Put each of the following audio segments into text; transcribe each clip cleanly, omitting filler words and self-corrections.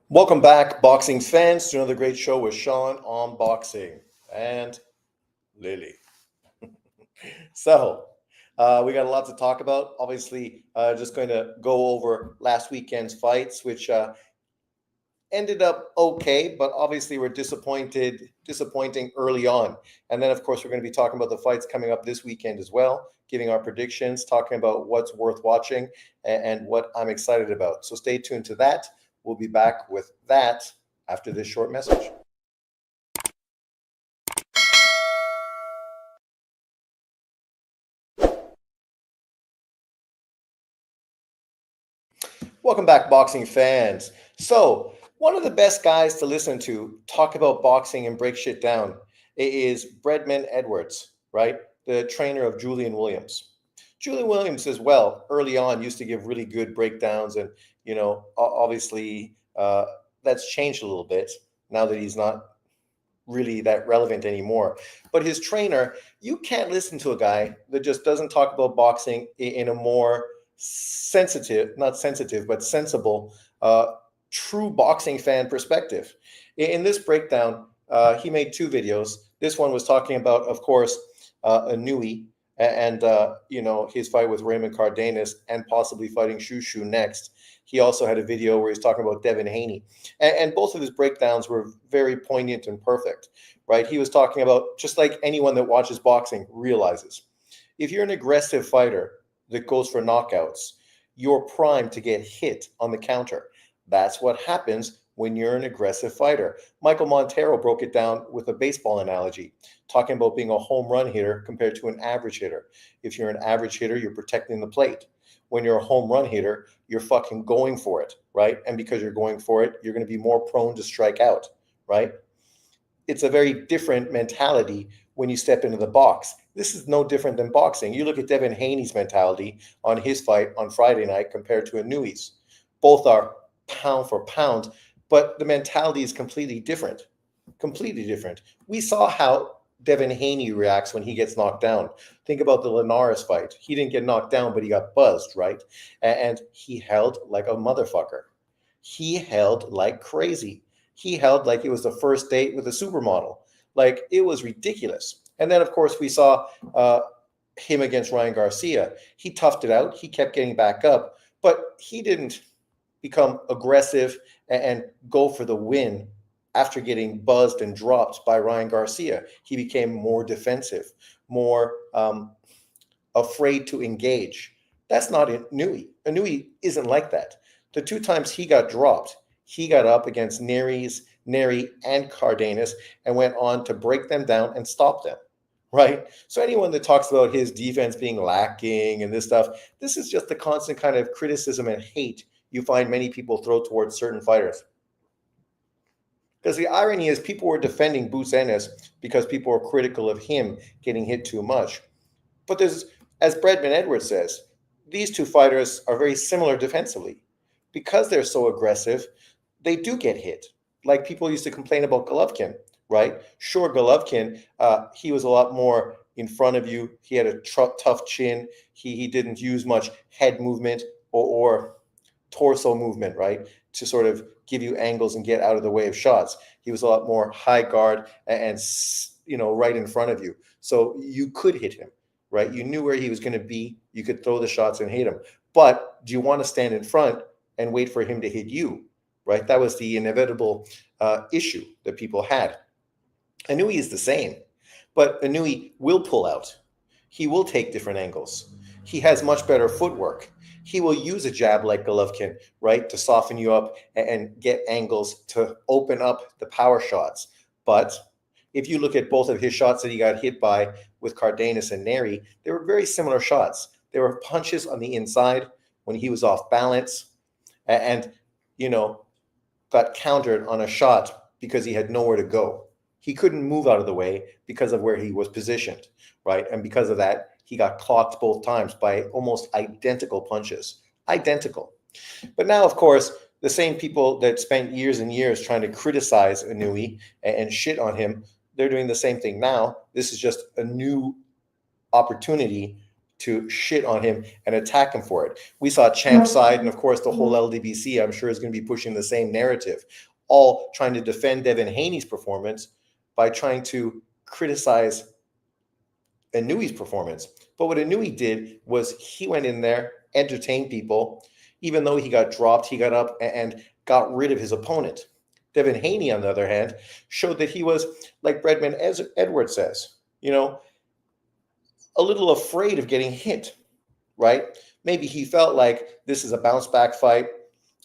Welcome back, boxing fans, to another great show with Sean on boxing and Lily. We got a lot to talk about. Obviously, just going to go over last weekend's fights, which ended up okay, but obviously we're disappointing early on. And then, of course, we're going to be talking about the fights coming up this weekend as well, giving our predictions, talking about what's worth watching and what I'm excited about. So stay tuned to that. We'll be back with that after this short message. Welcome back, boxing fans. So, one of the best guys to listen to talk about boxing and break shit down is Bredman Edwards, right? The trainer of Julian Williams. Julian Williams, as well, early on used to give really good breakdowns, and obviously that's changed a little bit now that he's not really that relevant anymore. But his trainer, you can't listen to a guy that just doesn't talk about boxing in a more sensitive, not sensitive, but sensible, true boxing fan perspective. In this breakdown, he made two videos. This one was talking about, of course, Inoue and his fight with Raymond Cardenas and possibly fighting Shushu next. He also had a video where he's talking about Devin Haney, and both of his breakdowns were very poignant and perfect, right? He was talking about, just like anyone that watches boxing realizes, if you're an aggressive fighter that goes for knockouts, you're primed to get hit on the counter. That's what happens when you're an aggressive fighter. Michael Montero broke it down with a baseball analogy, talking about being a home run hitter compared to an average hitter. If you're an average hitter, you're protecting the plate. When you're a home run hitter, you're fucking going for it, right? And because you're going for it, you're going to be more prone to strike out, right? It's a very different mentality when you step into the box. This is no different than boxing. You look at Devin Haney's mentality on his fight on Friday night compared to Inoue's. Both are pound for pound, but the mentality is completely different. Completely different. We saw how Devin Haney reacts when he gets knocked down. Think about the Linares fight. He didn't get knocked down, but he got buzzed, right? And he held like a motherfucker. He held like crazy. He held like it was the first date with a supermodel. Like, it was ridiculous. And then, of course, we saw him against Ryan Garcia. He toughed it out. He kept getting back up, but he didn't become aggressive and go for the win after getting buzzed and dropped by Ryan Garcia. He became more defensive, more afraid to engage. That's not Inoue. Inoue isn't like that. The two times he got dropped, he got up against Neri and Cardenas and went on to break them down and stop them, right? So anyone that talks about his defense being lacking and this stuff, this is just the constant kind of criticism and hate you find many people throw towards certain fighters. Because the irony is, people were defending Boots Ennis because people were critical of him getting hit too much. But there's, as Bredman Edwards says, these two fighters are very similar defensively. Because they're so aggressive, they do get hit. Like people used to complain about Golovkin, right? Sure, Golovkin, he was a lot more in front of you. He had a tough chin. He didn't use much head movement or torso movement, right, to sort of give you angles and get out of the way of shots. He was a lot more high guard and right in front of you. So you could hit him, right? You knew where he was going to be. You could throw the shots and hit him. But do you want to stand in front and wait for him to hit you, right? That was the inevitable issue that people had. Inoue is the same, but Inoue will pull out. He will take different angles. He has much better footwork. He will use a jab like Golovkin, right, to soften you up and get angles to open up the power shots. But if you look at both of his shots that he got hit by with Cardenas and Neri, they were very similar shots. They were punches on the inside when he was off balance and got countered on a shot because he had nowhere to go. He couldn't move out of the way because of where he was positioned, right? And because of that, he got clocked both times by almost identical punches. Identical. But now, of course, the same people that spent years and years trying to criticize Inoue and shit on him, they're doing the same thing now. This is just a new opportunity to shit on him and attack him for it. We saw Champ Side, and of course the whole LDBC, I'm sure, is going to be pushing the same narrative, all trying to defend Devin Haney's performance by trying to criticize Inoue's performance. But what Inoue did was he went in there, entertained people. Even though he got dropped, he got up and got rid of his opponent. Devin Haney, on the other hand, showed that he was, like Bredman Edwards says, a little afraid of getting hit, right? Maybe he felt like this is a bounce back fight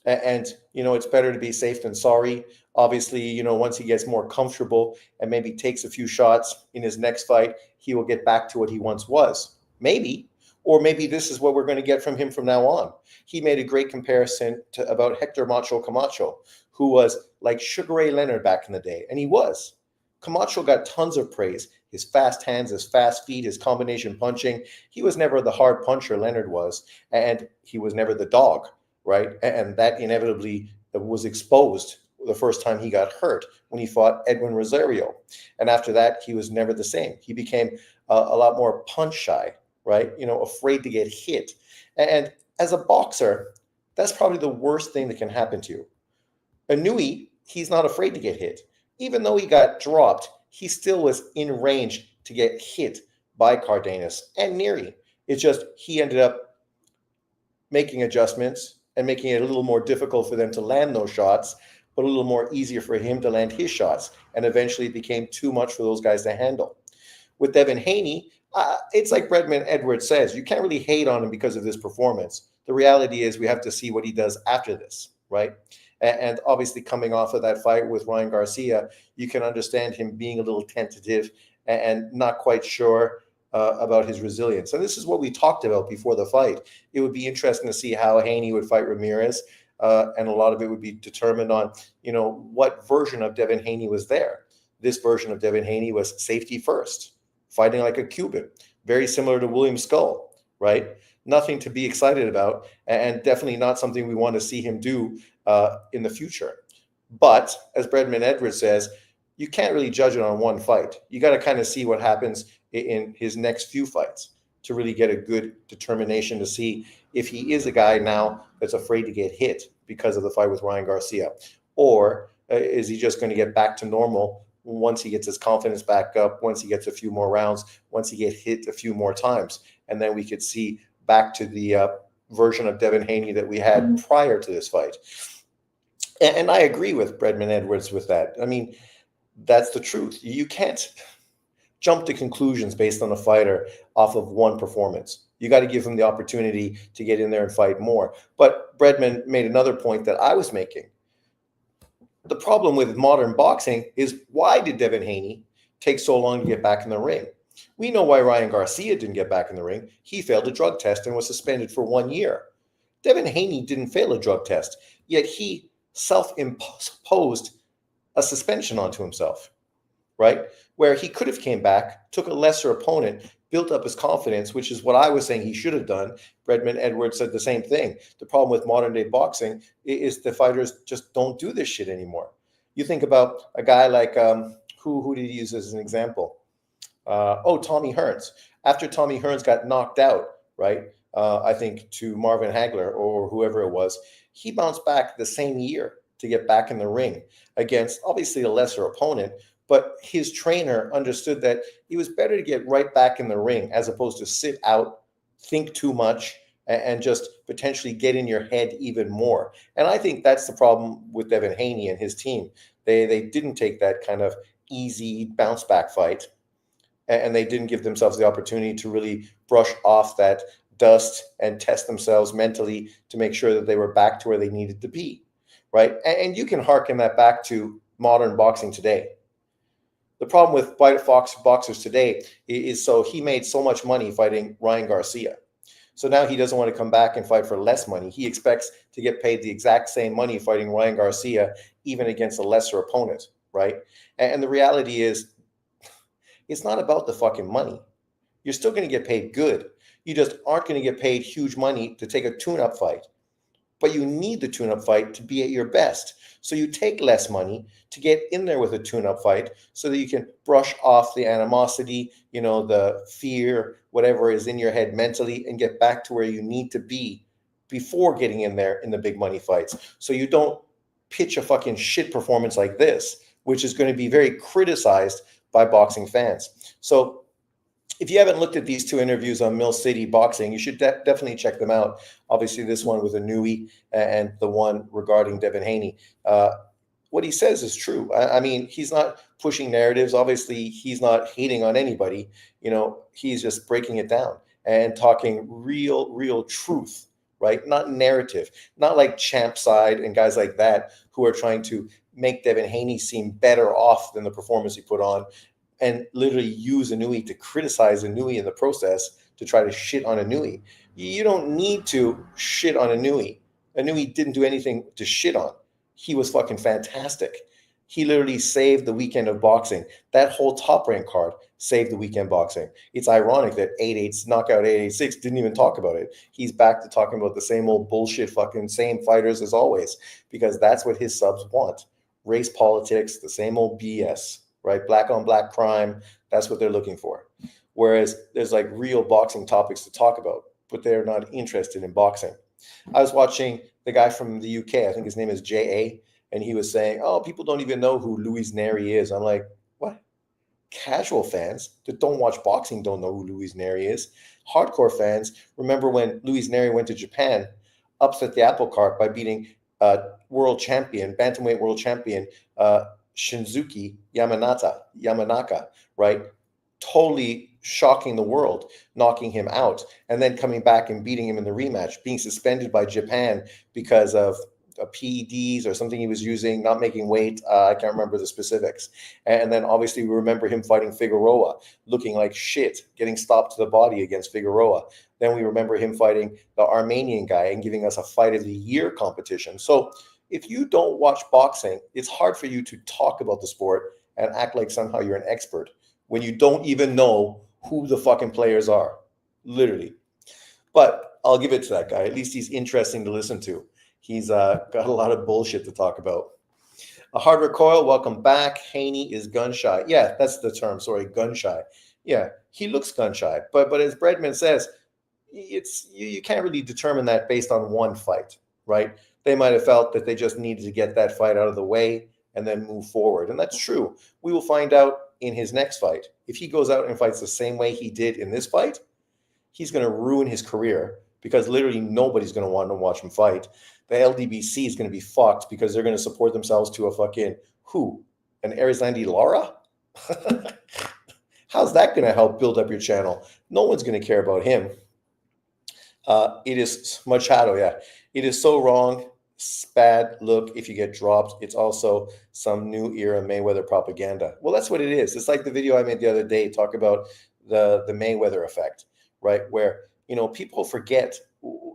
and it's better to be safe than sorry. Obviously, once he gets more comfortable and maybe takes a few shots in his next fight, he will get back to what he once was. Maybe. Or maybe this is what we're going to get from him from now on. He made a great comparison about Hector Macho Camacho, who was like Sugar Ray Leonard back in the day. And he was. Camacho got tons of praise. His fast hands, his fast feet, his combination punching. He was never the hard puncher Leonard was. And he was never the dog, right? And that inevitably was exposed the first time he got hurt when he fought Edwin Rosario. And after that, he was never the same. He became a lot more punch shy, right? Afraid to get hit. And as a boxer, that's probably the worst thing that can happen to you. Inoue, he's not afraid to get hit. Even though he got dropped, he still was in range to get hit by Cardenas and Neary. It's just he ended up making adjustments and making it a little more difficult for them to land those shots, but a little more easier for him to land his shots. And eventually it became too much for those guys to handle. With Devin Haney, it's like Bredman Edwards says, you can't really hate on him because of this performance. The reality is we have to see what he does after this, right? And obviously coming off of that fight with Ryan Garcia, you can understand him being a little tentative and not quite sure about his resilience. And this is what we talked about before the fight. It would be interesting to see how Haney would fight Ramirez. And a lot of it would be determined on, what version of Devin Haney was there. This version of Devin Haney was safety first, fighting like a Cuban, very similar to William Skull, right? Nothing to be excited about, and definitely not something we want to see him do in the future. But as Bredman Edwards says, you can't really judge it on one fight. You got to kind of see what happens in his next few fights to really get a good determination to see if he is a guy now that's afraid to get hit because of the fight with Ryan Garcia, or is he just going to get back to normal once he gets his confidence back up, once he gets a few more rounds, once he gets hit a few more times, and then we could see back to the version of Devin Haney that we had prior to this fight. And I agree with Bredman Edwards with that. I mean, that's the truth. You can't jump to conclusions based on a fighter off of one performance. You got to give him the opportunity to get in there and fight more. But Bredman made another point that I was making. The problem with modern boxing is, why did Devin Haney take so long to get back in the ring? We know why Ryan Garcia didn't get back in the ring. He failed a drug test and was suspended for 1 year. Devin Haney didn't fail a drug test, yet he self-imposed a suspension onto himself, right? Where he could have came back, took a lesser opponent, built up his confidence, which is what I was saying he should have done. Bredman Edwards said the same thing. The problem with modern day boxing is the fighters just don't do this shit anymore. You think about a guy like, who did he use as an example? Tommy Hearns. After Tommy Hearns got knocked out, right? I think to Marvin Hagler or whoever it was, he bounced back the same year to get back in the ring against obviously a lesser opponent, but his trainer understood that it was better to get right back in the ring as opposed to sit out, think too much, and just potentially get in your head even more. And I think that's the problem with Devin Haney and his team. They didn't take that kind of easy bounce back fight, and they didn't give themselves the opportunity to really brush off that dust and test themselves mentally to make sure that they were back to where they needed to be, right? And you can harken that back to modern boxing today. The problem with boxers today is, so he made so much money fighting Ryan Garcia. So now he doesn't want to come back and fight for less money. He expects to get paid the exact same money fighting Ryan Garcia, even against a lesser opponent, right? And the reality is, it's not about the fucking money. You're still going to get paid good. You just aren't going to get paid huge money to take a tune-up fight but you need the tune-up fight to be at your best. So you take less money to get in there with a tune-up fight so that you can brush off the animosity, the fear, whatever is in your head mentally, and get back to where you need to be before getting in there in the big money fights. So you don't pitch a fucking shit performance like this, which is going to be very criticized by boxing fans. So if you haven't looked at these two interviews on Mill City Boxing, you should definitely check them out. Obviously, this one with Inoue and the one regarding Devin Haney. What he says is true. I mean, he's not pushing narratives. Obviously, he's not hating on anybody. He's just breaking it down and talking real truth, right? Not narrative, not like Champ Side and guys like that who are trying to make Devin Haney seem better off than the performance he put on, and literally use Inoue to criticize Inoue in the process to try to shit on Inoue. You don't need to shit on Inoue. Inoue didn't do anything to shit on. He was fucking fantastic. He literally saved the weekend of boxing. That whole Top Rank card saved the weekend boxing. It's ironic that 8-8's knockout 886 didn't even talk about it. He's back to talking about the same old bullshit fucking same fighters as always, because that's what his subs want. Race politics, the same old BS. Right? Black on black crime. That's what they're looking for. Whereas there's like real boxing topics to talk about, but they're not interested in boxing. I was watching the guy from the UK. I think his name is J.A. And he was saying, oh, people don't even know who Luis Neri is. I'm like, what? Casual fans that don't watch boxing don't know who Luis Neri is. Hardcore fans remember when Luis Neri went to Japan, upset the apple cart by beating bantamweight world champion, Shinzuki Yamanaka, right? Totally shocking the world, knocking him out, and then coming back and beating him in the rematch, being suspended by Japan because of PEDs or something he was using, not making weight. I can't remember the specifics. And then obviously we remember him fighting Figueroa, looking like shit, getting stopped to the body against Figueroa. Then we remember him fighting the Armenian guy and giving us a fight of the year competition. So if you don't watch boxing, it's hard for you to talk about the sport and act like somehow you're an expert when you don't even know who the fucking players are, literally. But I'll give it to that guy. At least he's interesting to listen to. He's got a lot of bullshit to talk about. A hard recoil, welcome back. Haney is gun shy. Yeah, that's the term. Sorry, gun shy. Yeah, he looks gun shy. But as Bredman says, it's you can't really determine that based on one fight, right? They might have felt that they just needed to get that fight out of the way and then move forward. And that's true. We will find out in his next fight. If he goes out and fights the same way he did in this fight, he's going to ruin his career because literally nobody's going to want to watch him fight. The LDBC is going to be fucked because they're going to support themselves to a fucking who? An Arizlandi Lara? How's that going to help build up your channel? No one's going to care about him. It is Machado, yeah. It is so wrong. Bad look if you get dropped. It's also some new era Mayweather propaganda. Well, that's what it is. It's like the video I made the other day talk about the Mayweather effect, right? Where, people forget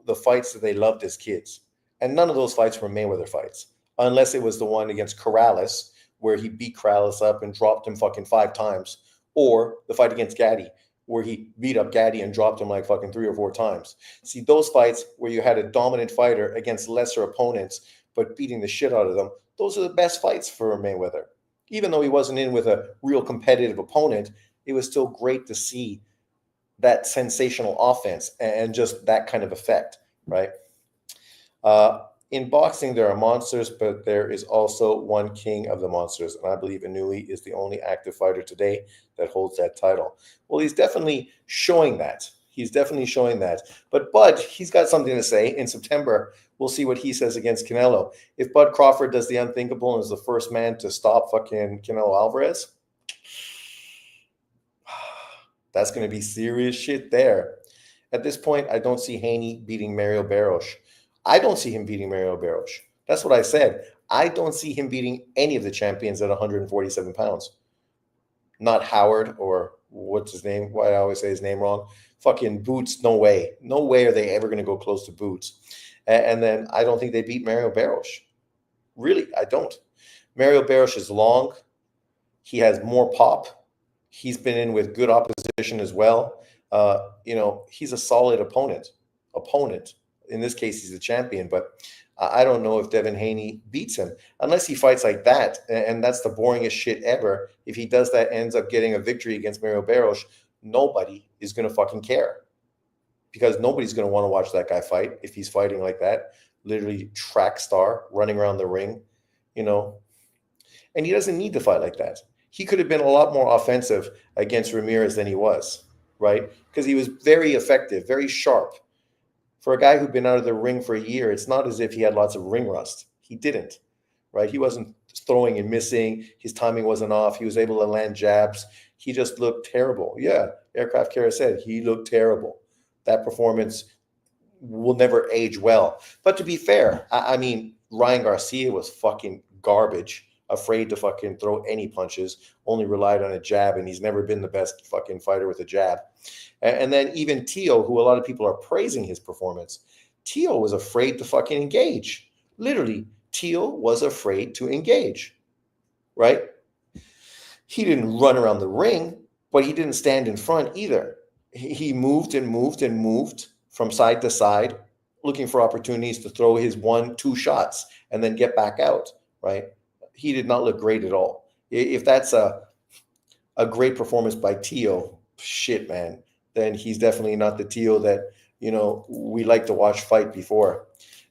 the fights that they loved as kids. And none of those fights were Mayweather fights, unless it was the one against Corrales, where he beat Corrales up and dropped him fucking 5 times, or the fight against Gaddy, where he beat up Gaddy and dropped him like fucking 3 or 4 times. See, those fights where you had a dominant fighter against lesser opponents, but beating the shit out of them, those are the best fights for Mayweather. Even though he wasn't in with a real competitive opponent, it was still great to see that sensational offense and just that kind of effect, right? In boxing, there are monsters, but there is also one king of the monsters. And I believe Inoue is the only active fighter today that holds that title. Well, he's definitely showing that. But Bud, he's got something to say. In September, we'll see what he says against Canelo. If Bud Crawford does the unthinkable and is the first man to stop fucking Canelo Alvarez, that's going to be serious shit there. At this point, I don't see Haney beating Mario Barros. I don't see him beating Mario Barros. That's what I said. I don't see him beating any of the champions at 147 pounds. Not Howard or what's his name? Why I always say his name wrong. Fucking Boots, no way. No way are they ever going to go close to Boots. And then I don't think they beat Mario Barros. Really, I don't. Mario Barros is long. He has more pop. He's been in with good opposition as well. He's a solid opponent. in this case, he's the champion, but I don't know if Devin Haney beats him unless he fights like that. And that's the boringest shit ever. If he does that, ends up getting a victory against Mario Barros, nobody is going to fucking care because nobody's going to want to watch that guy fight if he's fighting like that. Literally track star running around the ring, you know, and he doesn't need to fight like that. He could have been a lot more offensive against Ramirez than he was, right? Because he was very effective, very sharp. For a guy who'd been out of the ring for a year, it's not as if he had lots of ring rust. He didn't, right? He wasn't throwing and missing. His timing wasn't off. He was able to land jabs. He just looked terrible. Yeah, Aircraft Carrier said he looked terrible. That performance will never age well. But to be fair, I mean, Ryan Garcia was fucking garbage, afraid to fucking throw any punches, only relied on a jab, and he's never been the best fucking fighter with a jab. And then even Tio, who a lot of people are praising his performance, Tio was afraid to fucking engage. Literally, Tio was afraid to engage, right? He didn't run around the ring, but he didn't stand in front either. He moved and moved and moved from side to side, looking for opportunities to throw his 1-2 shots and then get back out, right? He did not look great at all. If that's a great performance by Tio, shit, man, then he's definitely not the Tio that, you know, we like to watch fight before.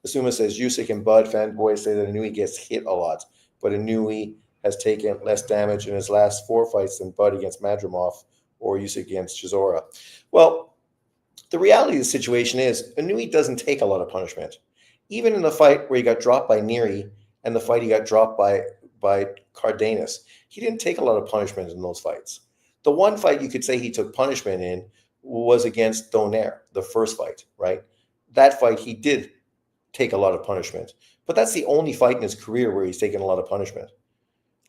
Asuma says, Usyk and Bud fanboys say that Inoue gets hit a lot, but Inoue has taken less damage in his last 4 fights than Bud against Madrimov or Usyk against Chisora. Well, the reality of the situation is Inoue doesn't take a lot of punishment. Even in the fight where he got dropped by Neri and the fight he got dropped by Cardenas, he didn't take a lot of punishment in those fights. The one fight you could say he took punishment in was against Donaire, the first fight, right? That fight he did take a lot of punishment. But that's the only fight in his career where he's taken a lot of punishment.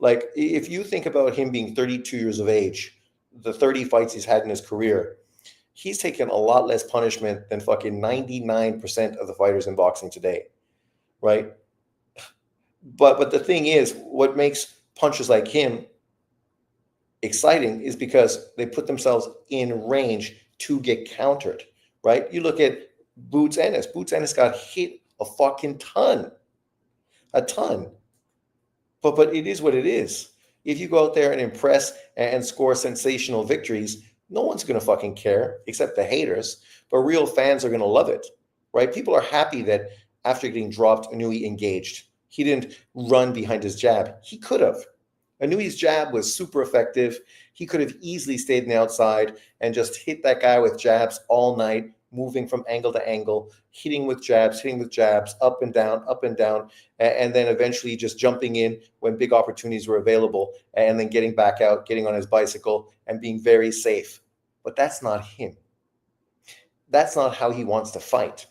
Like, if you think about him being 32 years of age, the 30 fights he's had in his career, he's taken a lot less punishment than fucking 99% of the fighters in boxing today, right? But the thing is, what makes punches like him exciting is because they put themselves in range to get countered, right? You look at Boots Ennis. Boots Ennis got hit a fucking ton. A ton. But it is what it is. If you go out there and impress and score sensational victories, no one's going to fucking care except the haters. But real fans are going to love it, right? People are happy that after getting dropped, Inoue engaged. He didn't run behind his jab. He could have. Inoue's jab was super effective. He could have easily stayed on the outside and just hit that guy with jabs all night, moving from angle to angle, hitting with jabs, up and down, and then eventually just jumping in when big opportunities were available, and then getting back out, getting on his bicycle, and being very safe. But that's not him. That's not how he wants to fight.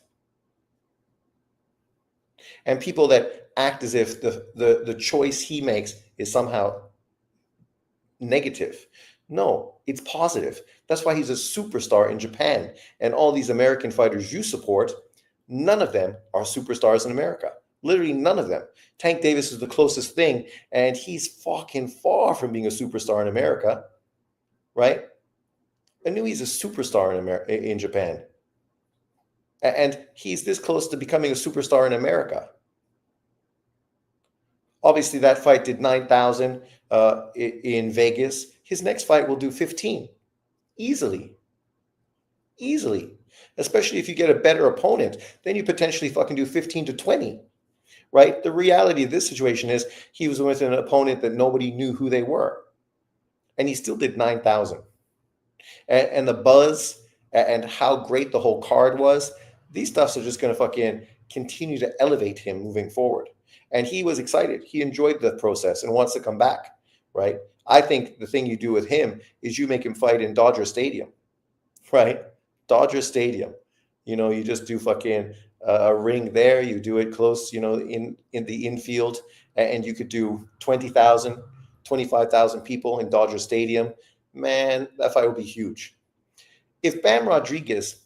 And people that act as if the choice he makes is somehow negative. No, it's positive. That's why he's a superstar in Japan. And all these American fighters you support, none of them are superstars in America. Literally none of them. Tank Davis is the closest thing, and he's fucking far from being a superstar in America, right? I knew he's a superstar in Japan. And he's this close to becoming a superstar in America. Obviously, that fight did 9,000 in Vegas. His next fight will do 15. Easily. Especially if you get a better opponent, then you potentially fucking do 15 to 20, right? The reality of this situation is he was with an opponent that nobody knew who they were. And he still did 9,000. And the buzz and how great the whole card was, these stuffs are just going to fucking continue to elevate him moving forward. And he was excited. He enjoyed the process and wants to come back, right? I think the thing you do with him is you make him fight in Dodger Stadium, right? Dodger Stadium. You know, you just do fucking a ring there. You do it close, you know, in the infield. And you could do 20,000, 25,000 people in Dodger Stadium. Man, that fight would be huge. If Bam Rodriguez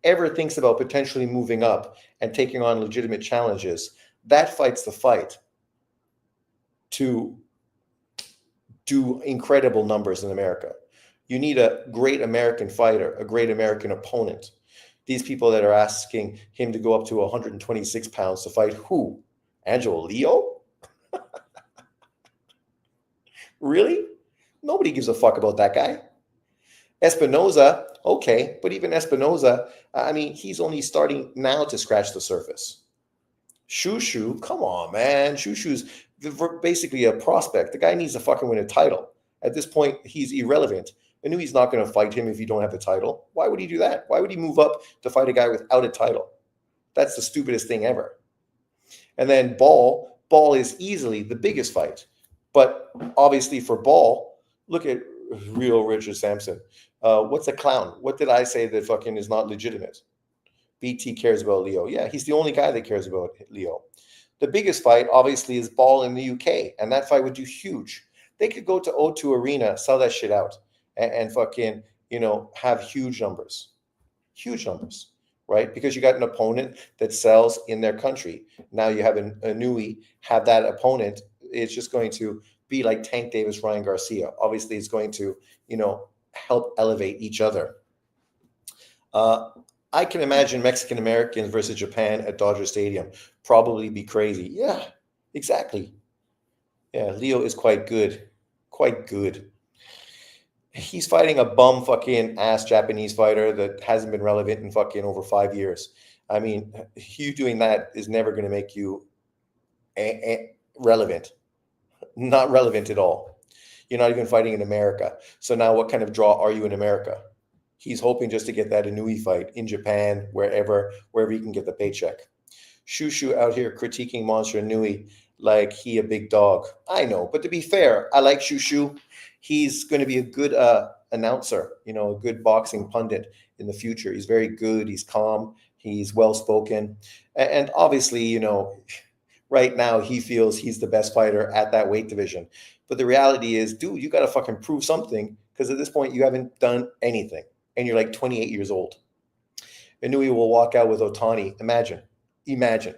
ever thinks about potentially moving up and taking on legitimate challenges, that fight's the fight to do incredible numbers in America. You need a great American fighter, a great American opponent These people that are asking him to go up to 126 pounds to fight who? Angelo Leo? Really? Nobody gives a fuck about that guy. Espinoza, okay, but even Espinoza, I mean, he's only starting now to scratch the surface. Shushu, come on, man. Shushu's basically a prospect. The guy needs to fucking win a title. At this point, he's irrelevant. I knew he's not going to fight him if you don't have the title. Why would he do that? Why would he move up to fight a guy without a title? That's the stupidest thing ever. And then Ball is easily the biggest fight. But obviously for Ball, look at real Richard Sampson. What's a clown? What did I say that fucking is not legitimate? BT cares about Leo. Yeah, he's the only guy that cares about Leo. The biggest fight, obviously, is Ball in the UK, and that fight would do huge. They could go to O2 Arena, sell that shit out, and fucking, have huge numbers. Huge numbers, right? Because you got an opponent that sells in their country. Now you have an Inoue, have that opponent. It's just going to be like Tank Davis, Ryan Garcia. Obviously, it's going to, help elevate each other. I can imagine Mexican Americans versus Japan at Dodger Stadium. Probably be crazy. Yeah, exactly. Yeah, Leo is quite good. Quite good. He's fighting a bum fucking ass Japanese fighter that hasn't been relevant in fucking over 5 years. I mean, you doing that is never going to make you relevant. Not relevant at all. You're not even fighting in America. So now what kind of draw are you in America? He's hoping just to get that Inoue fight in Japan, wherever he can get the paycheck. Shushu out here critiquing Monster Inoue like he a big dog. I know, but to be fair, I like Shushu. He's going to be a good announcer, a good boxing pundit in the future. He's very good. He's calm. He's well spoken, and obviously, right now he feels he's the best fighter at that weight division. But the reality is, dude, you got to fucking prove something, because at this point you haven't done anything, and you're like 28 years old. Inoue will walk out with Otani. Imagine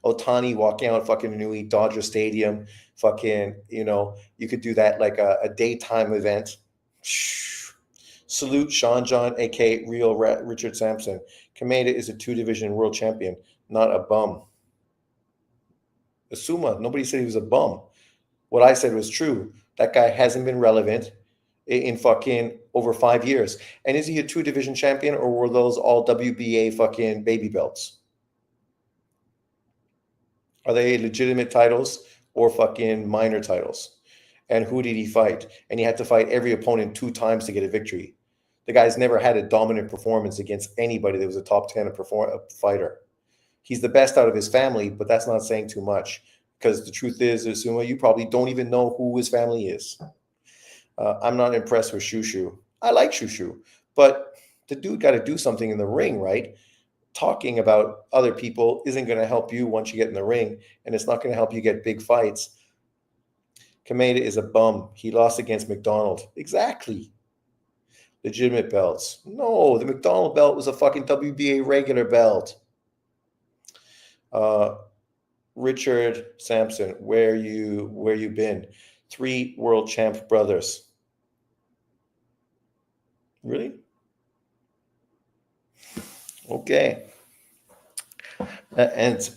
Otani walking out fucking Inoue, Dodger Stadium, fucking, you could do that like a daytime event. Salute Sean John, aka real Richard Sampson. Kameda is a 2-division world champion, not a bum. Asuma, nobody said he was a bum. What I said was true. That guy hasn't been relevant in fucking over 5 years. And is he a 2-division champion, or were those all WBA fucking baby belts? Are they legitimate titles or fucking minor titles? And who did he fight? And he had to fight every opponent 2 times to get a victory. The guy's never had a dominant performance against anybody that was a top 10 fighter. He's the best out of his family, but that's not saying too much, because the truth is, Asuma, you probably don't even know who his family is. I'm not impressed with Shushu. I like Shushu, but the dude got to do something in the ring, right? Talking about other people isn't going to help you once you get in the ring, and it's not going to help you get big fights. Kameda is a bum. He lost against McDonald. Exactly. Legitimate belts. No, the McDonald belt was a fucking WBA regular belt. Richard Sampson, where you been? 3 world champ brothers. Really? Okay. And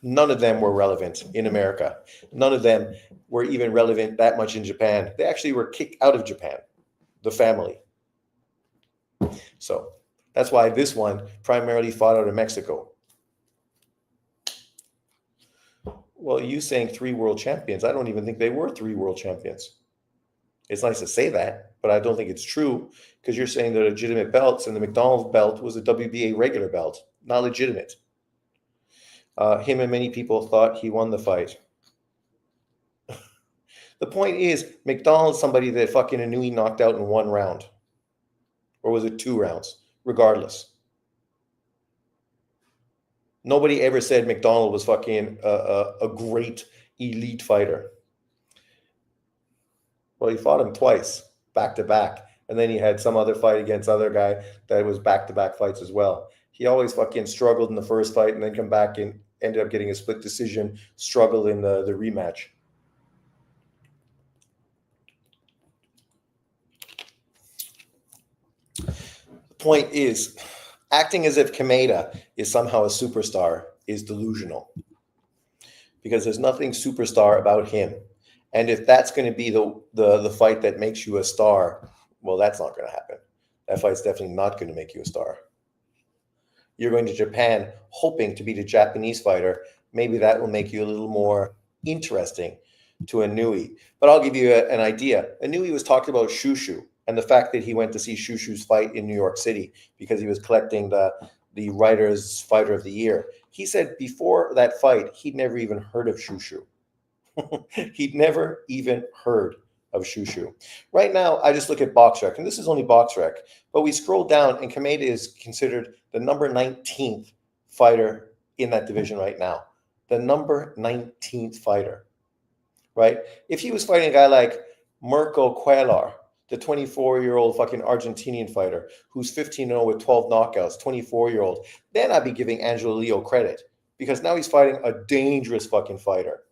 none of them were relevant in America. None of them were even relevant that much in Japan. They actually were kicked out of Japan, the family. So that's why this one primarily fought out of Mexico. Well, you saying 3 world champions. I don't even think they were 3 world champions. It's nice to say that, but I don't think it's true, because you're saying they're legitimate belts, and the McDonald's belt was a WBA regular belt, not legitimate. Him and many people thought he won the fight. The point is, McDonald's somebody that fucking Inoue knocked out in 1 round. Or was it 2 rounds? Regardless. Nobody ever said McDonald was fucking a great elite fighter. Well, he fought him twice, back to back. And then he had some other fight against other guy that was back-to-back fights as well. He always fucking struggled in the first fight and then come back and ended up getting a split decision, struggled in the rematch. The point is, Acting as if Kameda is somehow a superstar is delusional because there's nothing superstar about him. And if that's going to be the fight that makes you a star, well, that's not going to happen. That fight's definitely not going to make you a star. You're going to Japan hoping to beat a Japanese fighter. Maybe that will make you a little more interesting to Inoue. But I'll give you an idea. Inoue was talking about Shushu and the fact that he went to see Shushu's fight in New York City because he was collecting the Writers' Fighter of the Year. He said before that fight, he'd never even heard of Shushu. He'd never even heard of Shushu. Right now, I just look at BoxRec, and this is only BoxRec, but we scroll down, and Kameda is considered the number 19th fighter in that division right now. The number 19th fighter, right? If he was fighting a guy like Mirko Cuellar, the 24-year-old fucking Argentinian fighter who's 15-0 with 12 knockouts, 24-year-old, then I'd be giving Angelo Leo credit because now he's fighting a dangerous fucking fighter,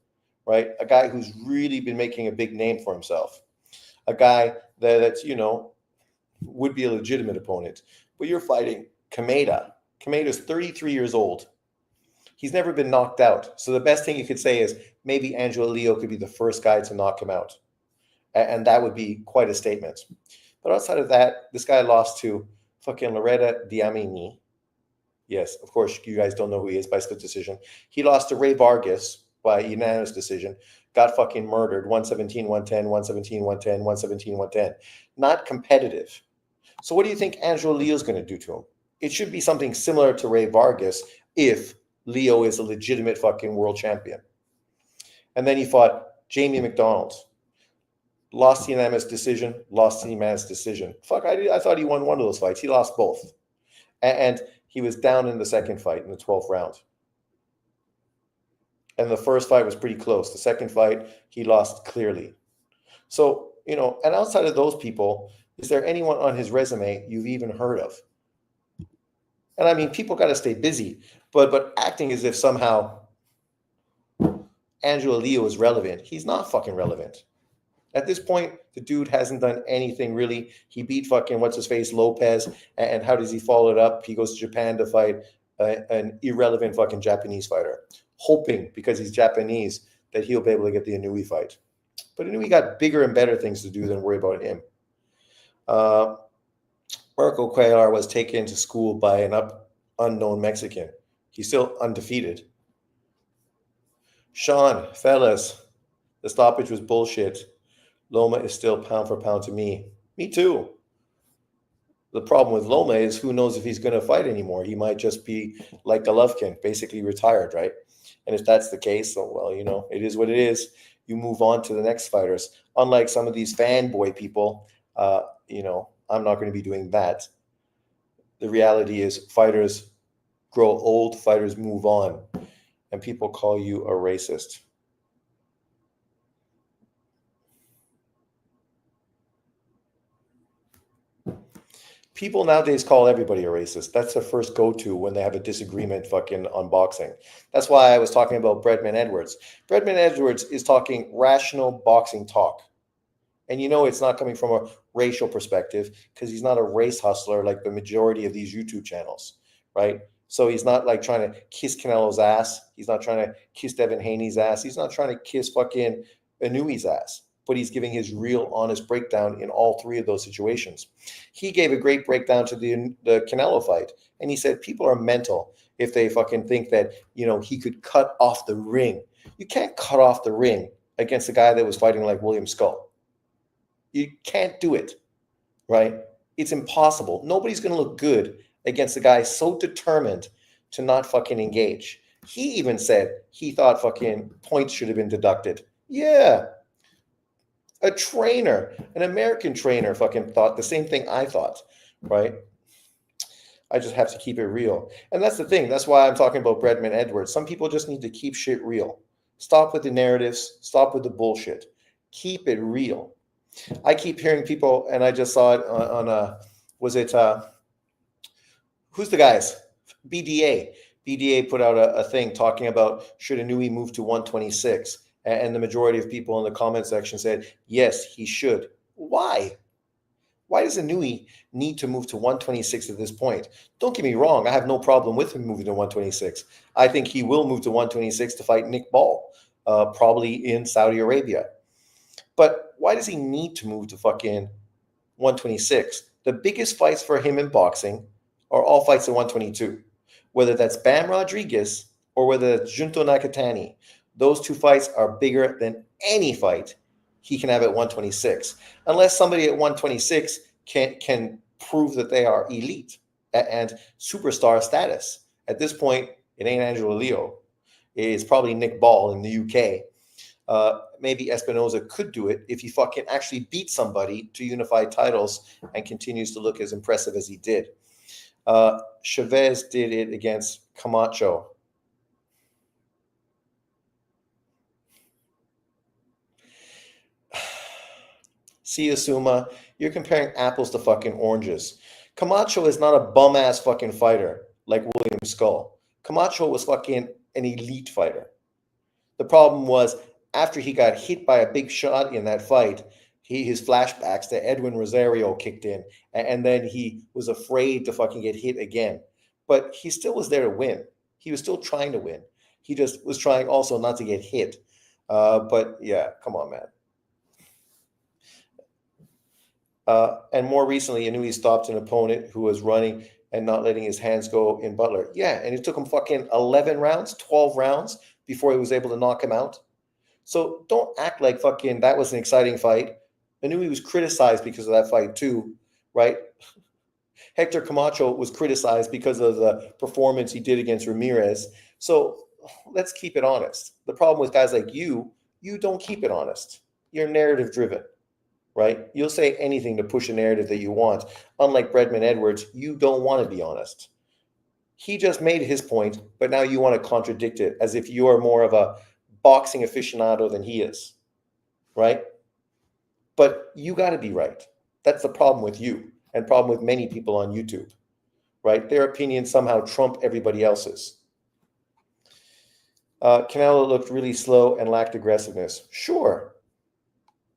right? A guy who's really been making a big name for himself, a guy that's, would be a legitimate opponent. But you're fighting Kameda. Kameda's 33 years old. He's never been knocked out. So the best thing you could say is maybe Angelo Leo could be the first guy to knock him out. And that would be quite a statement. But outside of that, this guy lost to fucking Loretta Diamini. Yes, of course, you guys don't know who he is by split decision. He lost to Ray Vargas by unanimous decision. Got fucking murdered. 117, 110, 117, 110, 117, 110. Not competitive. So what do you think Angelo Leo's going to do to him? It should be something similar to Ray Vargas if Leo is a legitimate fucking world champion. And then he fought Jamie McDonald. Lost the unanimous decision, lost the unanimous decision. Fuck, I thought he won one of those fights. He lost both. And he was down in the second fight in the 12th round. And the first fight was pretty close. The second fight, he lost clearly. So, and outside of those people, is there anyone on his resume you've even heard of? And I mean, people got to stay busy, but acting as if somehow Angelo Leo is relevant. He's not fucking relevant. At this point, the dude hasn't done anything really. He beat fucking what's-his-face Lopez, and how does he follow it up? He goes to Japan to fight an irrelevant fucking Japanese fighter, hoping because he's Japanese that he'll be able to get the Inoue fight. But Inoue got bigger and better things to do than worry about him. Mirko Cuellar was taken to school by an unknown Mexican. He's still undefeated. Sean, fellas, the stoppage was bullshit. Loma is still pound for pound to me. Me too. The problem with Loma is who knows if he's going to fight anymore. He might just be like Golovkin, basically retired, right? And if that's the case, well, it is what it is. You move on to the next fighters. Unlike some of these fanboy people, I'm not going to be doing that. The reality is fighters grow old, fighters move on, and people call you a racist. People nowadays call everybody a racist. That's their first go-to when they have a disagreement fucking on boxing. That's why I was talking about Breadman Edwards. Breadman Edwards is talking rational boxing talk. And it's not coming from a racial perspective because he's not a race hustler like the majority of these YouTube channels, right? So he's not like trying to kiss Canelo's ass. He's not trying to kiss Devin Haney's ass. He's not trying to kiss fucking Inoue's ass. But he's giving his real honest breakdown in all three of those situations. He gave a great breakdown to the Canelo fight. And he said people are mental if they fucking think that, he could cut off the ring. You can't cut off the ring against a guy that was fighting like William Skull. You can't do it, right? It's impossible. Nobody's going to look good against a guy so determined to not fucking engage. He even said he thought fucking points should have been deducted. Yeah. A trainer, an American trainer fucking thought the same thing I thought, right? I just have to keep it real. And that's the thing. That's why I'm talking about Breadman Edwards. Some people just need to keep shit real. Stop with the narratives. Stop with the bullshit. Keep it real. I keep hearing people, and I just saw it on who's the guys? BDA. BDA put out a thing talking about should Inoue move to 126. And the majority of people in the comment section said, yes, he should. Why? Why does Inoue need to move to 126 at this point? Don't get me wrong, I have no problem with him moving to 126. I think he will move to 126 to fight Nick Ball, probably in Saudi Arabia. But why does he need to move to fucking 126? The biggest fights for him in boxing are all fights at 122. Whether that's Bam Rodriguez or whether it's Junto Nakatani, those two fights are bigger than any fight he can have at 126. Unless somebody at 126 can prove that they are elite and superstar status. At this point, it ain't Angelo Leo. It's probably Nick Ball in the UK. Maybe Espinoza could do it if he fucking actually beats somebody to unify titles and continues to look as impressive as he did. Chavez did it against Camacho. See, Asuma, you're comparing apples to fucking oranges. Camacho is not a bum ass fucking fighter like William Skull. Camacho was fucking an elite fighter. The problem was after he got hit by a big shot in that fight, his flashbacks to Edwin Rosario kicked in, and then he was afraid to fucking get hit again. But he still was there to win. He was still trying to win. He just was trying also not to get hit. But yeah, come on, man. And more recently, Inoue stopped an opponent who was running and not letting his hands go in Butler. Yeah, and it took him fucking 11 rounds, 12 rounds before he was able to knock him out. So don't act like fucking that was an exciting fight. Inoue was criticized because of that fight too, right? Hector Camacho was criticized because of the performance he did against Ramirez. So let's keep it honest. The problem with guys like you don't keep it honest. You're narrative driven, right? You'll say anything to push a narrative that you want. Unlike Bredman Edwards, you don't want to be honest. He just made his point, but now you want to contradict it as if you are more of a boxing aficionado than he is, right? But you got to be right. That's the problem with you and problem with many people on YouTube, right? Their opinions somehow trump everybody else's. Canelo looked really slow and lacked aggressiveness. Sure,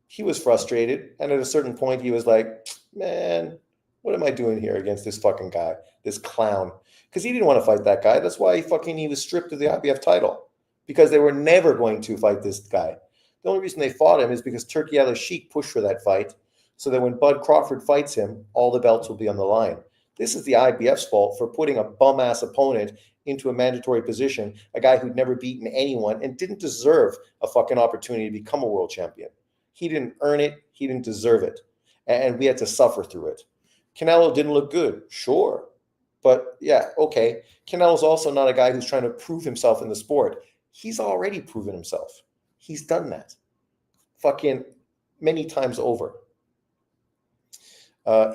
he was frustrated, and at a certain point, he was like, man, what am I doing here against this fucking guy, this clown? Because he didn't want to fight that guy. That's why he was stripped of the IBF title, because they were never going to fight this guy. The only reason they fought him is because Turki Al-Sheikh pushed for that fight, so that when Bud Crawford fights him, all the belts will be on the line. This is the IBF's fault for putting a bum-ass opponent into a mandatory position, a guy who'd never beaten anyone and didn't deserve a fucking opportunity to become a world champion. He didn't earn it. He didn't deserve it. And we had to suffer through it. Canelo didn't look good. Sure. But yeah, okay. Canelo's also not a guy who's trying to prove himself in the sport. He's already proven himself. He's done that fucking many times over.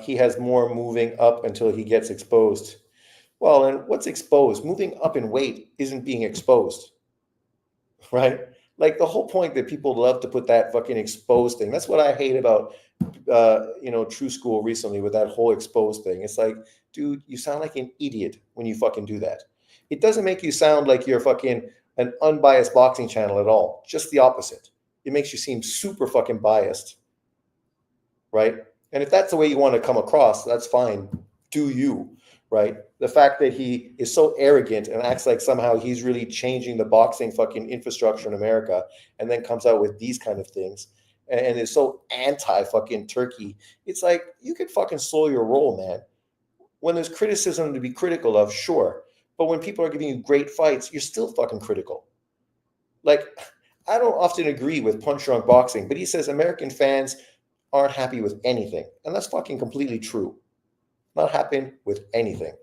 He has more moving up until he gets exposed. Well, and what's exposed? Moving up in weight isn't being exposed, right? Like the whole point that people love to put that fucking exposed thing. That's what I hate about, True School recently with that whole exposed thing. It's like, dude, you sound like an idiot when you fucking do that. It doesn't make you sound like you're fucking an unbiased boxing channel at all. Just the opposite. It makes you seem super fucking biased, right? And if that's the way you want to come across, that's fine. Do you, right? The fact that he is so arrogant and acts like somehow he's really changing the boxing fucking infrastructure in America and then comes out with these kind of things and is so anti fucking Turkey. It's like, you could fucking slow your roll, man. When there's criticism to be critical of, sure. But when people are giving you great fights, you're still fucking critical. Like, I don't often agree with Punch Drunk Boxing, but he says American fans aren't happy with anything. And that's fucking completely true. Not happy with anything.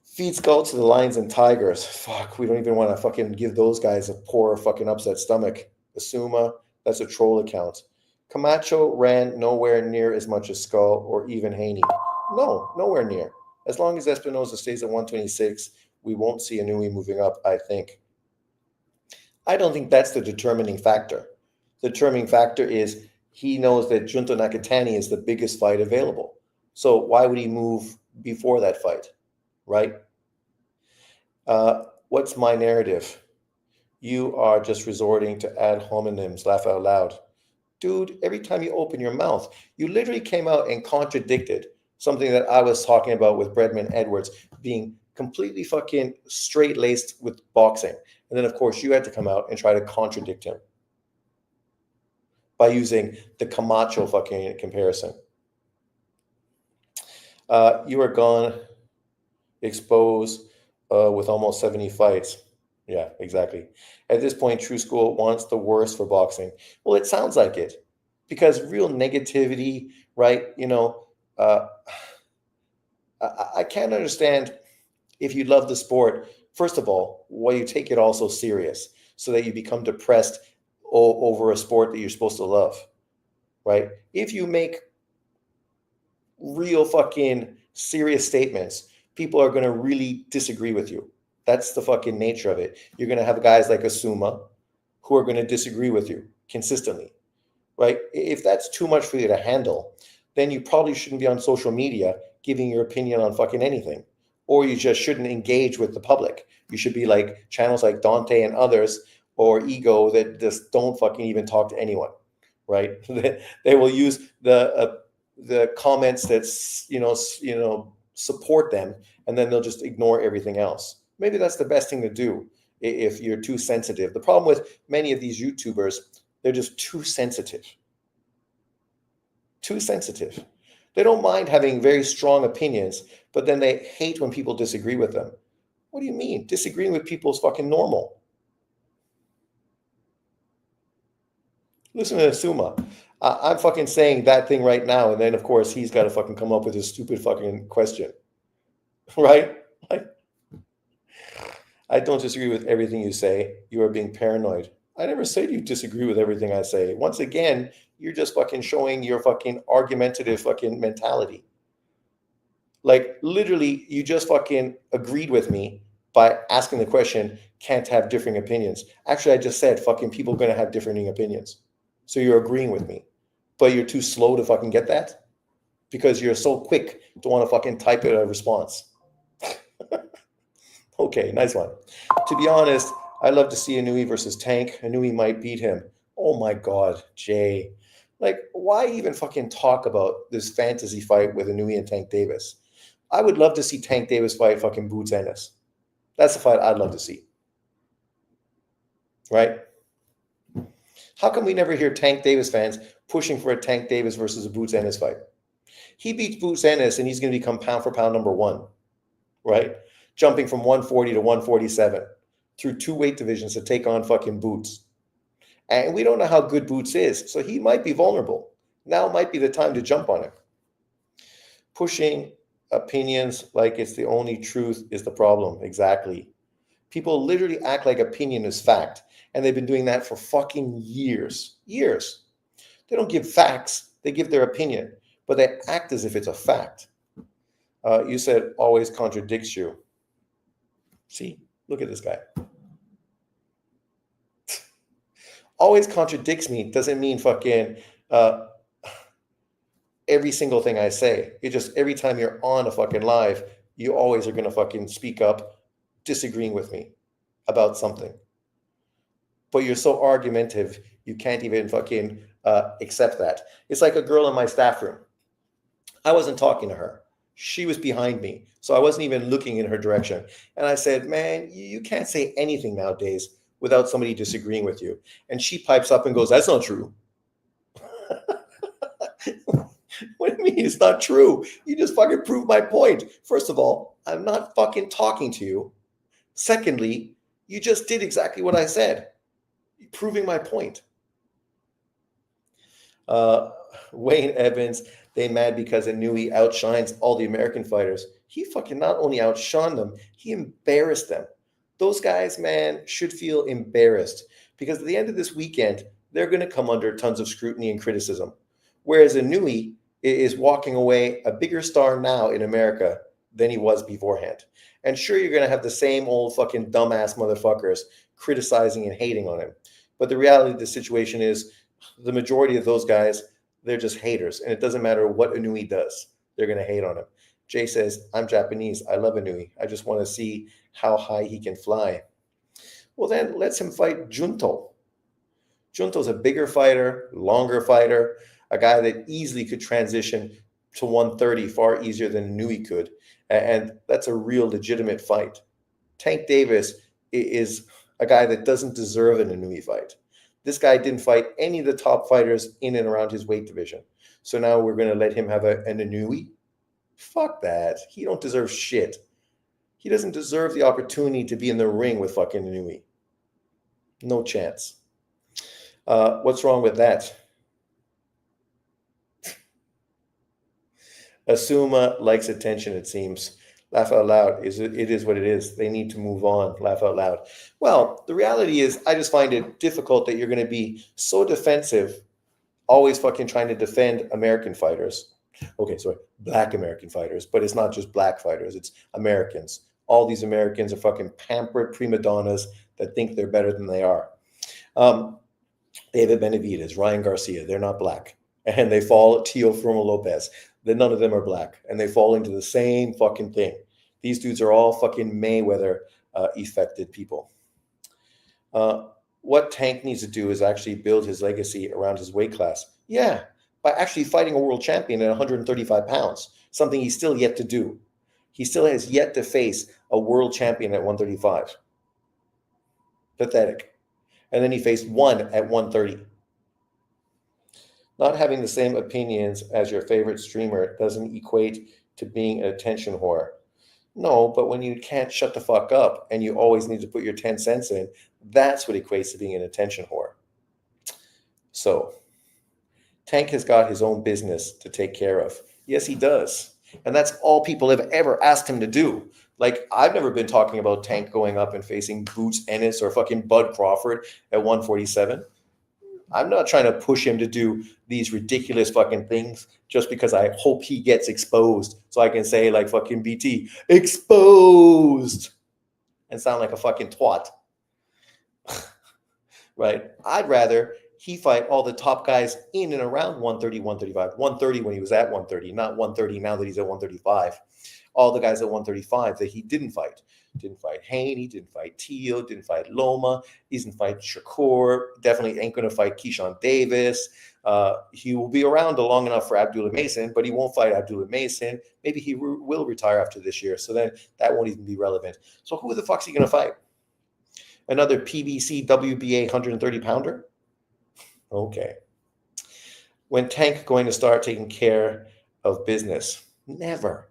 Feed Skull to the Lions and Tigers. Fuck, we don't even want to fucking give those guys a poor fucking upset stomach. Asuma, that's a troll account. Camacho ran nowhere near as much as Skull or even Haney. No, nowhere near. As long as Espinoza stays at 126, we won't see Inoue moving up, I think. I don't think that's the determining factor. The determining factor is he knows that Junto Nakatani is the biggest fight available. So why would he move before that fight, right? What's my narrative? You are just resorting to ad hominems, laugh out loud. Dude, every time you open your mouth, you literally came out and contradicted something that I was talking about with Bredman Edwards being completely fucking straight laced with boxing. And then, of course, you had to come out and try to contradict him by using the Camacho fucking comparison. You are gone, exposed with almost 70 fights. Yeah, exactly. At this point, True School wants the worst for boxing. Well, it sounds like it because real negativity, right? Uh, I can't understand if you love the sport, first of all, why you take it all so serious so that you become depressed over a sport that you're supposed to love, right? If you make real fucking serious statements, people are going to really disagree with you. That's the fucking nature of it. You're going to have guys like Asuma who are going to disagree with you consistently, right? If that's too much for you to handle, then you probably shouldn't be on social media giving your opinion on fucking anything. Or you just shouldn't engage with the public. You should be like channels like Dante and others or Ego that just don't fucking even talk to anyone, right? They will use the comments that's support them, and then they'll just ignore everything else. Maybe that's the best thing to do if you're too sensitive. The problem with many of these YouTubers, they're just too sensitive. Too sensitive. They don't mind having very strong opinions, but then they hate when people disagree with them. What do you mean? Disagreeing with people is fucking normal. Listen to Suma. I'm fucking saying that thing right now, and then of course he's got to fucking come up with his stupid fucking question, right? Like, I don't disagree with everything you say. You are being paranoid. I never said you disagree with everything I say. Once again, you're just fucking showing your fucking argumentative fucking mentality. Like literally, you just fucking agreed with me by asking the question, can't have differing opinions. Actually, I just said fucking people are gonna have differing opinions. So you're agreeing with me. But you're too slow to fucking get that? Because you're so quick to want to fucking type it a response. Okay, nice one. To be honest, I love to see Inoue versus Tank. Inoue might beat him. Oh my God, Jay. Like, why even fucking talk about this fantasy fight with Inoue and Tank Davis? I would love to see Tank Davis fight fucking Boots Ennis. That's the fight I'd love to see. Right? How come we never hear Tank Davis fans pushing for a Tank Davis versus a Boots Ennis fight? He beats Boots Ennis and he's going to become pound for pound number one, right? Jumping from 140 to 147 through two weight divisions to take on fucking Boots. And we don't know how good Boots is, so he might be vulnerable. Now might be the time to jump on him. Pushing opinions like it's the only truth is the problem. Exactly. People literally act like opinion is fact, and they've been doing that for fucking years. Years. They don't give facts, they give their opinion, but they act as if it's a fact. You said always contradicts you. See, look at this guy. Always contradicts me doesn't mean fucking every single thing I say. It just every time you're on a fucking live, you always are gonna fucking speak up, disagreeing with me about something. But you're so argumentative, you can't even fucking accept that. It's like a girl in my staff room. I wasn't talking to her. She was behind me, so I wasn't even looking in her direction. And I said, man, you can't say anything nowadays without somebody disagreeing with you. And she pipes up and goes, that's not true. What do you mean it's not true? You just fucking proved my point. First of all, I'm not fucking talking to you. Secondly, you just did exactly what I said, proving my point. Wayne Evans, they mad because Inoue outshines all the American fighters. He fucking not only outshone them, he embarrassed them. Those guys, man, should feel embarrassed because at the end of this weekend, they're going to come under tons of scrutiny and criticism. Whereas Inoue is walking away a bigger star now in America than he was beforehand. And sure, you're going to have the same old fucking dumbass motherfuckers criticizing and hating on him. But the reality of the situation is the majority of those guys, they're just haters. And it doesn't matter what Inoue does. They're going to hate on him. Jay says, I'm Japanese. I love Inoue. I just want to see how high he can fly. Well, then let's him fight Junto. Junto's a bigger fighter, longer fighter, a guy that easily could transition to 130 far easier than Inoue could. And that's a real legitimate fight. Tank Davis is a guy that doesn't deserve an Inoue fight. This guy didn't fight any of the top fighters in and around his weight division. So now we're going to let him have an Inoue? Fuck that. He don't deserve shit. He doesn't deserve the opportunity to be in the ring with fucking Inoue. No chance. What's wrong with that? Asuma likes attention, it seems. Laugh out loud. It is what it is. They need to move on. Laugh out loud. Well, the reality is, I just find it difficult that you're going to be so defensive, always fucking trying to defend American fighters. Okay, sorry, black American fighters, but it's not just black fighters, it's Americans. All these Americans are fucking pampered prima donnas that think they're better than they are. David Benavidez, Ryan Garcia, they're not black. And they fall, Teofimo Lopez, none of them are black. And they fall into the same fucking thing. These dudes are all fucking Mayweather affected people. What Tank needs to do is actually build his legacy around his weight class. Yeah, by actually fighting a world champion at 135 pounds, something he's still yet to do. He still has yet to face a world champion at 135. Pathetic. And then he faced one at 130. Not having the same opinions as your favorite streamer doesn't equate to being an attention whore. No, but when you can't shut the fuck up and you always need to put your 10 cents in, that's what equates to being an attention whore. So, Tank has got his own business to take care of. Yes, he does. And that's all people have ever asked him to do. Like, I've never been talking about Tank going up and facing Boots Ennis or fucking Bud Crawford at 147. I'm not trying to push him to do these ridiculous fucking things just because I hope he gets exposed so I can say, like fucking BT, exposed, and sound like a fucking twat. Right? I'd rather he fight all the top guys in and around 130, 135, 130 when he was at 130, not 130 now that he's at 135. All the guys at 135 that he didn't fight. Didn't fight Haney, didn't fight Teal, didn't fight Loma, he didn't fight Shakur, definitely ain't going to fight Keyshawn Davis. He will be around long enough for Abdullah Mason, but he won't fight Abdullah Mason. Maybe he will retire after this year, so then that won't even be relevant. So who the fuck's he going to fight? Another PBC WBA 130-pounder? Okay. When Tank going to start taking care of business? Never.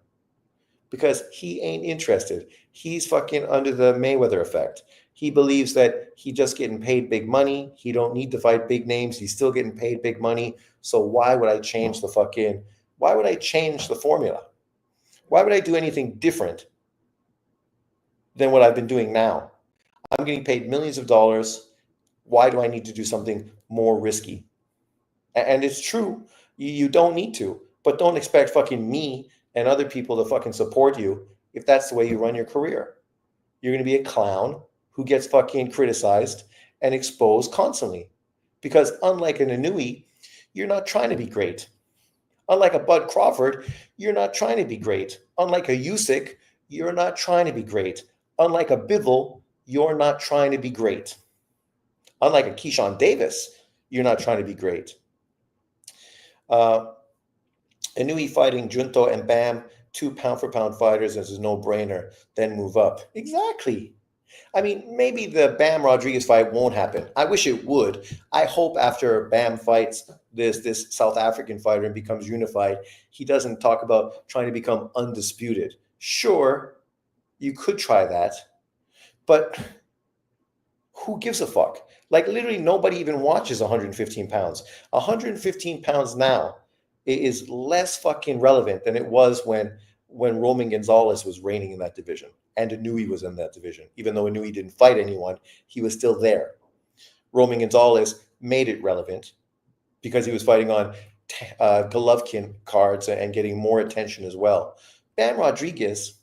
Because he ain't interested. He's fucking under the Mayweather effect. He believes that he just getting paid big money. He don't need to fight big names. He's still getting paid big money. So why would I change the formula? Why would I do anything different than what I've been doing now? I'm getting paid millions of dollars. Why do I need to do something more risky? And it's true. You don't need to. But don't expect fucking me and other people to fucking support you if that's the way you run your career. You're going to be a clown who gets fucking criticized and exposed constantly. Because unlike an Inoue, you're not trying to be great. Unlike a Bud Crawford, you're not trying to be great. Unlike a Usyk, you're not trying to be great. Unlike a Bivol, you're not trying to be great. Unlike a Keyshawn Davis, you're not trying to be great. Inoue fighting Junto and Bam, 2 pound-for-pound fighters, is a no-brainer. Then move up. Exactly. I mean, maybe the Bam Rodriguez fight won't happen. I wish it would. I hope after Bam fights this South African fighter and becomes unified, he doesn't talk about trying to become undisputed. Sure, you could try that, but who gives a fuck? Like, literally nobody even watches 115 pounds. 115 pounds now is less fucking relevant than it was when Roman Gonzalez was reigning in that division and Inoue was in that division. Even though Inoue didn't fight anyone, he was still there. Roman Gonzalez made it relevant because he was fighting on Golovkin cards and getting more attention as well. Bam Rodriguez,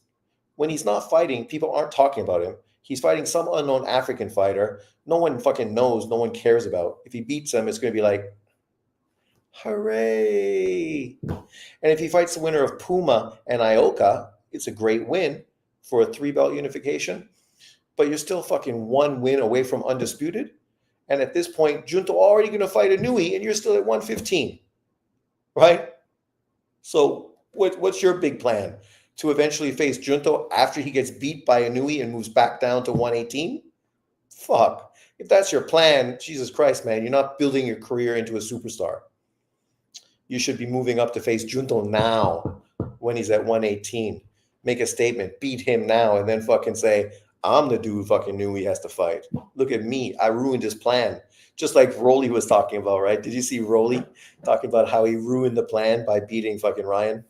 when he's not fighting, people aren't talking about him. He's fighting some unknown African fighter. No one fucking knows. No one cares about. If he beats him, it's going to be like, hooray. And if he fights the winner of Puma and Ioka, it's a great win for a 3-belt unification. But you're still fucking 1 win away from undisputed. And at this point, Junto already going to fight Inoue, and you're still at 115, right? So what's your big plan? To eventually face Junto after he gets beat by Inoue and moves back down to 118? Fuck. If that's your plan, Jesus Christ, man, you're not building your career into a superstar. You should be moving up to face Junto now when he's at 118. Make a statement, beat him now, and then fucking say, I'm the dude fucking knew he has to fight. Look at me. I ruined his plan. Just like Rolly was talking about, right? Did you see Rolly talking about how he ruined the plan by beating fucking Ryan?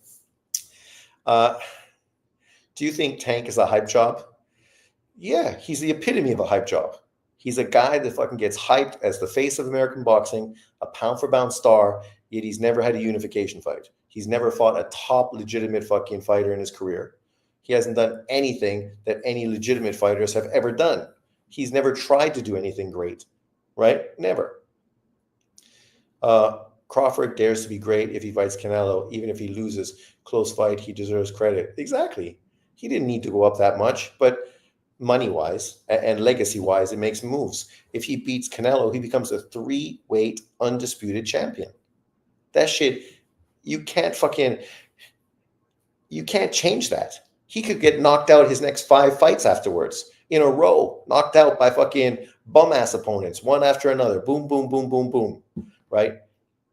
Do you think Tank is a hype job? Yeah, he's the epitome of a hype job. He's a guy that fucking gets hyped as the face of American boxing, a pound for pound star, yet he's never had a unification fight. He's never fought a top legitimate fucking fighter in his career. He hasn't done anything that any legitimate fighters have ever done. He's never tried to do anything great, right? Never. Crawford dares to be great if he fights Canelo. Even if he loses, close fight, he deserves credit. Exactly. He didn't need to go up that much, but money-wise and legacy-wise, it makes moves. If he beats Canelo, he becomes a 3-weight undisputed champion. That shit, you can't change that. He could get knocked out his next 5 fights afterwards in a row, knocked out by fucking bum-ass opponents, one after another. Boom, boom, boom, boom, boom, right?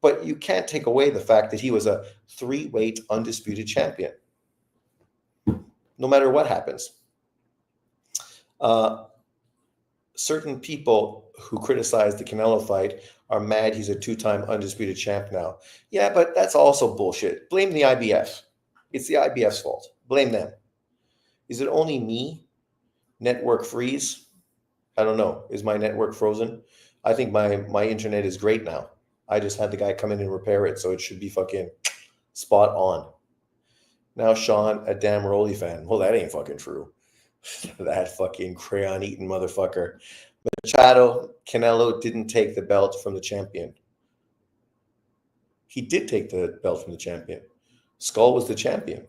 But you can't take away the fact that he was a 3-weight undisputed champion, no matter what happens. Certain people who criticize the Canelo fight are mad he's a 2-time undisputed champ now. Yeah, but that's also bullshit. Blame the IBF. It's the IBF's fault. Blame them. Is it only me? Network freeze? I don't know. Is my network frozen? I think my internet is great now. I just had the guy come in and repair it, so it should be fucking spot on. Now Sean, a damn Rolly fan. Well, that ain't fucking true. That fucking crayon-eating motherfucker. Machado, Canelo didn't take the belt from the champion. He did take the belt from the champion. Skull was the champion.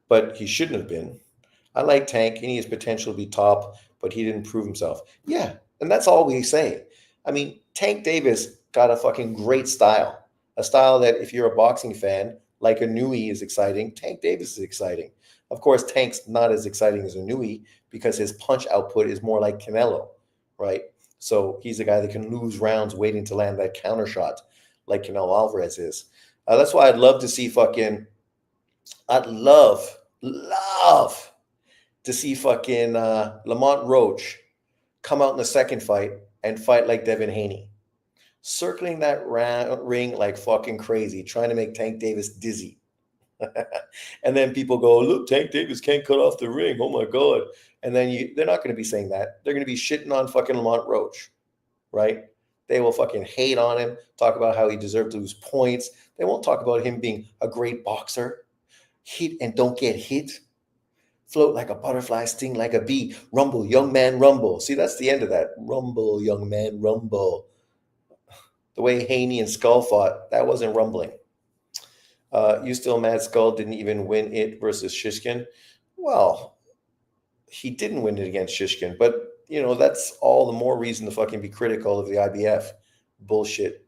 But he shouldn't have been. I like Tank, and he has potential to be top, but he didn't prove himself. Yeah, and that's all we say. I mean, Tank Davis got a fucking great style. A style that if you're a boxing fan, like Inoue is exciting, Tank Davis is exciting. Of course, Tank's not as exciting as Inoue because his punch output is more like Canelo, right? So he's a guy that can lose rounds waiting to land that counter shot like Canelo Alvarez is. That's why I'd love to see I'd love to see fucking Lamont Roach come out in the second fight and fight like Devin Haney. Circling that ring like fucking crazy, trying to make Tank Davis dizzy. And then people go, look, Tank Davis can't cut off the ring. Oh my God. And then they're not going to be saying that. They're going to be shitting on fucking Lamont Roach, right? They will fucking hate on him, talk about how he deserved to lose points. They won't talk about him being a great boxer. Hit and don't get hit. Float like a butterfly, sting like a bee. Rumble, young man, rumble. See, that's the end of that. Rumble, young man, rumble. The way Haney and Skull fought, that wasn't rumbling. You still mad Skull didn't even win it versus Shishkin? Well, he didn't win it against Shishkin, but, that's all the more reason to fucking be critical of the IBF. Bullshit.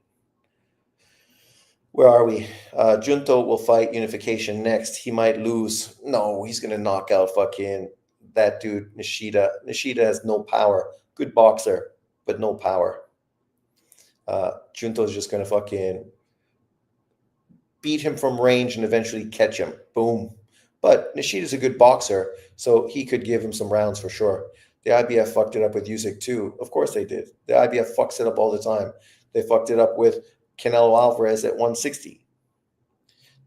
Where are we? Junto will fight unification next. He might lose. No, he's going to knock out fucking that dude, Nishida. Nishida has no power. Good boxer, but no power. Junto's just going to fucking beat him from range and eventually catch him. Boom. But Nishida's a good boxer, so he could give him some rounds for sure. The IBF fucked it up with Usyk too. Of course they did. The IBF fucks it up all the time. They fucked it up with Canelo Alvarez at 160.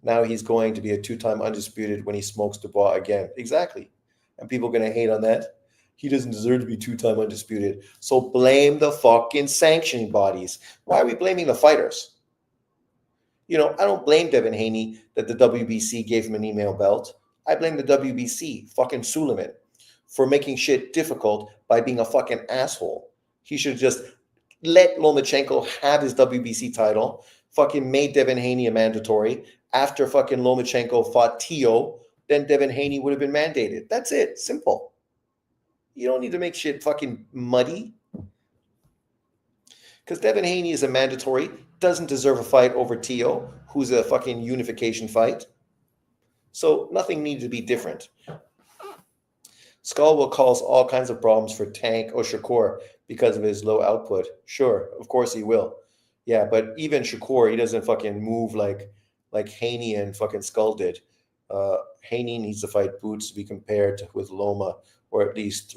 Now he's going to be a 2-time undisputed when he smokes Dubois again. Exactly. And people are going to hate on that. He doesn't deserve to be 2-time undisputed. So blame the fucking sanctioning bodies. Why are we blaming the fighters? I don't blame Devin Haney that the WBC gave him an email belt. I blame the WBC, fucking Suleiman, for making shit difficult by being a fucking asshole. He should just let Lomachenko have his WBC title, fucking made Devin Haney a mandatory. After fucking Lomachenko fought Tio, then Devin Haney would have been mandated. That's it. Simple. You don't need to make shit fucking muddy. Because Devin Haney is a mandatory, doesn't deserve a fight over Tio, who's a fucking unification fight. So nothing needed to be different. Skull will cause all kinds of problems for Tank or Shakur because of his low output. Sure, of course he will. Yeah, but even Shakur, he doesn't fucking move like Haney and fucking Skull did. Haney needs to fight Boots to be compared with Loma, or at least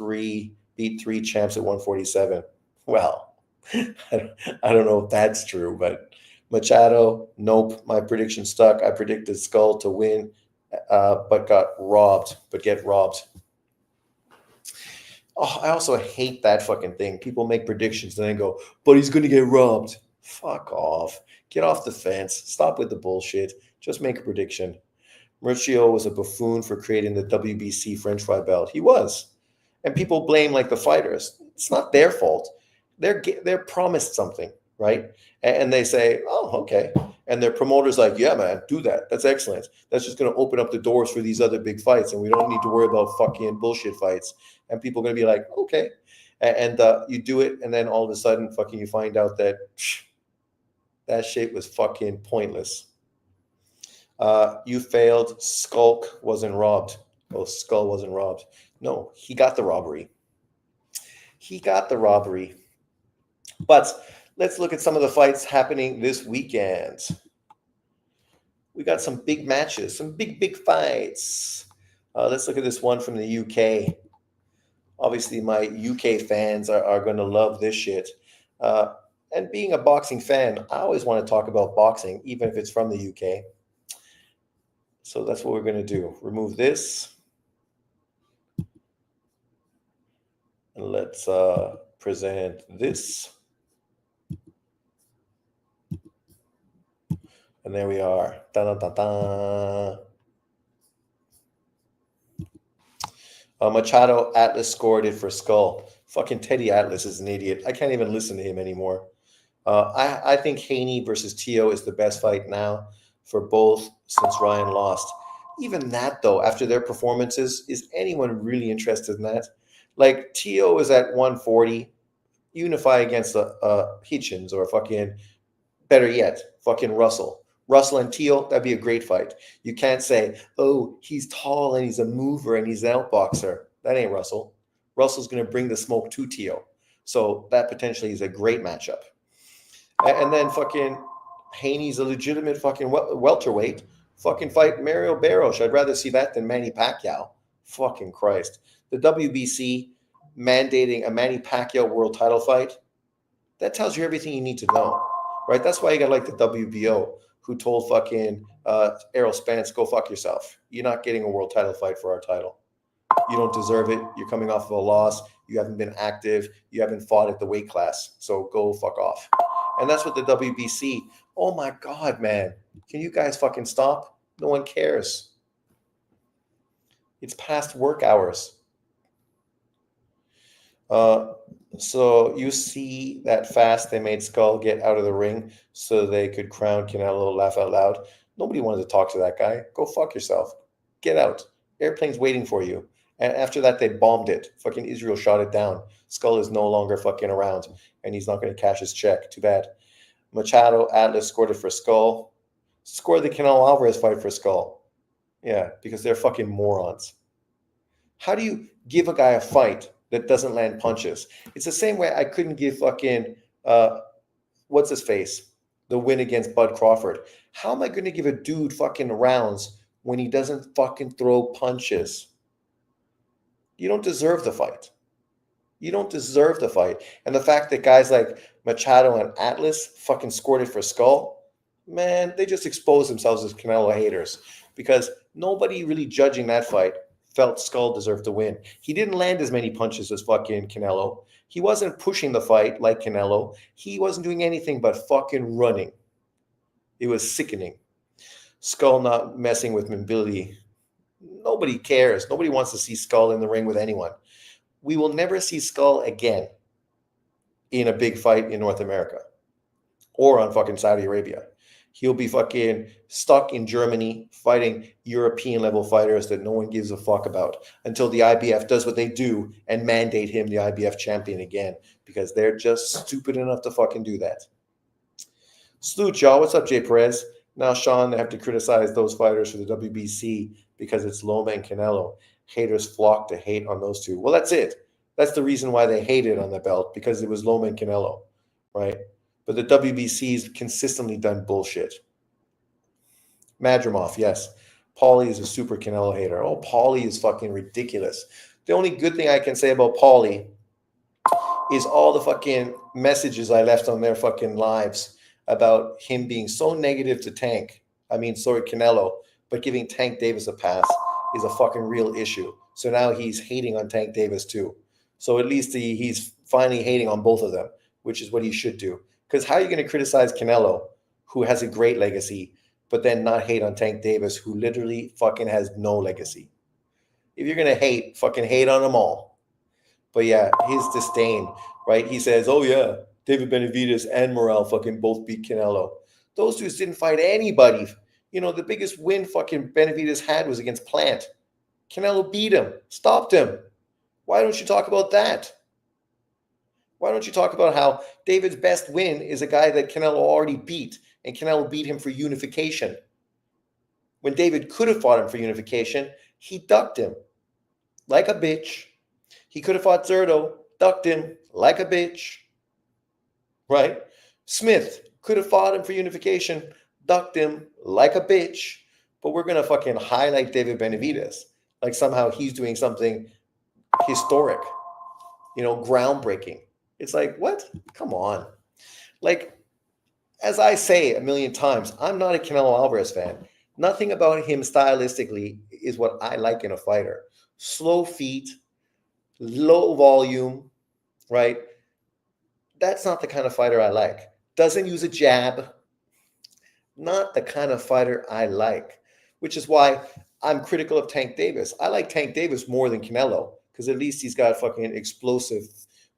beat three champs at 147. Well, I don't know if that's true, but Machado, nope. My prediction stuck. I predicted Skull to win, but get robbed. Oh, I also hate that fucking thing. People make predictions and then go, but he's going to get robbed. Fuck off. Get off the fence. Stop with the bullshit. Just make a prediction. Mauricio was a buffoon for creating the WBC French fry belt. He was. And people blame like the fighters. It's not their fault. They're promised something, right? And they say, oh, okay. And their promoter's like, yeah, man, do that. That's excellent. That's just going to open up the doors for these other big fights. And we don't need to worry about fucking bullshit fights. And people are going to be like, okay. And you do it. And then all of a sudden, fucking, you find out that that shit was fucking pointless. You failed. Skull wasn't robbed. Oh, Skull wasn't robbed. No, he got the robbery. He got the robbery. But let's look at some of the fights happening this weekend. We got some big matches, some big fights. Let's look at this one from the UK. Obviously, my UK fans are going to love this shit. And being a boxing fan, I always want to talk about boxing, even if it's from the UK. So that's what we're going to do. Remove this. And let's present this. And there we are. Da-da-da-da. Machado Atlas scored it for Skull. Fucking Teddy Atlas is an idiot. I can't even listen to him anymore. I think Haney versus Tio is the best fight now for both since Ryan lost. Even that, though, after their performances, is anyone really interested in that? Like, Tio is at 140. Unify against Hitchens or fucking, better yet, fucking Russell. Russell and Tio, that'd be a great fight. You can't say, oh, he's tall and he's a mover and he's an outboxer. That ain't Russell. Russell's going to bring the smoke to Tio. So that potentially is a great matchup. And then fucking Haney's a legitimate fucking welterweight. Fucking fight Mario Barros. I'd rather see that than Manny Pacquiao. Fucking Christ. The WBC mandating a Manny Pacquiao world title fight, that tells you everything you need to know, right? That's why you got like the WBO, who told fucking Errol Spence, go fuck yourself. You're not getting a world title fight for our title. You don't deserve it. You're coming off of a loss. You haven't been active. You haven't fought at the weight class. So go fuck off. And that's what the WBC, oh my God, man. Can you guys fucking stop? No one cares. It's past work hours. So you see that fast they made Skull get out of the ring so they could crown Canelo, laugh out loud. Nobody wanted to talk to that guy. Go fuck yourself. Get out. Airplane's waiting for you. And after that, they bombed it. Fucking Israel shot it down. Skull is no longer fucking around, and he's not going to cash his check. Too bad. Machado Atlas scored it for Skull. Scored the Canelo Alvarez fight for Skull. Yeah, because they're fucking morons. How do you give a guy a fight that doesn't land punches? It's the same way I couldn't give fucking, what's his face? The win against Bud Crawford. How am I going to give a dude fucking rounds when he doesn't fucking throw punches? You don't deserve the fight. You don't deserve the fight. And the fact that guys like Machado and Atlas fucking scored it for Skull, man, they just exposed themselves as Canelo haters, because nobody really judging that fight felt Skull deserved to win. He didn't land as many punches as fucking Canelo. He wasn't pushing the fight like Canelo. He wasn't doing anything but fucking running. It was sickening. Skull not messing with mobility. Nobody cares. Nobody wants to see Skull in the ring with anyone. We will never see Skull again in a big fight in North America or on fucking Saudi Arabia. He'll be fucking stuck in Germany fighting European level fighters that no one gives a fuck about until the IBF does what they do and mandate him the IBF champion again, because they're just stupid enough to fucking do that. Salute, y'all. What's up, Jay Perez? Now, Sean, they have to criticize those fighters for the WBC because it's Loma and Canelo. Haters flock to hate on those two. Well, that's it. That's the reason why they hated on the belt, because it was Loma and Canelo, right? But the WBC's consistently done bullshit. Madrimov, yes. Paulie is a super Canelo hater. Oh, Paulie is fucking ridiculous. The only good thing I can say about Paulie is all the fucking messages I left on their fucking lives about him being so negative to Canelo, but giving Tank Davis a pass is a fucking real issue. So now he's hating on Tank Davis too. So at least he's finally hating on both of them, which is what he should do. Because how are you going to criticize Canelo, who has a great legacy, but then not hate on Tank Davis, who literally fucking has no legacy? If you're going to hate, fucking hate on them all. But yeah, his disdain, right? He says, oh yeah, David Benavidez and Morrell fucking both beat Canelo. Those dudes didn't fight anybody. You know, the biggest win fucking Benavidez had was against Plant. Canelo beat him, stopped him. Why don't you talk about that? Why don't you talk about how David's best win is a guy that Canelo already beat, and Canelo beat him for unification? When David could have fought him for unification, he ducked him like a bitch. He could have fought Zerto, ducked him like a bitch. Right? Smith could have fought him for unification, ducked him like a bitch. But we're going to fucking highlight David Benavidez like somehow he's doing something historic, groundbreaking. It's like, what? Come on. Like, as I say a million times, I'm not a Canelo Alvarez fan. Nothing about him stylistically is what I like in a fighter. Slow feet, low volume, right? That's not the kind of fighter I like. Doesn't use a jab. Not the kind of fighter I like, which is why I'm critical of Tank Davis. I like Tank Davis more than Canelo because at least he's got fucking explosive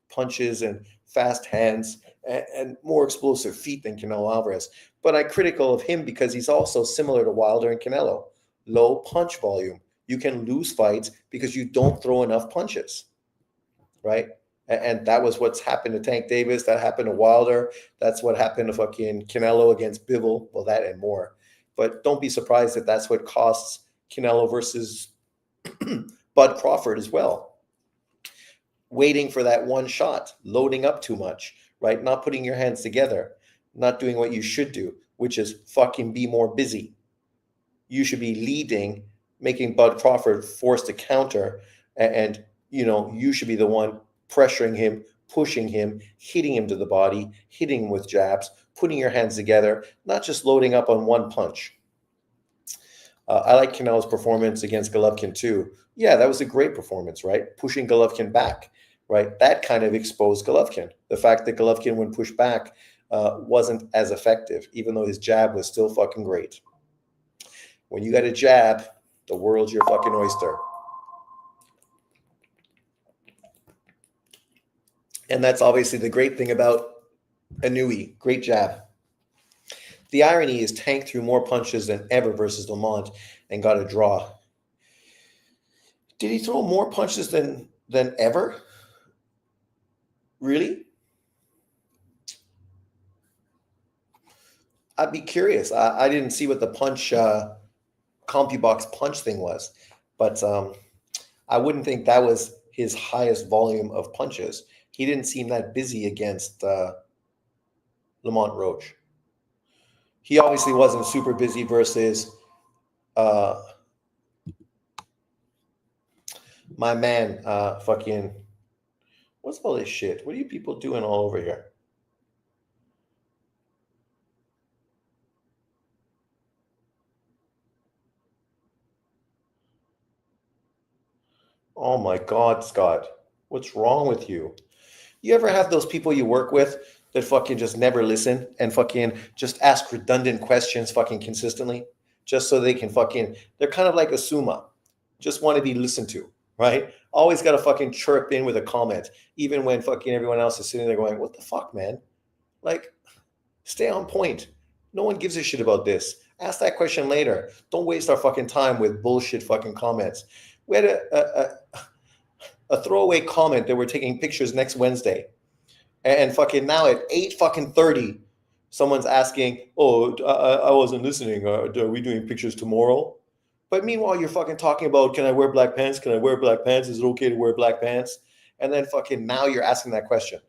punches and fast hands and more explosive feet than Canelo Alvarez. But I'm critical of him because he's also similar to Wilder and Canelo. Low punch volume. You can lose fights because you don't throw enough punches, right? And that was what's happened to Tank Davis. That happened to Wilder. That's what happened to fucking Canelo against Bivol. Well, that and more. But don't be surprised if that's what costs Canelo versus Bud Crawford as well. Waiting for that one shot, loading up too much, right? Not putting your hands together, not doing what you should do, which is fucking be more busy. You should be leading, making Bud Crawford forced to counter, and you should be the one pressuring him, pushing him, hitting him to the body, hitting him with jabs, putting your hands together, not just loading up on one punch. I like Canelo's performance against Golovkin too. Yeah, that was a great performance, right? Pushing Golovkin back, right? That kind of exposed Golovkin. The fact that Golovkin, when pushed back, wasn't as effective, even though his jab was still fucking great. When you got a jab, the world's your fucking oyster. And that's obviously the great thing about Inoue. Great jab. The irony is Tank threw more punches than ever versus Lamont and got a draw. Did he throw more punches than ever? Really? I'd be curious. I didn't see what the punch CompuBox punch thing was, but I wouldn't think that was his highest volume of punches. He didn't seem that busy against Lamont Roach. He obviously wasn't super busy versus my man, fucking, what's all this shit? What are you people doing all over here? Oh my God, Scott. What's wrong with you? You ever have those people you work with that fucking just never listen and fucking just ask redundant questions fucking consistently just so they can fucking, they're kind of like a Suma, just want to be listened to, right? Always got to fucking chirp in with a comment, even when fucking everyone else is sitting there going, what the fuck, man? Like, stay on point. No one gives a shit about this. Ask that question later. Don't waste our fucking time with bullshit fucking comments. We had a throwaway comment that we're taking pictures next Wednesday. And fucking now at 8 fucking 30, someone's asking, oh, I wasn't listening. Are we doing pictures tomorrow? But meanwhile, you're fucking talking about, can I wear black pants? Can I wear black pants? Is it okay to wear black pants? And then fucking now you're asking that question.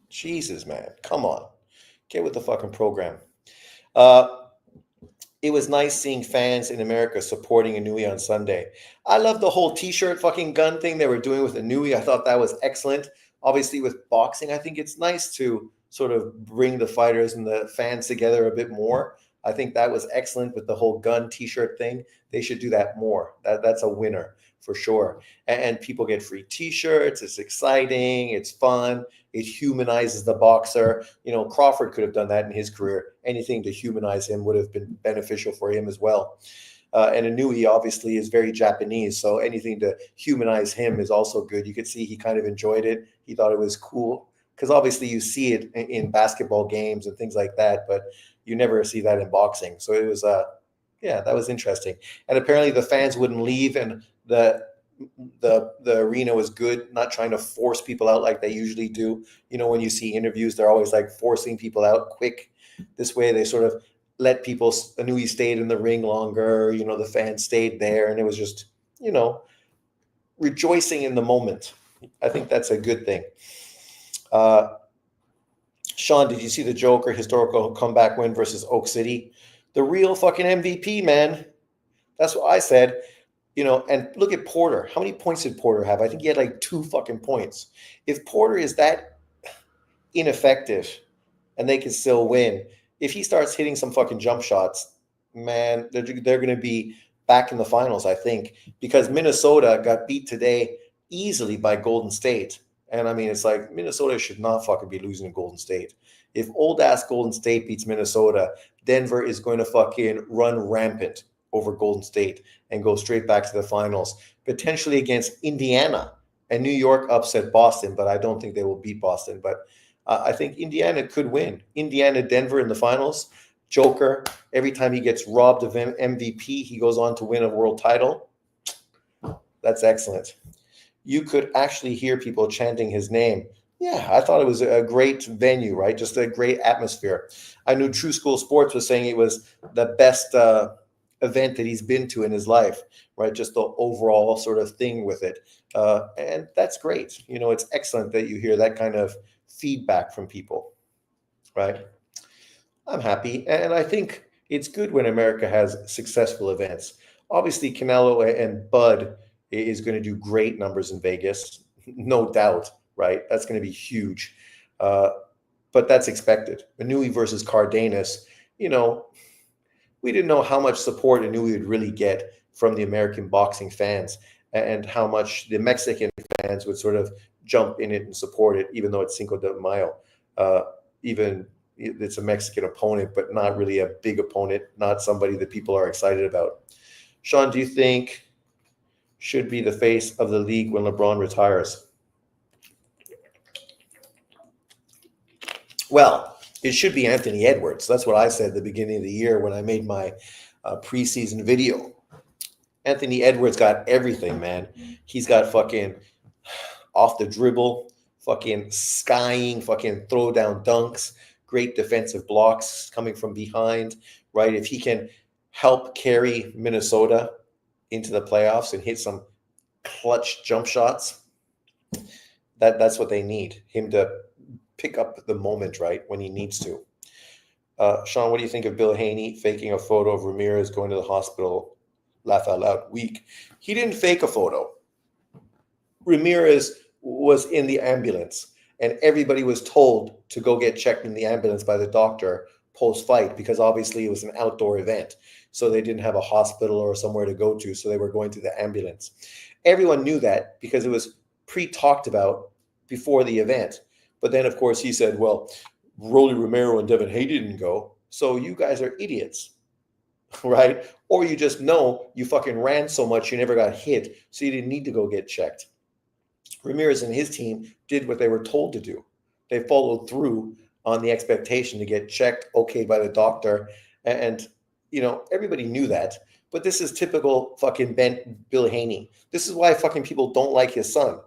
Jesus, man. Come on. Get with the fucking program. It was nice seeing fans in America supporting Inoue on Sunday. I love the whole t-shirt fucking gun thing they were doing with Inoue. I thought that was excellent. Obviously, with boxing, I think it's nice to sort of bring the fighters and the fans together a bit more. I think that was excellent with the whole gun t-shirt thing. They should do that more. That's a winner for sure. And people get free t-shirts. It's exciting. It's fun. It humanizes the boxer. You know, Crawford could have done that in his career. Anything to humanize him would have been beneficial for him as well. And Inoue obviously is very Japanese, so anything to humanize him is also good. You could see he kind of enjoyed it. He thought it was cool because obviously you see it in basketball games and things like that, but you never see that in boxing. So it was, yeah, that was interesting. And apparently the fans wouldn't leave, and the arena was good, not trying to force people out like they usually do. You know, when you see interviews, they're always like forcing people out quick. This way they sort of let people, Inoue stayed in the ring longer, you know, the fans stayed there, and it was just, you know, rejoicing in the moment. I think that's a good thing. Sean, did you see the Joker historical comeback win versus Oak City? The real fucking MVP, man. That's what I said. You know, and look at Porter. How many points did Porter have? I think he had like 2 fucking points. If Porter is that ineffective and they can still win, if he starts hitting some fucking jump shots, man, they're going to be back in the finals, I think, because Minnesota got beat today easily by Golden State. And I mean, it's like Minnesota should not fucking be losing to Golden State. If old ass Golden State beats Minnesota, Denver is going to fucking run rampant over Golden State and go straight back to the finals, potentially against Indiana. And New York upset Boston, but I don't think they will beat Boston. But I think Indiana could win. Indiana, Denver in the finals. Joker, every time he gets robbed of MVP, he goes on to win a world title. That's excellent. You could actually hear people chanting his name. Yeah, I thought it was a great venue, right? Just a great atmosphere. I knew True School Sports was saying it was the best event that he's been to in his life, right? Just the overall sort of thing with it. And that's great. You know, it's excellent that you hear that kind of feedback from people, right? I'm happy. And I think it's good when America has successful events. Obviously, Canelo and Bud is going to do great numbers in Vegas, no doubt, right? That's going to be huge. But that's expected. Inoue versus Cardenas, you know, we didn't know how much support Inoue would really get from the American boxing fans and how much the Mexican fans would sort of jump in it and support it, even though it's Cinco de Mayo. Even it's a Mexican opponent, but not really a big opponent, not somebody that people are excited about. Sean, do you think should be the face of the league when LeBron retires? Well, it should be Anthony Edwards. That's what I said at the beginning of the year when I made my preseason video. Anthony Edwards got everything, man. He's got fucking off the dribble, fucking skying, fucking throw down dunks, great defensive blocks coming from behind, right? If he can help carry Minnesota into the playoffs and hit some clutch jump shots, that's what they need, him to pick up the moment, right, when he needs to. Sean, what do you think of Bill Haney faking a photo of Ramirez going to the hospital? Laugh out loud week. He didn't fake a photo. Ramirez was in the ambulance, and everybody was told to go get checked in the ambulance by the doctor post-fight because obviously it was an outdoor event. So they didn't have a hospital or somewhere to go to, so they were going to the ambulance. Everyone knew that because it was pre-talked about before the event. But then, of course, he said, well, Rolly Romero and Devin Haney didn't go, so you guys are idiots, right? Or you just know you fucking ran so much you never got hit, so you didn't need to go get checked. Ramirez and his team did what they were told to do. They followed through on the expectation to get checked okay by the doctor. And, everybody knew that. But this is typical fucking bent Bill Haney. This is why fucking people don't like his son.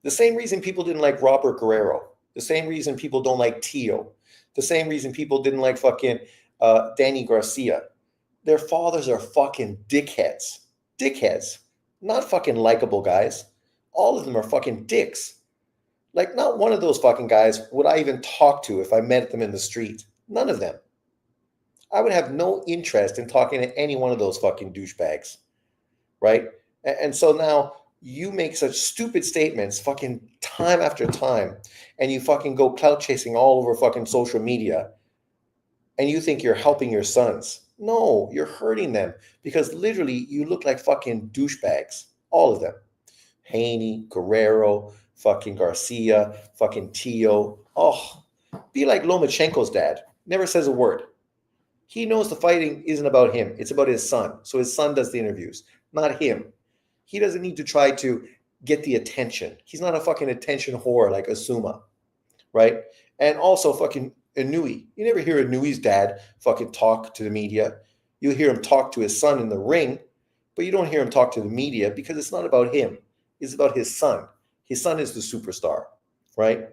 The same reason people didn't like Robert Guerrero. The same reason people don't like Tio. The same reason people didn't like fucking Danny Garcia. Their fathers are fucking dickheads. Dickheads. Not fucking likable guys. All of them are fucking dicks. Like, not one of those fucking guys would I even talk to if I met them in the street. None of them. I would have no interest in talking to any one of those fucking douchebags. Right? And so now you make such stupid statements fucking time after time, and you fucking go clout chasing all over fucking social media, and you think you're helping your sons. No, you're hurting them, because literally you look like fucking douchebags. All of them. Haney, Guerrero, fucking Garcia, fucking Tio. Oh, be like Lomachenko's dad. Never says a word. He knows the fighting isn't about him. It's about his son. So his son does the interviews, not him. He doesn't need to try to get the attention. He's not a fucking attention whore like Asuma, right? And also fucking Inoue. You never hear Inoue's dad fucking talk to the media. You hear him talk to his son in the ring, but you don't hear him talk to the media because it's not about him. It's about his son. His son is the superstar, right?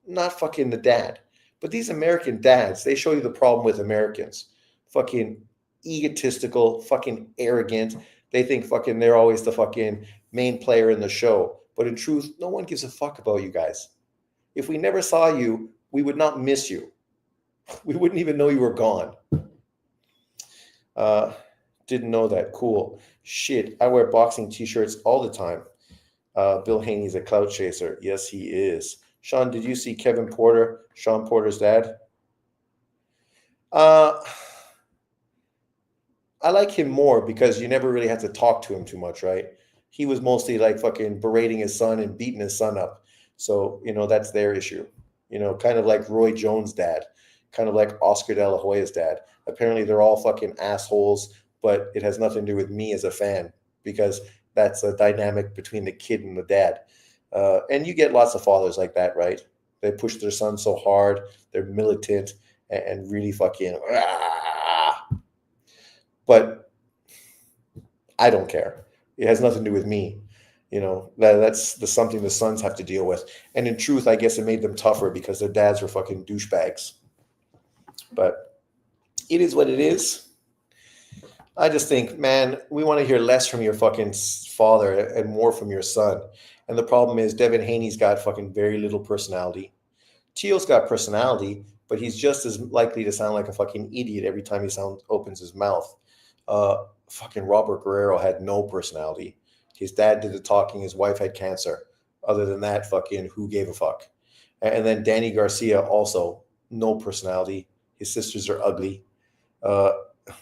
Not fucking the dad. But these American dads, they show you the problem with Americans. Fucking egotistical, fucking arrogant. They think fucking they're always the fucking main player in the show. But in truth, no one gives a fuck about you guys. If we never saw you, we would not miss you. We wouldn't even know you were gone. Didn't know that. Cool. Shit, I wear boxing t-shirts all the time. Bill Haney's a clout chaser. Yes, he is. Sean, did you see Kevin Porter, Sean Porter's dad? I like him more because you never really had to talk to him too much, right? He was mostly like fucking berating his son and beating his son up. So, that's their issue. Kind of like Roy Jones' dad, kind of like Oscar De La Hoya's dad. Apparently they're all fucking assholes, but it has nothing to do with me as a fan because that's a dynamic between the kid and the dad. And you get lots of fathers like that, right? They push their son so hard, they're militant and really fucking. But I don't care. It has nothing to do with me. That's something the sons have to deal with. And in truth, I guess it made them tougher because their dads were fucking douchebags. But it is what it is. I just think, man, we want to hear less from your fucking father and more from your son. And the problem is Devin Haney's got fucking very little personality. Tio's got personality, but he's just as likely to sound like a fucking idiot every time he opens his mouth. Fucking Robert Guerrero had no personality. His dad did the talking. His wife had cancer. Other than that, fucking who gave a fuck? And then Danny Garcia also, no personality. His sisters are ugly.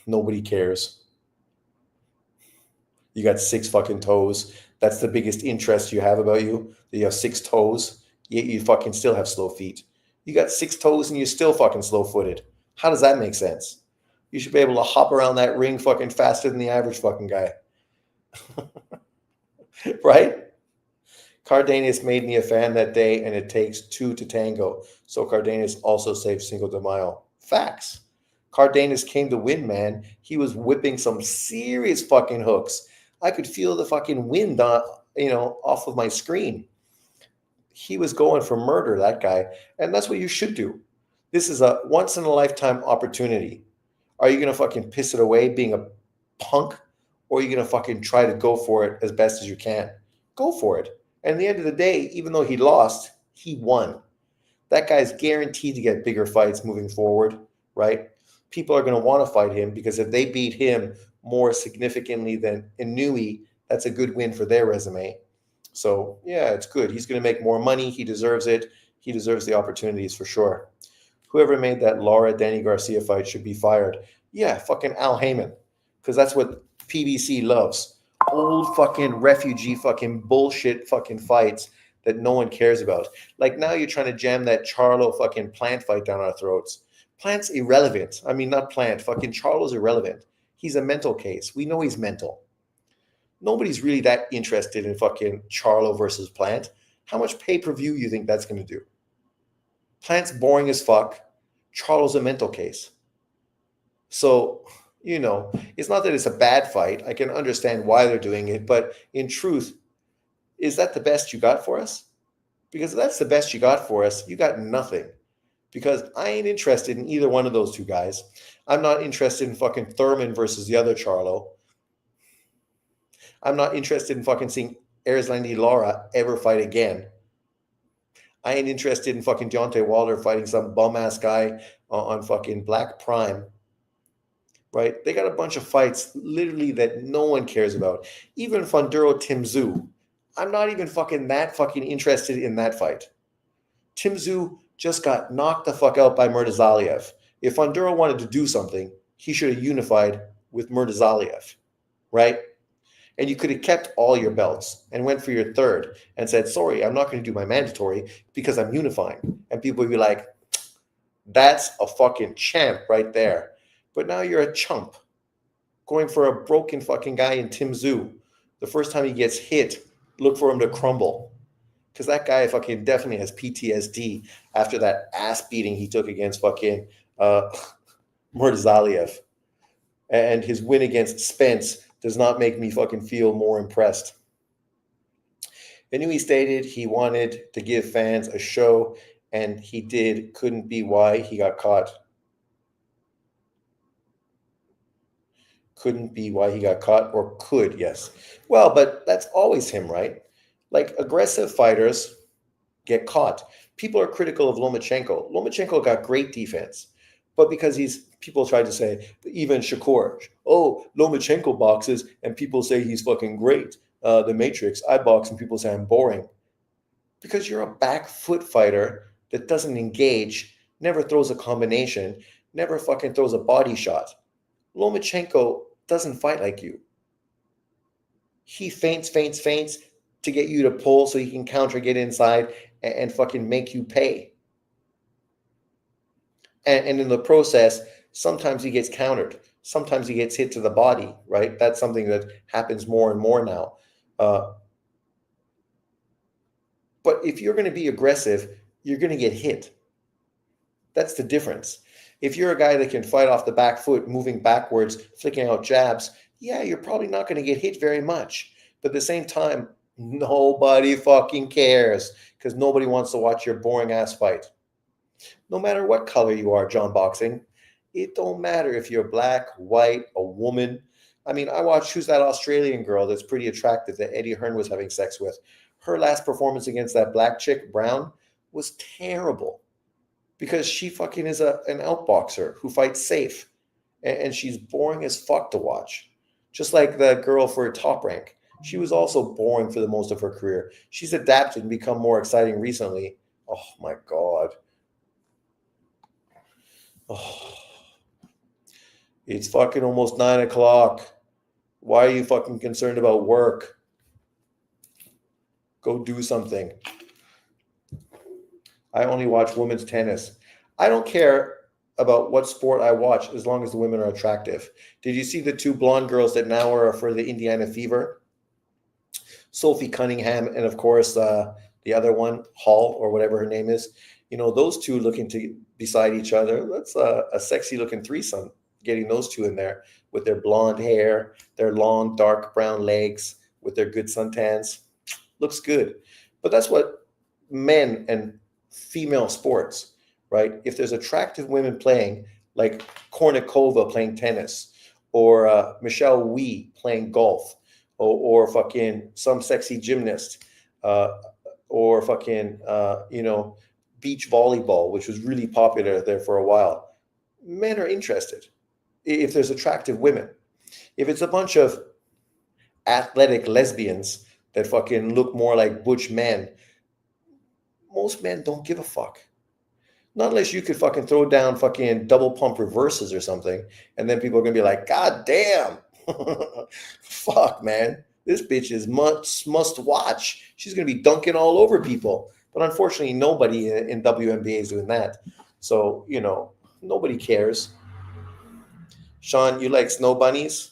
Nobody cares. You got 6 fucking toes. That's the biggest interest you have about you. That you have 6 toes, yet you fucking still have slow feet. You got 6 toes and you're still fucking slow-footed. How does that make sense? You should be able to hop around that ring fucking faster than the average fucking guy. Right? Cardenas made me a fan that day, and it takes 2 to tango. So Cardenas also saved Cinco de Mayo. Facts. Cardenas came to win, man. He was whipping some serious fucking hooks. I could feel the fucking wind off of my screen. He was going for murder, that guy. And that's what you should do. This is a once-in-a-lifetime opportunity. Are you going to fucking piss it away being a punk? Or are you going to fucking try to go for it as best as you can? Go for it. And at the end of the day, even though he lost, he won. That guy's guaranteed to get bigger fights moving forward, right? People are going to want to fight him because if they beat him more significantly than Inoue, that's a good win for their resume. So, yeah, it's good. He's going to make more money. He deserves it. He deserves the opportunities for sure. Whoever made that Lara-Danny Garcia fight should be fired. Yeah, fucking Al Heyman. Because that's what PBC loves. Old fucking refugee fucking bullshit fucking fights that no one cares about. Like now you're trying to jam that Charlo fucking Plant fight down our throats. Plant's irrelevant. I mean, not Plant. Fucking Charlo's irrelevant. He's a mental case. We know he's mental. Nobody's really that interested in fucking Charlo versus Plant. How much pay-per-view you think that's going to do? Plant's boring as fuck. Charlo's a mental case. So, it's not that it's a bad fight. I can understand why they're doing it, but in truth, is that the best you got for us? Because if that's the best you got for us, you got nothing. Because I ain't interested in either one of those two guys. I'm not interested in fucking Thurman versus the other Charlo. I'm not interested in fucking seeing Erislandy Lara ever fight again. I ain't interested in fucking Deontay Wilder fighting some bum ass guy on fucking Black Prime. Right? They got a bunch of fights literally that no one cares about. Even Funduro Tim Tszyu. I'm not even that fucking interested in that fight. Tim Tszyu just got knocked the fuck out by Murtazaliev. If Funduro wanted to do something, he should have unified with Murtazaliev, right? And you could have kept all your belts and went for your third and said, sorry, I'm not going to do my mandatory because I'm unifying. And people would be like, that's a fucking champ right there. But now you're a chump going for a broken fucking guy in Tim Tszyu. The first time he gets hit, look for him to crumble. Because that guy fucking definitely has PTSD after that ass beating he took against fucking Murtazaliev. And his win against Spence does not make me fucking feel more impressed. Inoue stated he wanted to give fans a show, and he did. Couldn't be why he got caught. Couldn't be why he got caught, or could, yes. Well, but that's always him, right? Like, aggressive fighters get caught. People are critical of Lomachenko. Lomachenko got great defense, but because people try to say, even Shakur, oh, Lomachenko boxes, and people say he's fucking great. The Matrix, I box, and people say I'm boring. Because you're a back foot fighter that doesn't engage, never throws a combination, never fucking throws a body shot. Lomachenko doesn't fight like you. He feints to get you to pull so he can counter, get inside, and fucking make you pay. And in the process, sometimes he gets countered. Sometimes he gets hit to the body, right? That's something that happens more and more now. But if you're going to be aggressive, you're going to get hit. That's the difference. If you're a guy that can fight off the back foot, moving backwards, flicking out jabs, yeah, you're probably not going to get hit very much. But at the same time, nobody fucking cares because nobody wants to watch your boring ass fight. No matter what color you are, John Boxing, it don't matter if you're black, white, a woman. I mean, I watched who's that Australian girl that's pretty attractive that Eddie Hearn was having sex with. Her last performance against that black chick, Brown, was terrible. Because she fucking is an outboxer who fights safe. And she's boring as fuck to watch. Just like the girl for Top Rank. She was also boring for the most of her career. She's adapted and become more exciting recently. Oh my God. Oh. It's fucking almost 9 o'clock. Why are you fucking concerned about work? Go do something. I only watch women's tennis. I don't care about what sport I watch as long as the women are attractive. Did you see the two blonde girls that now are for the Indiana Fever? Sophie Cunningham and, of course, the other one, Hall, or whatever her name is. Those two looking to beside each other. That's a sexy-looking threesome, getting those two in there with their blonde hair, their long, dark brown legs, with their good suntans. Looks good. But that's what men and female sports, right? If there's attractive women playing, like Kornikova playing tennis, or Michelle Wee playing golf, or fucking some sexy gymnast, or fucking, beach volleyball, which was really popular there for a while. Men are interested if there's attractive women. If it's a bunch of athletic lesbians that fucking look more like butch men, most men don't give a fuck. Not unless you could fucking throw down fucking double pump reverses or something, and then people are gonna be like, God damn, fuck, man, this bitch is must watch. She's gonna be dunking all over people. But unfortunately, nobody in WNBA is doing that. So, nobody cares. Sean, you like snow bunnies?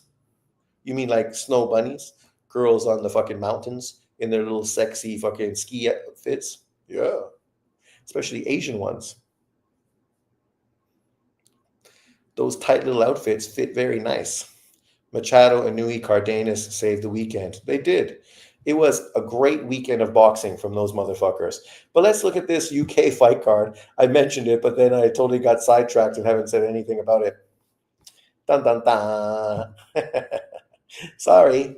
You mean like snow bunnies? girls on the fucking mountains in their little sexy fucking ski outfits. Yeah, especially Asian ones. Those tight little outfits fit very nice. Machado, Inoue, Cardenas saved the weekend. They did. It was a great weekend of boxing from those motherfuckers. But let's look at this UK fight card. I mentioned it, but then I totally got sidetracked and haven't said anything about it. Dun dun dun. Sorry,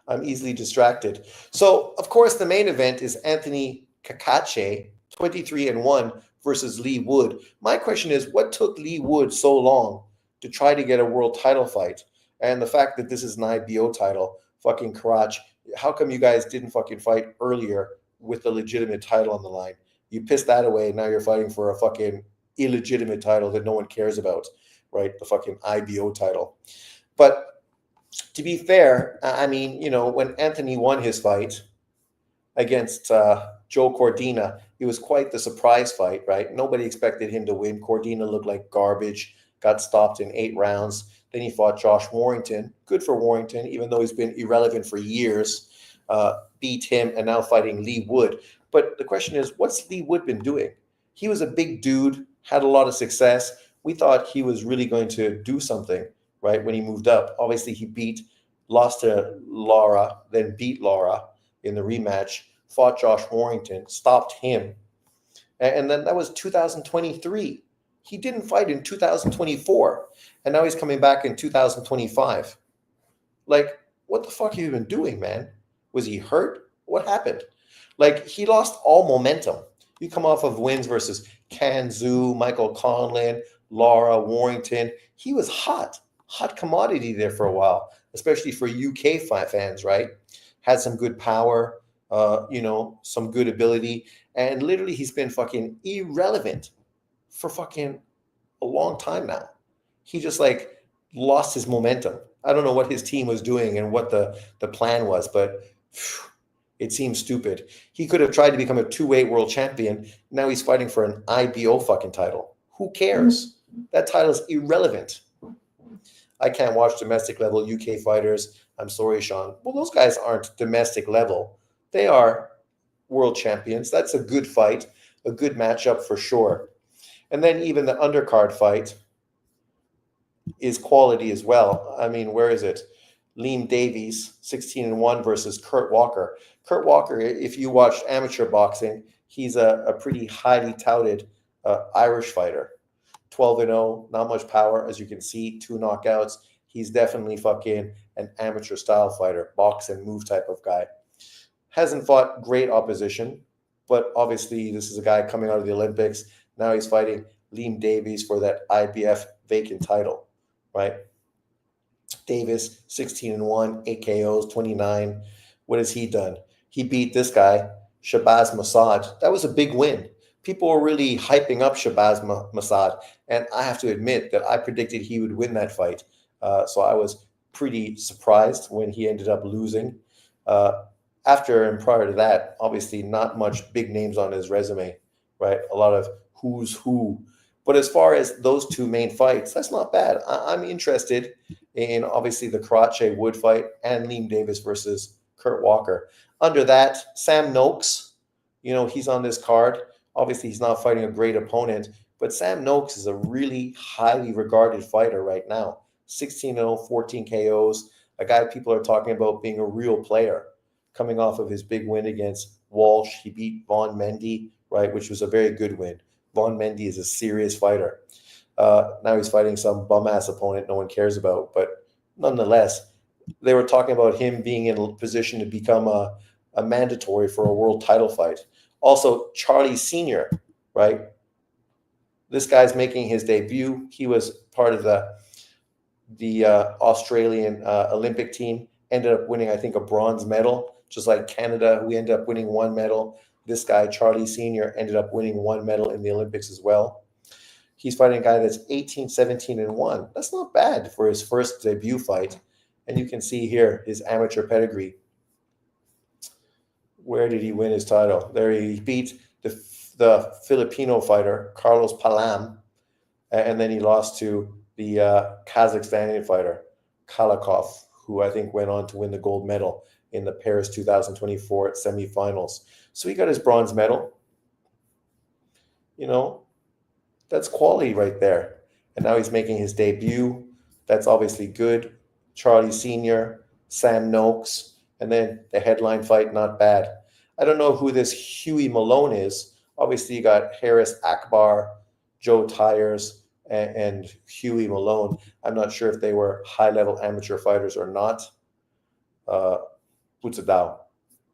I'm easily distracted. So, of course, the main event is Anthony Kakache, 23-1 versus Lee Wood. My question is, what took Lee Wood so long to try to get a world title fight? And the fact that this is an IBO title, fucking Karach, how come you guys didn't fucking fight earlier with the legitimate title on the line? You pissed that away, and now you're fighting for a fucking illegitimate title that no one cares about, right? The fucking IBO title. But to be fair, I mean, when Anthony won his fight against Joe Cordina, it was quite the surprise fight, right? Nobody expected him to win. Cordina looked like garbage, got stopped in 8 rounds. Then he fought Josh Warrington. Good for Warrington, even though he's been irrelevant for years. Beat him and now fighting Lee Wood. But the question is, what's Lee Wood been doing? He was a big dude, had a lot of success. We thought he was really going to do something, right, when he moved up. Obviously, he lost to Lara, then beat Lara in the rematch, fought Josh Warrington, stopped him. And then that was 2023. He didn't fight in 2024. And now he's coming back in 2025. Like, what the fuck have you been doing, man? Was he hurt? What happened? Like, he lost all momentum. You come off of wins versus Kanzu, Michael Conlon, Lara, Warrington. He was hot commodity there for a while, especially for UK fans, right? Had some good power, some good ability. And literally he's been fucking irrelevant for fucking a long time now. He just like lost his momentum. I don't know what his team was doing and what the plan was, but it seems stupid. He could have tried to become a 2-weight world champion. Now he's fighting for an IBO fucking title. Who cares? That title is irrelevant. I can't watch domestic level UK fighters. I'm sorry, Sean. Well, those guys aren't domestic level. They are world champions. That's a good fight, a good matchup for sure. And then even the undercard fight is quality as well. I mean, where is it? Liam Davies, 16-1 versus Kurt Walker. Kurt Walker, if you watch amateur boxing, he's a pretty highly touted Irish fighter. 12-0, not much power, as you can see, 2 knockouts. He's definitely fucking an amateur style fighter, box and move type of guy. Hasn't fought great opposition, but obviously this is a guy coming out of the Olympics. Now he's fighting Liam Davies for that IBF vacant title, right? Davis, 16-1, 8 KOs, 29. What has he done? He beat this guy, Shabazz Mossad. That was a big win. People were really hyping up Shabazz Mossad, and I have to admit that I predicted he would win that fight. So I was pretty surprised when he ended up losing. After and prior to that, obviously not much big names on his resume, right? A lot of who's who. But as far as those 2 main fights, that's not bad. I'm interested in obviously the Karache Wood fight and Liam Davis versus Kurt Walker. Under that, Sam Noakes, he's on this card. Obviously, he's not fighting a great opponent, but Sam Noakes is a really highly regarded fighter right now. 16-0, 14 KOs, a guy people are talking about being a real player. Coming off of his big win against Walsh, he beat Vaughn Mendy, right, which was a very good win. Vaughn Mendy is a serious fighter. Now he's fighting some bum-ass opponent no one cares about, but nonetheless, they were talking about him being in a position to become a mandatory for a world title fight. Also, Charlie Sr., right? This guy's making his debut. He was part of the Australian Olympic team, ended up winning, I think, a bronze medal, just like Canada, who ended up winning 1 medal. This guy, Charlie Sr., ended up winning 1 medal in the Olympics as well. He's fighting a guy that's 18, 17-1. That's not bad for his first debut fight. And you can see here his amateur pedigree. Where did he win his title? There he beat the Filipino fighter, Carlos Palam, and then he lost to the Kazakhstani fighter, Kalakov, who I think went on to win the gold medal in the Paris 2024 semifinals. So he got his bronze medal. You know, that's quality right there. And now he's making his debut. That's obviously good. Charlie Sr., Sam Noakes, and then the headline fight, not bad. I don't know who this Huey Malone is. Obviously, you got Harris Akbar, Joe Tyers, and Huey Malone. I'm not sure if they were high-level amateur fighters or not. Dao.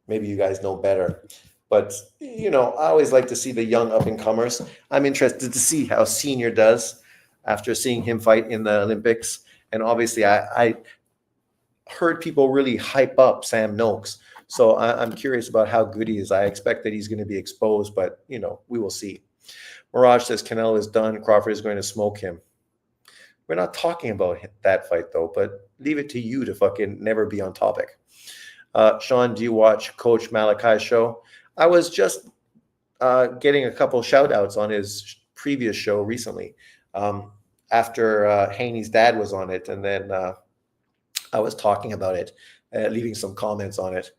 Maybe you guys know better. But, I always like to see the young up-and-comers. I'm interested to see how Senior does after seeing him fight in the Olympics. And obviously, I heard people really hype up Sam Noakes. So I'm curious about how good he is. I expect that he's going to be exposed, but, we will see. Mirage says Canelo is done. Crawford is going to smoke him. We're not talking about that fight, though, but leave it to you to fucking never be on topic. Sean, do you watch Coach Malachi's show? I was just getting a couple shout outs on his previous show recently after Haney's dad was on it. And then I was talking about it, leaving some comments on it.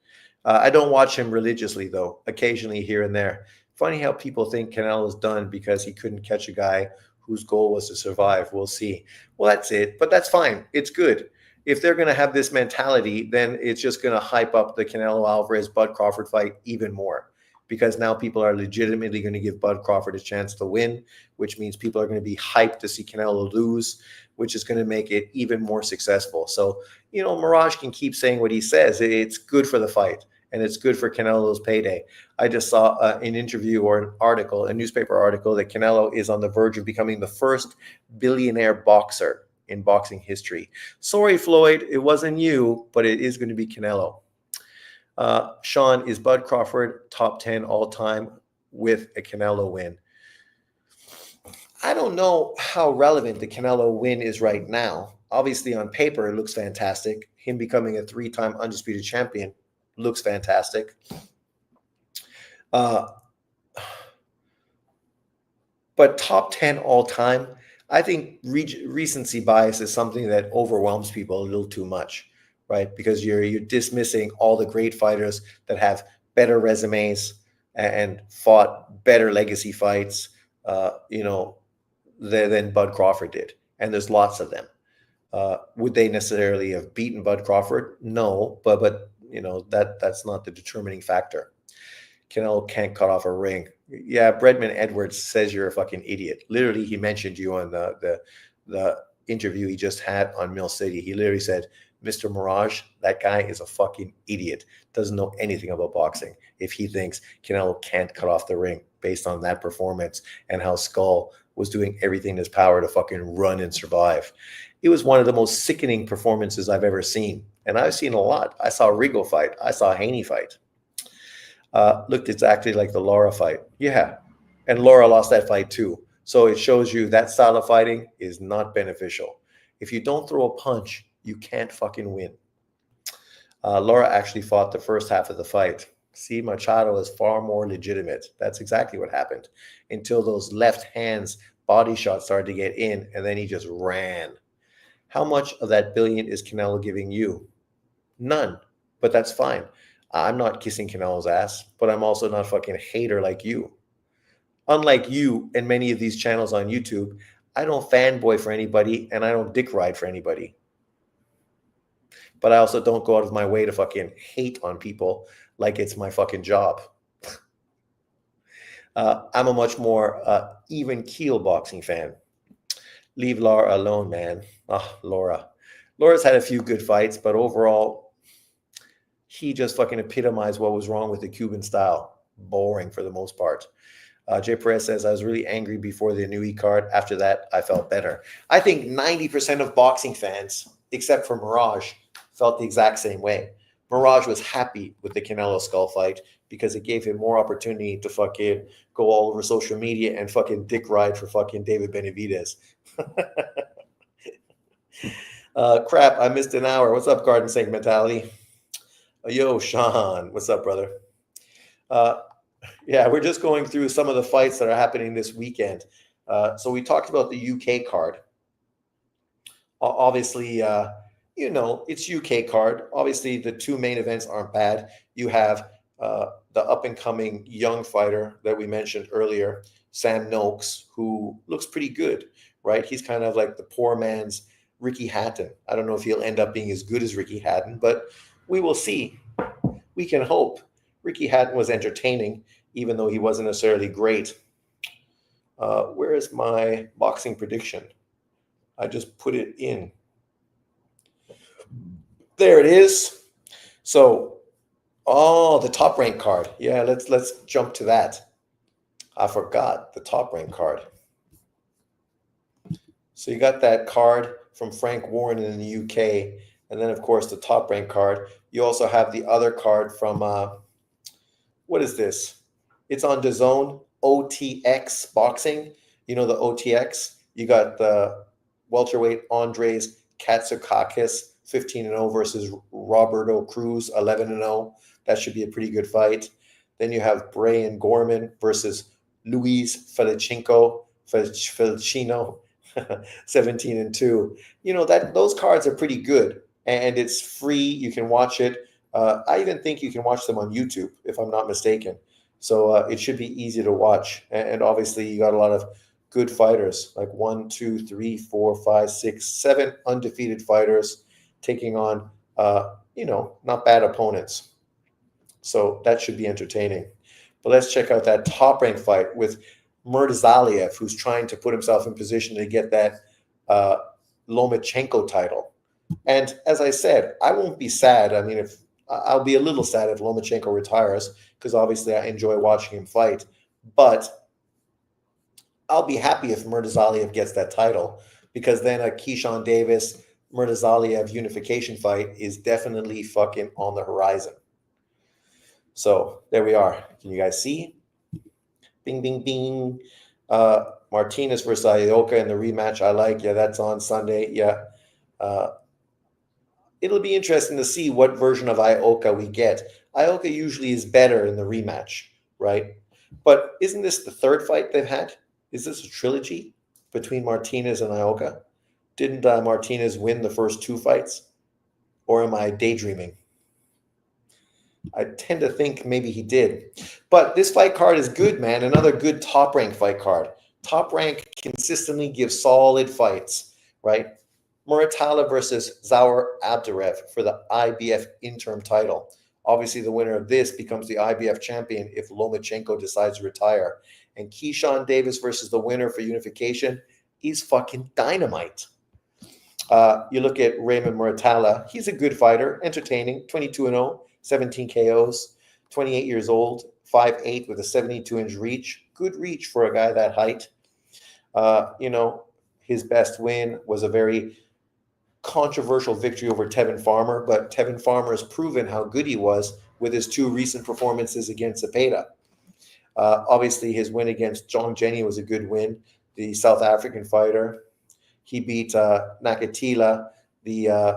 I don't watch him religiously, though, occasionally here and there. Funny how people think Canelo's done because he couldn't catch a guy whose goal was to survive. We'll see. Well, that's it. But that's fine. It's good. If they're going to have this mentality, then it's just going to hype up the Canelo Alvarez Bud Crawford fight even more, because now people are legitimately going to give Bud Crawford a chance to win, which means people are going to be hyped to see Canelo lose, which is going to make it even more successful. So, Mirage can keep saying what he says. It's good for the fight, and it's good for Canelo's payday. I just saw an interview or an article, a newspaper article, that Canelo is on the verge of becoming the first billionaire boxer in boxing history. Sorry, Floyd, it wasn't you, but it is going to be Canelo. Sean, is Bud Crawford top 10 all time with a Canelo win? I don't know how relevant the Canelo win is right now. Obviously, on paper, it looks fantastic. Him becoming a 3-time undisputed champion looks fantastic. But top 10 all time, I think recency bias is something that overwhelms people a little too much, right? Because you're dismissing all the great fighters that have better resumes and fought better legacy fights, than Bud Crawford did. And there's lots of them. Would they necessarily have beaten Bud Crawford? No, but that's not the determining factor. Canelo can't cut off a ring. Yeah, Bredman Edwards says you're a fucking idiot. Literally, he mentioned you on the interview he just had on Mill City. He literally said, Mr. Mirage, that guy is a fucking idiot. Doesn't know anything about boxing if he thinks Canelo can't cut off the ring based on that performance and how Skull was doing everything in his power to fucking run and survive. It was one of the most sickening performances I've ever seen. And I've seen a lot. I saw Rigo fight. I saw Haney fight. Looked exactly like the Laura fight. Yeah. And Laura lost that fight too. So it shows you that style of fighting is not beneficial. If you don't throw a punch, you can't fucking win. Laura actually fought the first half of the fight. See, Machado is far more legitimate. That's exactly what happened until those left hands body shots started to get in, and then he just ran. How much of that billion is Canelo giving you? None, but that's fine. I'm not kissing Canelo's ass, but I'm also not fucking a hater like you. Unlike you and many of these channels on YouTube, I don't fanboy for anybody and I don't dick ride for anybody. But I also don't go out of my way to fucking hate on people like it's my fucking job. I'm a much more even keel boxing fan. Leave Laura alone, man. Laura. Laura's had a few good fights, but overall, he just fucking epitomized what was wrong with the Cuban style. Boring for the most part. Jay Perez says, I was really angry before the Inoue card. After that, I felt better. I think 90% of boxing fans, except for Mirage, felt the exact same way. Mirage was happy with the Canelo Skull fight because it gave him more opportunity to fucking go all over social media and fucking dick ride for fucking David Benavidez. Crap, I missed an hour. What's up, Garden Sink Mentality? Yo, Sean. What's up, brother? Yeah, we're just going through some of the fights that are happening this weekend. So we talked about the UK card. Obviously, it's UK card. Obviously, the two main events aren't bad. You have the up and coming young fighter that we mentioned earlier, Sam Noakes, who looks pretty good, right? He's kind of like the poor man's Ricky Hatton. I don't know if he'll end up being as good as Ricky Hatton, but we will see. We can hope. Ricky Hatton was entertaining, even though he wasn't necessarily great. Where is my boxing prediction? I just put it in. There it is. So, the top rank card. Yeah, let's jump to that. I forgot the top rank card. So you got that card from Frank Warren in the UK, and then of course the top rank card. You also have the other card from what is this? It's on DAZN, OTX Boxing. You know the OTX. You got the welterweight Andres Katsukakis 15-0 versus Roberto Cruz 11-0. That should be a pretty good fight. Then you have Brian Gorman versus Luis Felicino 17-2. Those cards are pretty good, and it's free. You can watch it. I even think you can watch them on YouTube, if I'm not mistaken. So it should be easy to watch. And obviously, you got a lot of good fighters, like 1, 2, 3, 4, 5, 6, 7 undefeated fighters taking on, not bad opponents. So that should be entertaining. But let's check out that top rank fight with Murtazaliev, who's trying to put himself in position to get that Lomachenko title. And as I said, I won't be sad. I mean, if I'll be a little sad if Lomachenko retires, because obviously I enjoy watching him fight. But I'll be happy if Murtazaliev gets that title, because then a Keyshawn Davis Murtazaliev unification fight is definitely fucking on the horizon. So there we are. Can you guys see? Bing, bing, bing. Martinez versus Ioka in the rematch. I like. Yeah, that's on Sunday. Yeah. It'll be interesting to see what version of Ioka we get. Ioka usually is better in the rematch, right? But isn't this the third fight they've had? Is this a trilogy between Martinez and Ioka? Didn't Martinez win the first 2 fights? Or am I daydreaming? I tend to think maybe he did. But this fight card is good, man. Another good top rank fight card. Top rank consistently gives solid fights, right? Muratalla versus Zaur Abdurev for the IBF interim title. Obviously, the winner of this becomes the IBF champion if Lomachenko decides to retire. And Keyshawn Davis versus the winner for unification is fucking dynamite. You look at Raymond Muratalla. He's a good fighter, entertaining, 22-0. 17 KOs, 28 years old, 5'8" with a 72-inch reach. Good reach for a guy that height. His best win was a very controversial victory over Tevin Farmer, but Tevin Farmer has proven how good he was with his 2 recent performances against Zepeda. Obviously, his win against John Jenny was a good win, the South African fighter. He beat Nakatila, the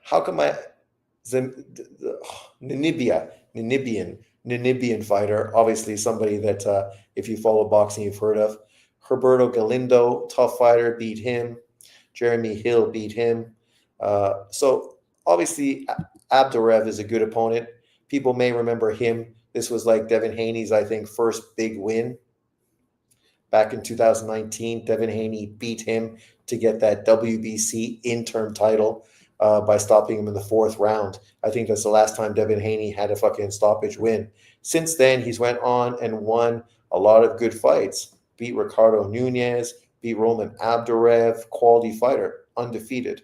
how come Namibian fighter, obviously somebody that if you follow boxing you've heard of. Roberto Galindo, tough fighter, beat him. Jeremy Hill beat him. So obviously Abdurev is a good opponent. People may remember him. This was like Devin Haney's, I think, first big win. Back in 2019, Devin Haney beat him to get that WBC interim title by stopping him in the 4th round. I think that's the last time Devin Haney had a fucking stoppage win. Since then, he's went on and won a lot of good fights. Beat Ricardo Nunez, beat Roman Abdurev, quality fighter, undefeated.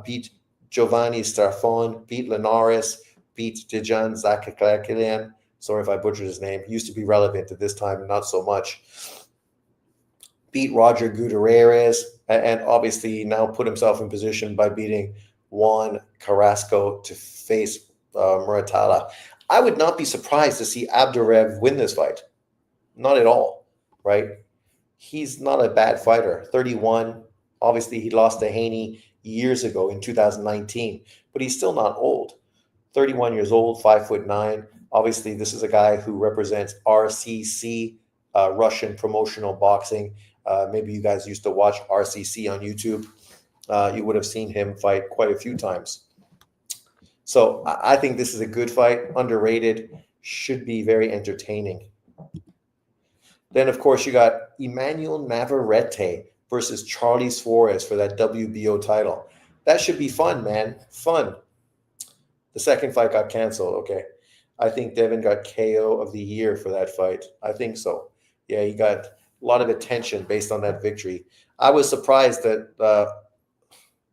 Beat Giovanni Starfon, beat Linares, beat Dejan Zakakalian. Sorry if I butchered his name. He used to be relevant at this time, not so much. Beat Roger Gutierrez, and obviously now put himself in position by beating Juan Carrasco to face Muratalla. I would not be surprised to see Abdurev win this fight. Not at all, right? He's not a bad fighter. 31. Obviously, he lost to Haney years ago in 2019, but he's still not old. 31 years old, 5'9". Obviously, this is a guy who represents RCC, Russian Promotional Boxing. Maybe you guys used to watch RCC on YouTube. You would have seen him fight quite a few times. So I think this is a good fight, underrated, should be very entertaining. Then, of course, you got Emmanuel Navarrete versus Charlie Suarez for that WBO title. That should be fun, man. Fun. The second fight got canceled. Okay. I think Devin got KO of the year for that fight. I think so. Yeah, he got a lot of attention based on that victory. I was surprised that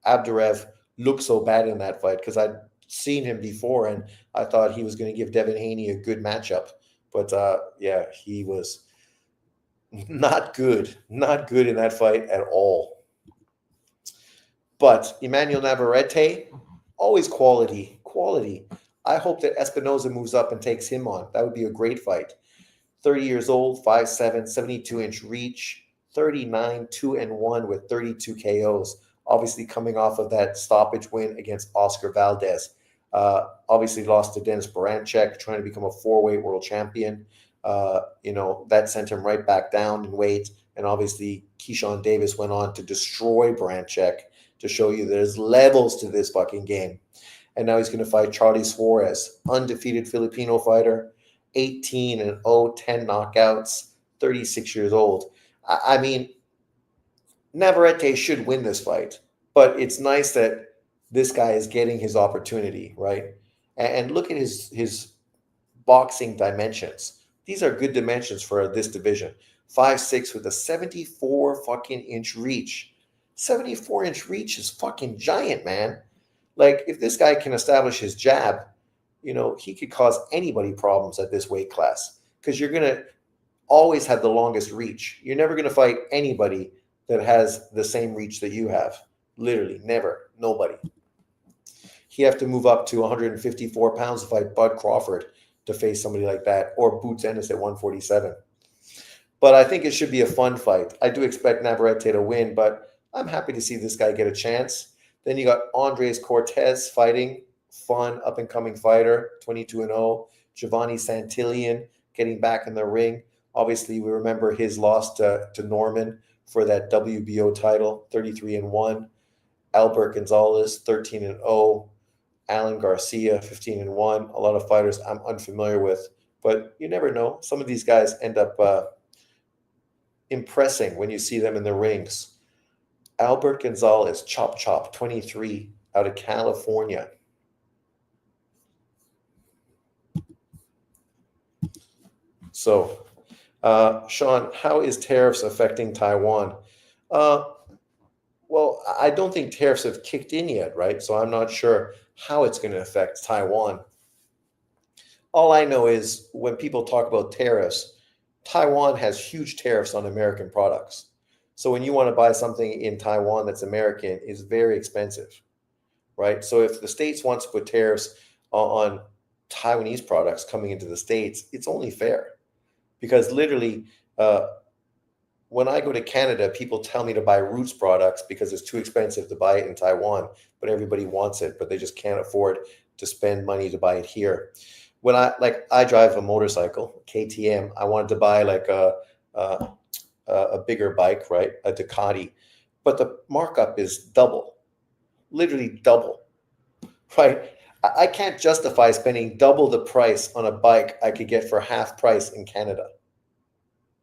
Abdurev looked so bad in that fight because I'd seen him before and I thought he was going to give Devin Haney a good matchup. But yeah, he was not good in that fight at all. But Emmanuel Navarrete, always quality. I hope that Espinoza moves up and takes him on. That would be a great fight. 30 years old, 5'7", 72-inch reach, 39, 2-1 with 32 KOs. Obviously coming off of that stoppage win against Oscar Valdez. Obviously lost to Dennis Barancek, trying to become a four-weight world champion. That sent him right back down in weight. And obviously Keyshawn Davis went on to destroy Barancek to show you there's levels to this fucking game. And now he's going to fight Charlie Suarez, undefeated Filipino fighter, 18-0, 10 knockouts, 36 years old. I mean, Navarrete should win this fight, but it's nice that this guy is getting his opportunity, right? And look at his boxing dimensions. These are good dimensions for this division. 5'6" with a 74 fucking inch reach. 74-inch reach is fucking giant, man. Like, if this guy can establish his jab, he could cause anybody problems at this weight class because you're going to always have the longest reach. You're never going to fight anybody that has the same reach that you have. Literally, never. Nobody. You have to move up to 154 pounds to fight Bud Crawford to face somebody like that, or Boots Ennis at 147. But I think it should be a fun fight. I do expect Navarrete to win, but I'm happy to see this guy get a chance. Then you got Andres Cortez fighting, fun, up-and-coming fighter, 22-0. Giovanni Santillan getting back in the ring. Obviously, we remember his loss to Norman for that WBO title, 33-1. Albert Gonzalez, 13-0. Alan Garcia, 15-1. A lot of fighters I'm unfamiliar with, but you never know. Some of these guys end up impressing when you see them in the rings. Albert Gonzalez, Chop, 23, out of California. So, Sean, how is tariffs affecting Taiwan? Well, I don't think tariffs have kicked in yet, right? So I'm not sure how it's going to affect Taiwan. All I know is when people talk about tariffs, Taiwan has huge tariffs on American products. So when you want to buy something in Taiwan that's American, it's very expensive, right? So if the States wants to put tariffs on Taiwanese products coming into the States, it's only fair. Because literally, when I go to Canada, people tell me to buy Roots products because it's too expensive to buy it in Taiwan, but everybody wants it, but they just can't afford to spend money to buy it here. When I drive a motorcycle, KTM, I wanted to buy like a bigger bike, right? A Ducati, but the markup is double, literally double, right? I can't justify spending double the price on a bike I could get for half price in Canada.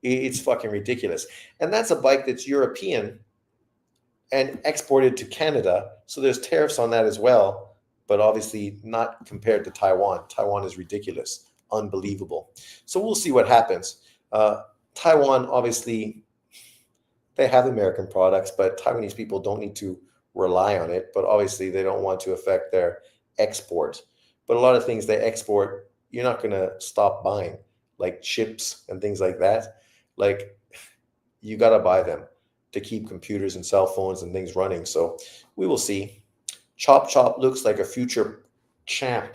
It's fucking ridiculous. And that's a bike that's European and exported to Canada. So there's tariffs on that as well, but obviously not compared to Taiwan. Taiwan is ridiculous, unbelievable. So we'll see what happens. Taiwan, obviously, they have American products, but Taiwanese people don't need to rely on it. But obviously, they don't want to affect their export. But a lot of things they export, you're not going to stop buying, like chips and things like that. Like, you got to buy them to keep computers and cell phones and things running. So we will see. Chop looks like a future champ.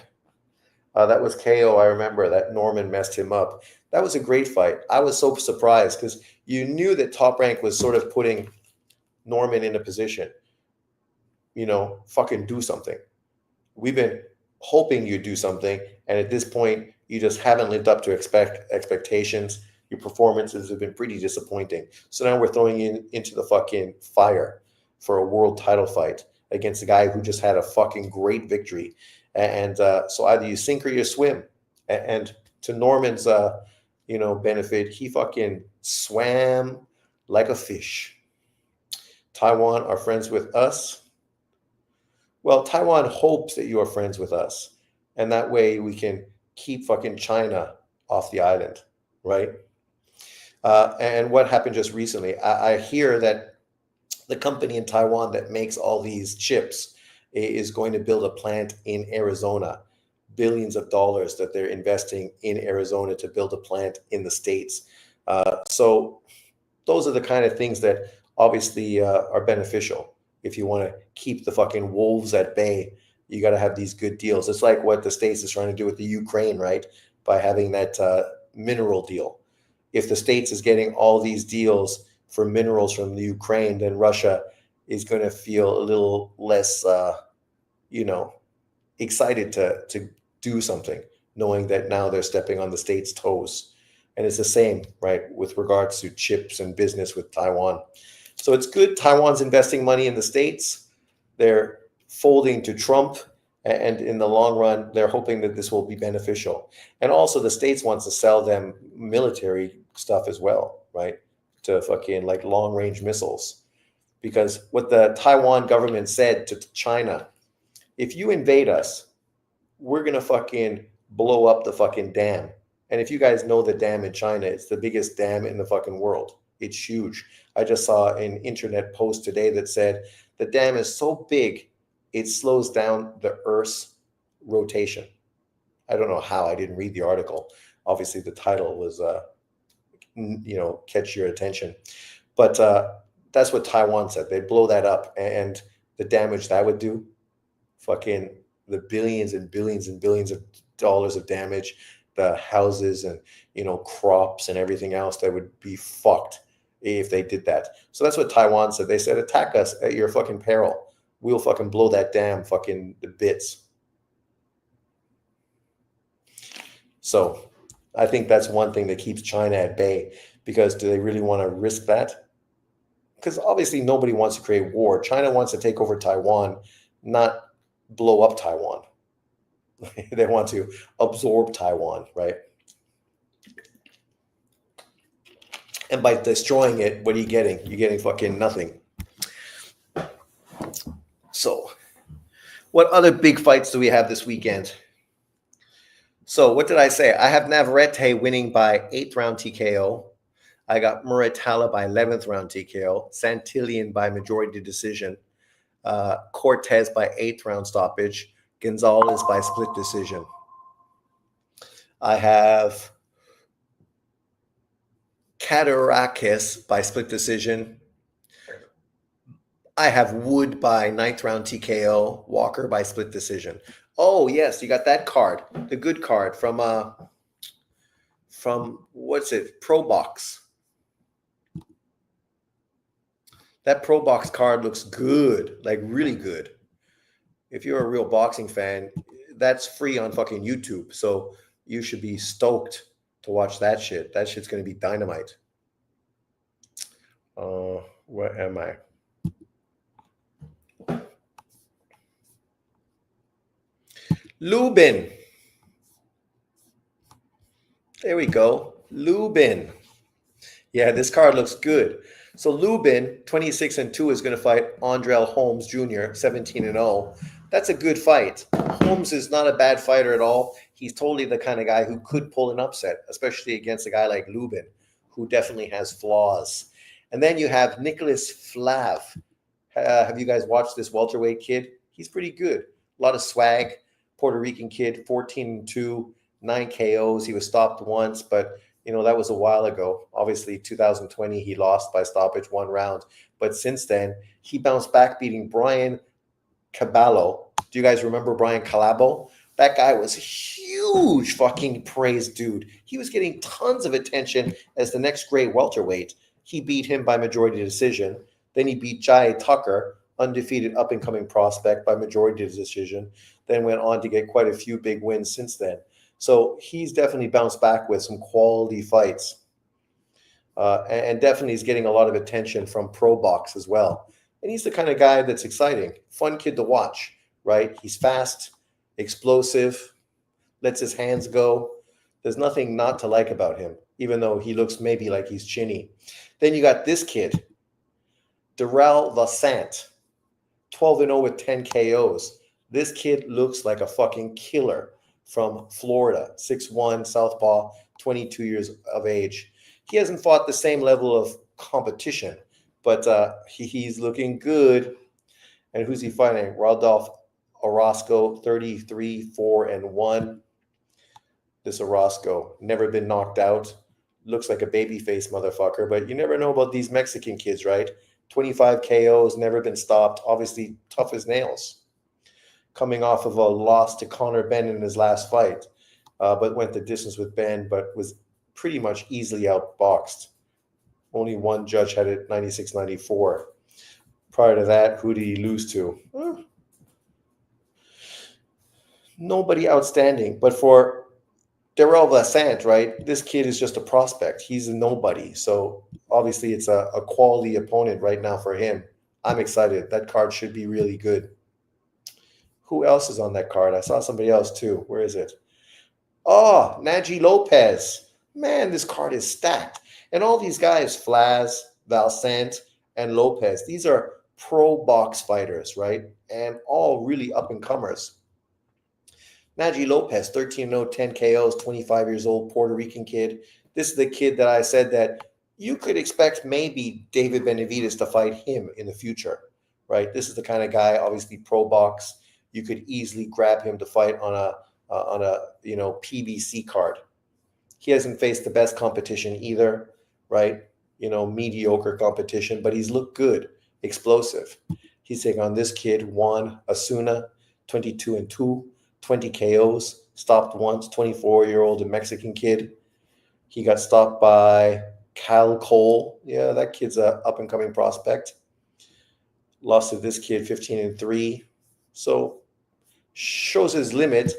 That was KO. I remember that Norman messed him up. That was a great fight. I was so surprised because you knew that Top Rank was sort of putting Norman in a position, fucking do something. We've been hoping you do something. And at this point, you just haven't lived up to expectations. Your performances have been pretty disappointing. So now we're throwing you into the fucking fire for a world title fight against a guy who just had a fucking great victory. And so either you sink or you swim. And to Norman's, benefit, he fucking swam like a fish. Taiwan are friends with us. Well, Taiwan hopes that you are friends with us. And that way we can keep fucking China off the island, right? And what happened just recently, I hear that the company in Taiwan that makes all these chips is going to build a plant in Arizona. Billions of dollars that they're investing in Arizona to build a plant in the States. So those are the kind of things that obviously are beneficial. If you want to keep the fucking wolves at bay, you got to have these good deals. It's like what the States is trying to do with the Ukraine, right? By having that mineral deal. If the States is getting all these deals for minerals from the Ukraine, then Russia is going to feel a little less, excited to do something, knowing that now they're stepping on the States' toes. And it's the same, right, with regards to chips and business with Taiwan. So it's good. Taiwan's investing money in the States. They're folding to Trump. And in the long run, they're hoping that this will be beneficial. And also the States wants to sell them military stuff as well, right? To fucking like long range missiles. Because what the Taiwan government said to China, if you invade us, we're going to fucking blow up the fucking dam. And if you guys know the dam in China, it's the biggest dam in the fucking world. It's huge. I just saw an internet post today that said the dam is so big, it slows down the Earth's rotation. I don't know how. I didn't read the article. Obviously, the title was, catch your attention. But that's what Taiwan said. They blow that up, and the damage that would do, fucking the billions and billions and billions of dollars of damage, the houses and crops and everything else that would be fucked if they did that. So that's what Taiwan said. They said, attack us at your fucking peril. We'll fucking blow that dam fucking to bits. So I think that's one thing that keeps China at bay, because do they really want to risk that? Because obviously nobody wants to create war. China wants to take over Taiwan, not blow up Taiwan. They want to absorb Taiwan, right? And by destroying it, what are you getting? You're getting fucking nothing. So, what other big fights do we have this weekend? So, what did I say? I have Navarrete winning by 8th round TKO. I got Muratalla by 11th round TKO. Santillan by majority decision. Cortez by 8th round stoppage. Gonzalez by split decision. I have Katarakis by split decision. I have Wood by 9th round TKO. Walker by split decision. Oh yes, you got that card, the good card from what's it? Pro Box. That Pro Box card looks good, like really good. If you're a real boxing fan, that's free on fucking YouTube. So you should be stoked to watch that shit. That shit's going to be dynamite. Where am I? Lubin. There we go. Lubin. Yeah, this card looks good. So Lubin, 26-2, is going to fight Andrell Holmes Jr., 17-0. That's a good fight. Holmes is not a bad fighter at all. He's totally the kind of guy who could pull an upset, especially against a guy like Lubin, who definitely has flaws. And then you have Nicholas Flav. Have you guys watched this welterweight kid? He's pretty good. A lot of swag. Puerto Rican kid, 14-2, 9 KOs. He was stopped once, but that was a while ago. Obviously, 2020, he lost by stoppage 1 round. But since then, he bounced back, beating Brian Caballo. Do you guys remember Brian Calabo? That guy was a huge fucking praised dude. He was getting tons of attention as the next great welterweight. He beat him by majority decision. Then he beat Jai Tucker, undefeated up-and-coming prospect, by majority decision. Then went on to get quite a few big wins since then. So he's definitely bounced back with some quality fights. and definitely is getting a lot of attention from pro box as well. And he's the kind of guy that's exciting, fun kid to watch, right? He's fast, explosive, lets his hands go. There's nothing not to like about him, even though he looks maybe like he's chinny. Then you got this kid, Darrell Vassant, 12-0 with 10 KOs. This kid looks like a fucking killer from Florida, 6'1", southpaw, 22 years of age. He hasn't fought the same level of competition, but he's looking good. And who's he fighting? Rodolph Orozco, 33, 4-1. This Orozco, never been knocked out. Looks like a babyface motherfucker, but you never know about these Mexican kids, right? 25 KOs, never been stopped. Obviously, tough as nails. Coming off of a loss to Conor Benn in his last fight, but went the distance with Ben, but was pretty much easily outboxed. Only one judge had it 96-94. Prior to that, who did he lose to? Nobody outstanding. But for Darrell Vassant, right, this kid is just a prospect. He's a nobody. So obviously it's a quality opponent right now for him. I'm excited. That card should be really good. Who else is on that card? I saw somebody else too. Where is it? Oh, Naji Lopez. Man, this card is stacked. And all these guys, Flaz, Valsant, and Lopez, these are pro box fighters, right? And all really up and comers. Naji Lopez, 13-0, 10 KOs, 25 years old, Puerto Rican kid. This is the kid that I said that you could expect maybe David Benavidez to fight him in the future, right? This is the kind of guy, obviously pro box. You could easily grab him to fight on a PBC card. He hasn't faced the best competition either, right? Mediocre competition, but he's looked good, explosive. He's taking on this kid, Juan Asuna, 22-2, 20 KOs, stopped once, 24-year-old Mexican kid. He got stopped by Cal Cole. Yeah, that kid's a up-and-coming prospect. Lost to this kid, 15-3. So shows his limit.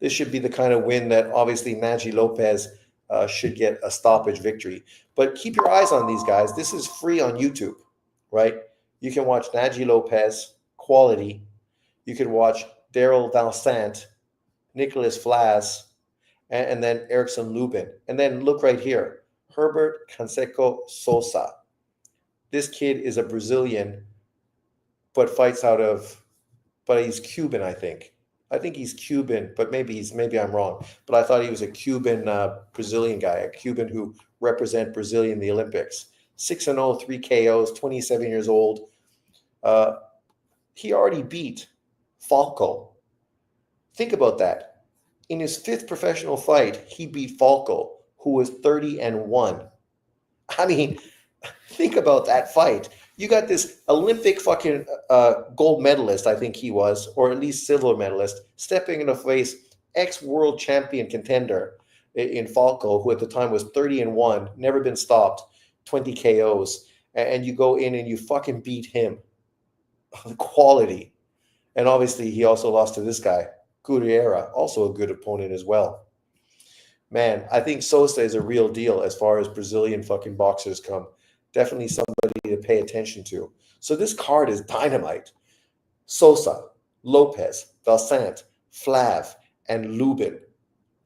This should be the kind of win that obviously Naji Lopez should get a stoppage victory. But keep your eyes on these guys. This is free on YouTube, right? You can watch Naji Lopez, quality. You can watch Darrell Valsant, Nicholas Flaz, and then Erickson Lubin. And then look right here, Herbert Canseco Sosa. This kid is a Brazilian, but he's Cuban, I think. I think he's Cuban, but maybe I'm wrong. But I thought he was a Cuban Brazilian guy, a Cuban who represent Brazil in the Olympics. 6-0, 3 KOs, 27 years old. He already beat Falco. Think about that. In his 5th professional fight, he beat Falco, who was 30-1. I mean, think about that fight. You got this Olympic fucking gold medalist, I think he was, or at least silver medalist, stepping in to face ex-world champion contender in Falco, who at the time was 30-1, never been stopped, 20 KOs, and you go in and you fucking beat him. Quality. And obviously he also lost to this guy, Gutierrez, also a good opponent as well. Man, I think Sosa is a real deal as far as Brazilian fucking boxers come. Definitely somebody to pay attention to. So this card is dynamite. Sosa, Lopez, Valsant, Flav, and Lubin.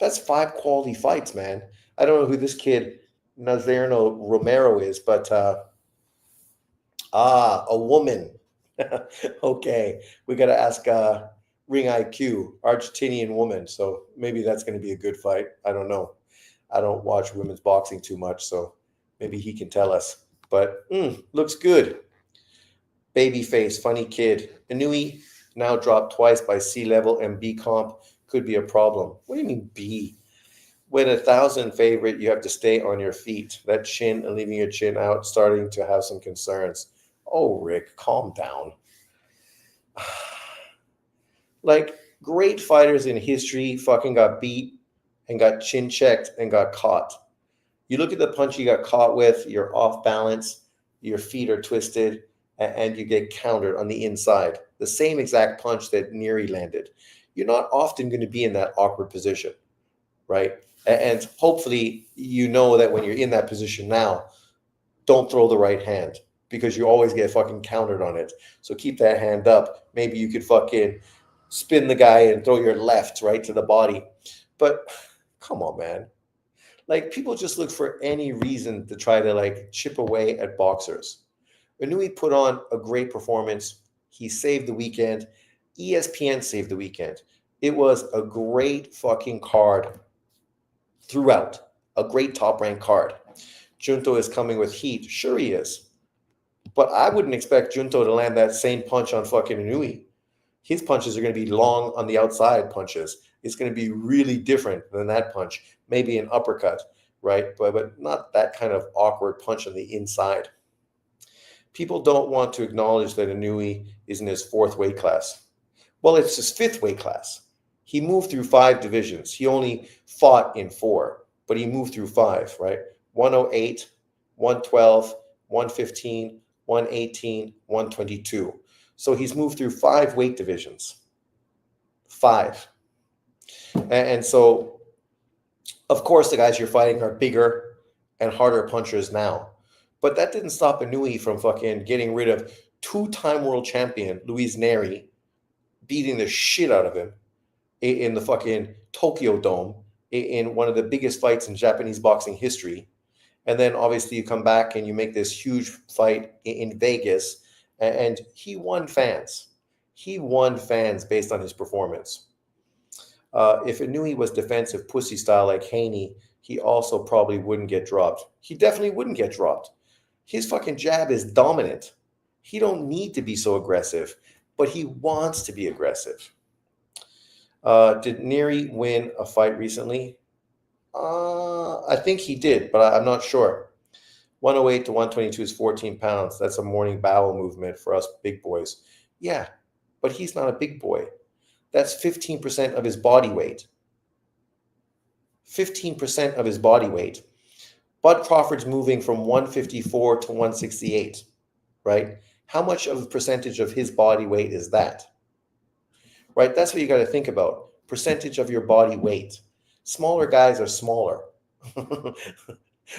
That's 5 quality fights, man. I don't know who this kid, Nazareno Romero, is, but a woman. Okay, we got to ask Ring IQ, Argentinian woman. So maybe that's going to be a good fight. I don't know. I don't watch women's boxing too much, so maybe he can tell us. But looks good. Babyface, funny kid. Inoue now dropped twice by C level and B comp. Could be a problem. What do you mean B? When 1,000 favorite, you have to stay on your feet. That chin and leaving your chin out, starting to have some concerns. Oh, Rick, calm down. Like, great fighters in history fucking got beat and got chin checked and got caught. You look at the punch you got caught with, you're off balance, your feet are twisted, and you get countered on the inside. The same exact punch that Neary landed. You're not often going to be in that awkward position, right? And hopefully you know that when you're in that position now, don't throw the right hand because you always get fucking countered on it. So keep that hand up. Maybe you could fucking spin the guy and throw your left right to the body. But come on, man. Like people just look for any reason to try to like chip away at boxers. Inoue put on a great performance. He saved the weekend. ESPN saved the weekend. It was a great fucking card throughout. A great top ranked card. Junto is coming with heat. Sure he is. But I wouldn't expect Junto to land that same punch on fucking Inoue. His punches are going to be long on the outside punches. It's going to be really different than that punch. Maybe an uppercut, right? But not that kind of awkward punch on the inside. People don't want to acknowledge that Inoue is in his fourth weight class. Well, it's his fifth weight class. He moved through 5 divisions. He only fought in 4, but he moved through 5, right? 108, 112, 115, 118, 122. So he's moved through 5 weight divisions. 5. And so, of course, the guys you're fighting are bigger and harder punchers now. But that didn't stop Inoue from fucking getting rid of 2-time world champion Luis Neri, beating the shit out of him in the fucking Tokyo Dome in one of the biggest fights in Japanese boxing history. And then obviously you come back and you make this huge fight in Vegas, and he won fans. He won fans based on his performance. If Inoue was defensive pussy style like Haney, he also probably wouldn't get dropped. He definitely wouldn't get dropped. His fucking jab is dominant. He don't need to be so aggressive, but he wants to be aggressive. Did Neri win a fight recently? I think he did, but I'm not sure. 108 to 122 is 14 pounds. That's a morning bowel movement for us big boys. Yeah, but he's not a big boy. That's 15% of his body weight. 15% of his body weight. Bud Crawford's moving from 154 to 168, right? How much of a percentage of his body weight is that? Right? That's what you got to think about. Percentage of your body weight. Smaller guys are smaller.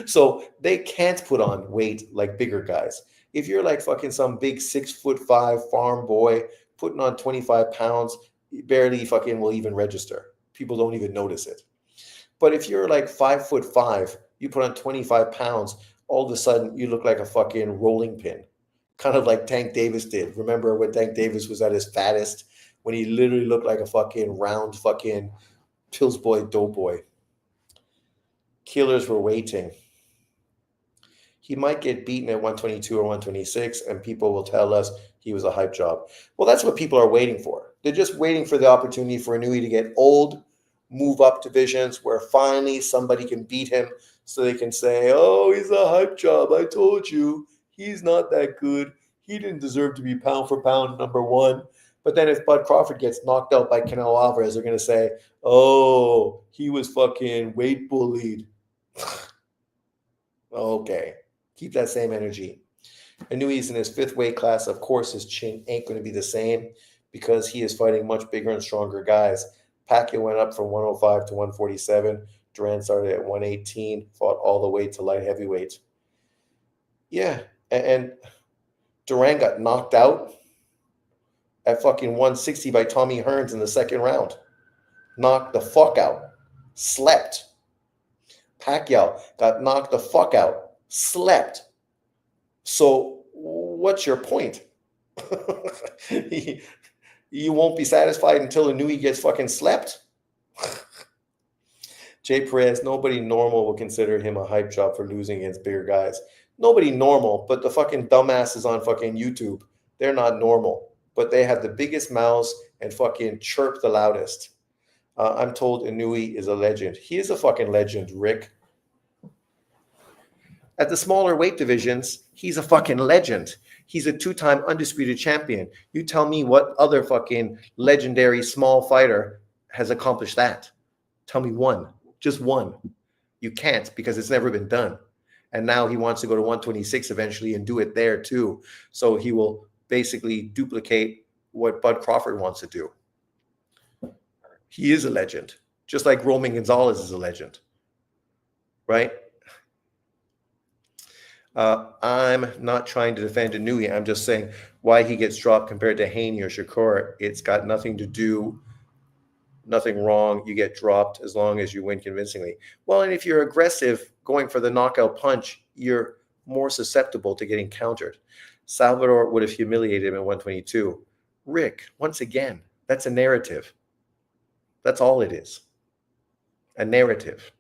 So they can't put on weight like bigger guys. If you're like fucking some big 6'5" farm boy putting on 25 pounds, barely fucking will even register. People don't even notice it. But if you're like 5'5", you put on 25 pounds, all of a sudden you look like a fucking rolling pin. Kind of like Tank Davis did. Remember when Tank Davis was at his fattest? When he literally looked like a fucking round fucking Pillsboy Doughboy. Killers were waiting. He might get beaten at 122 or 126, and people will tell us he was a hype job. Well, that's what people are waiting for. They're just waiting for the opportunity for Inoue to get old, move up divisions where finally somebody can beat him so they can say, oh, he's a hype job. I told you, he's not that good. He didn't deserve to be pound for pound #1. But then if Bud Crawford gets knocked out by Canelo Alvarez, they're going to say, oh, he was fucking weight bullied. Okay. Keep that same energy. Inoue's in his 5th weight class. Of course, his chin ain't going to be the same because he is fighting much bigger and stronger guys. Pacquiao went up from 105 to 147. Duran started at 118, fought all the way to light heavyweight. Yeah, and Duran got knocked out at fucking 160 by Tommy Hearns in the 2nd round. Knocked the fuck out. Slept. Pacquiao got knocked the fuck out. Slept. So what's your point? You won't be satisfied until Inoue gets fucking slept? Jay Perez, nobody normal will consider him a hype job for losing against bigger guys. Nobody normal, but the fucking dumbasses on fucking YouTube, they're not normal. But they have the biggest mouths and fucking chirp the loudest. I'm told Inoue is a legend. He is a fucking legend, Rick. At the smaller weight divisions, he's a fucking legend. He's a 2-time undisputed champion. You tell me what other fucking legendary small fighter has accomplished that. Tell me one. Just one. You can't because it's never been done. And now he wants to go to 126 eventually and do it there too. So he will basically duplicate what Bud Crawford wants to do. He is a legend. Just like Roman Gonzalez is a legend. Right? I'm not trying to defend Inoue. I'm just saying why he gets dropped compared to Haney or Shakur. It's got nothing to do, nothing wrong. You get dropped as long as you win convincingly. Well, and if you're aggressive going for the knockout punch, you're more susceptible to getting countered. Salvador would have humiliated him at 122. Rick, once again, that's a narrative. That's all it is. A narrative.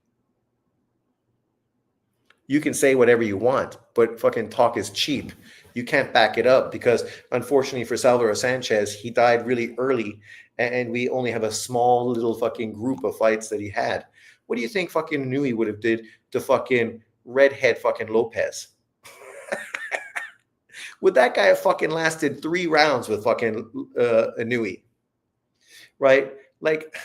You can say whatever you want, but fucking talk is cheap. You can't back it up because, unfortunately for Salvador Sanchez, he died really early, and we only have a small little fucking group of fights that he had. What do you think fucking Inoue would have did to fucking redhead fucking Lopez? Would that guy have fucking lasted 3 rounds with fucking Inoue? Right? Like,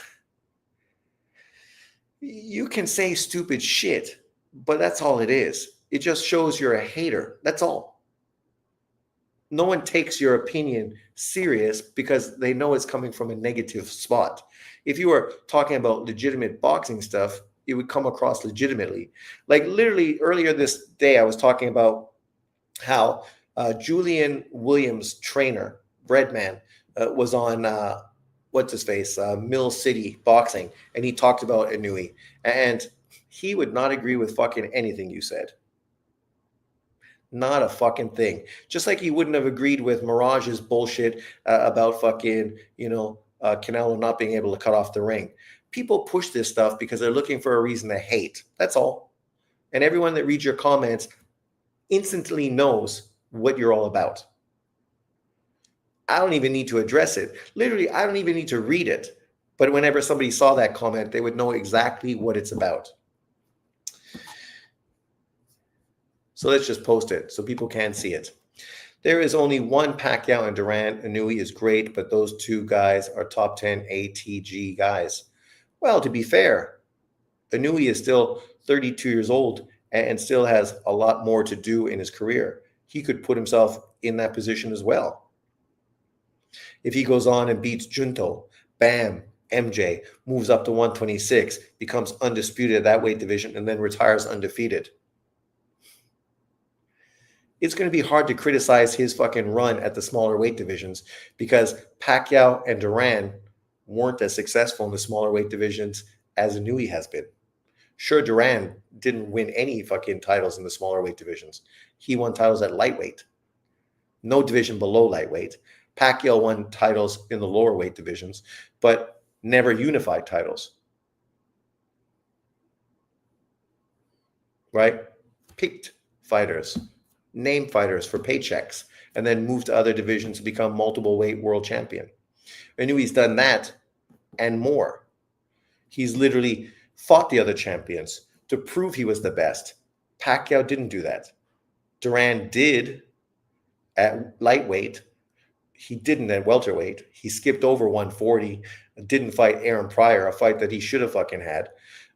you can say stupid shit, but that's all it is. It just shows you're a hater. That's all. No one takes your opinion serious because they know it's coming from a negative spot. If you were talking about legitimate boxing stuff, it would come across legitimately. Like literally earlier this day, I was talking about how Julian Williams' trainer, Breadman, was on what's his face, Mill City Boxing, and he talked about Inoue, and he would not agree with fucking anything you said. Not a fucking thing. Just like he wouldn't have agreed with Mirage's bullshit about fucking, Canelo not being able to cut off the ring. People push this stuff because they're looking for a reason to hate. That's all. And everyone that reads your comments instantly knows what you're all about. I don't even need to address it. Literally, I don't even need to read it. But whenever somebody saw that comment, they would know exactly what it's about. So let's just post it so people can see it. There is only one Pacquiao and Duran. Inoue is great, but those two guys are top 10 ATG guys. Well, to be fair, Inoue is still 32 years old and still has a lot more to do in his career. He could put himself in that position as well. If he goes on and beats Junto, bam, MJ, moves up to 126, becomes undisputed at that weight division, and then retires undefeated. It's going to be hard to criticize his fucking run at the smaller weight divisions because Pacquiao and Duran weren't as successful in the smaller weight divisions as Inoue has been. Sure, Duran didn't win any fucking titles in the smaller weight divisions. He won titles at lightweight. No division below lightweight. Pacquiao won titles in the lower weight divisions, but never unified titles. Right? Picked fighters. Name fighters for paychecks, and then move to other divisions to become multiple weight world champion. Inoue's done that and more. He's literally fought the other champions to prove he was the best. Pacquiao didn't do that. Duran did at lightweight. He didn't at welterweight. He skipped over 140, didn't fight Aaron Pryor, a fight that he should have fucking had,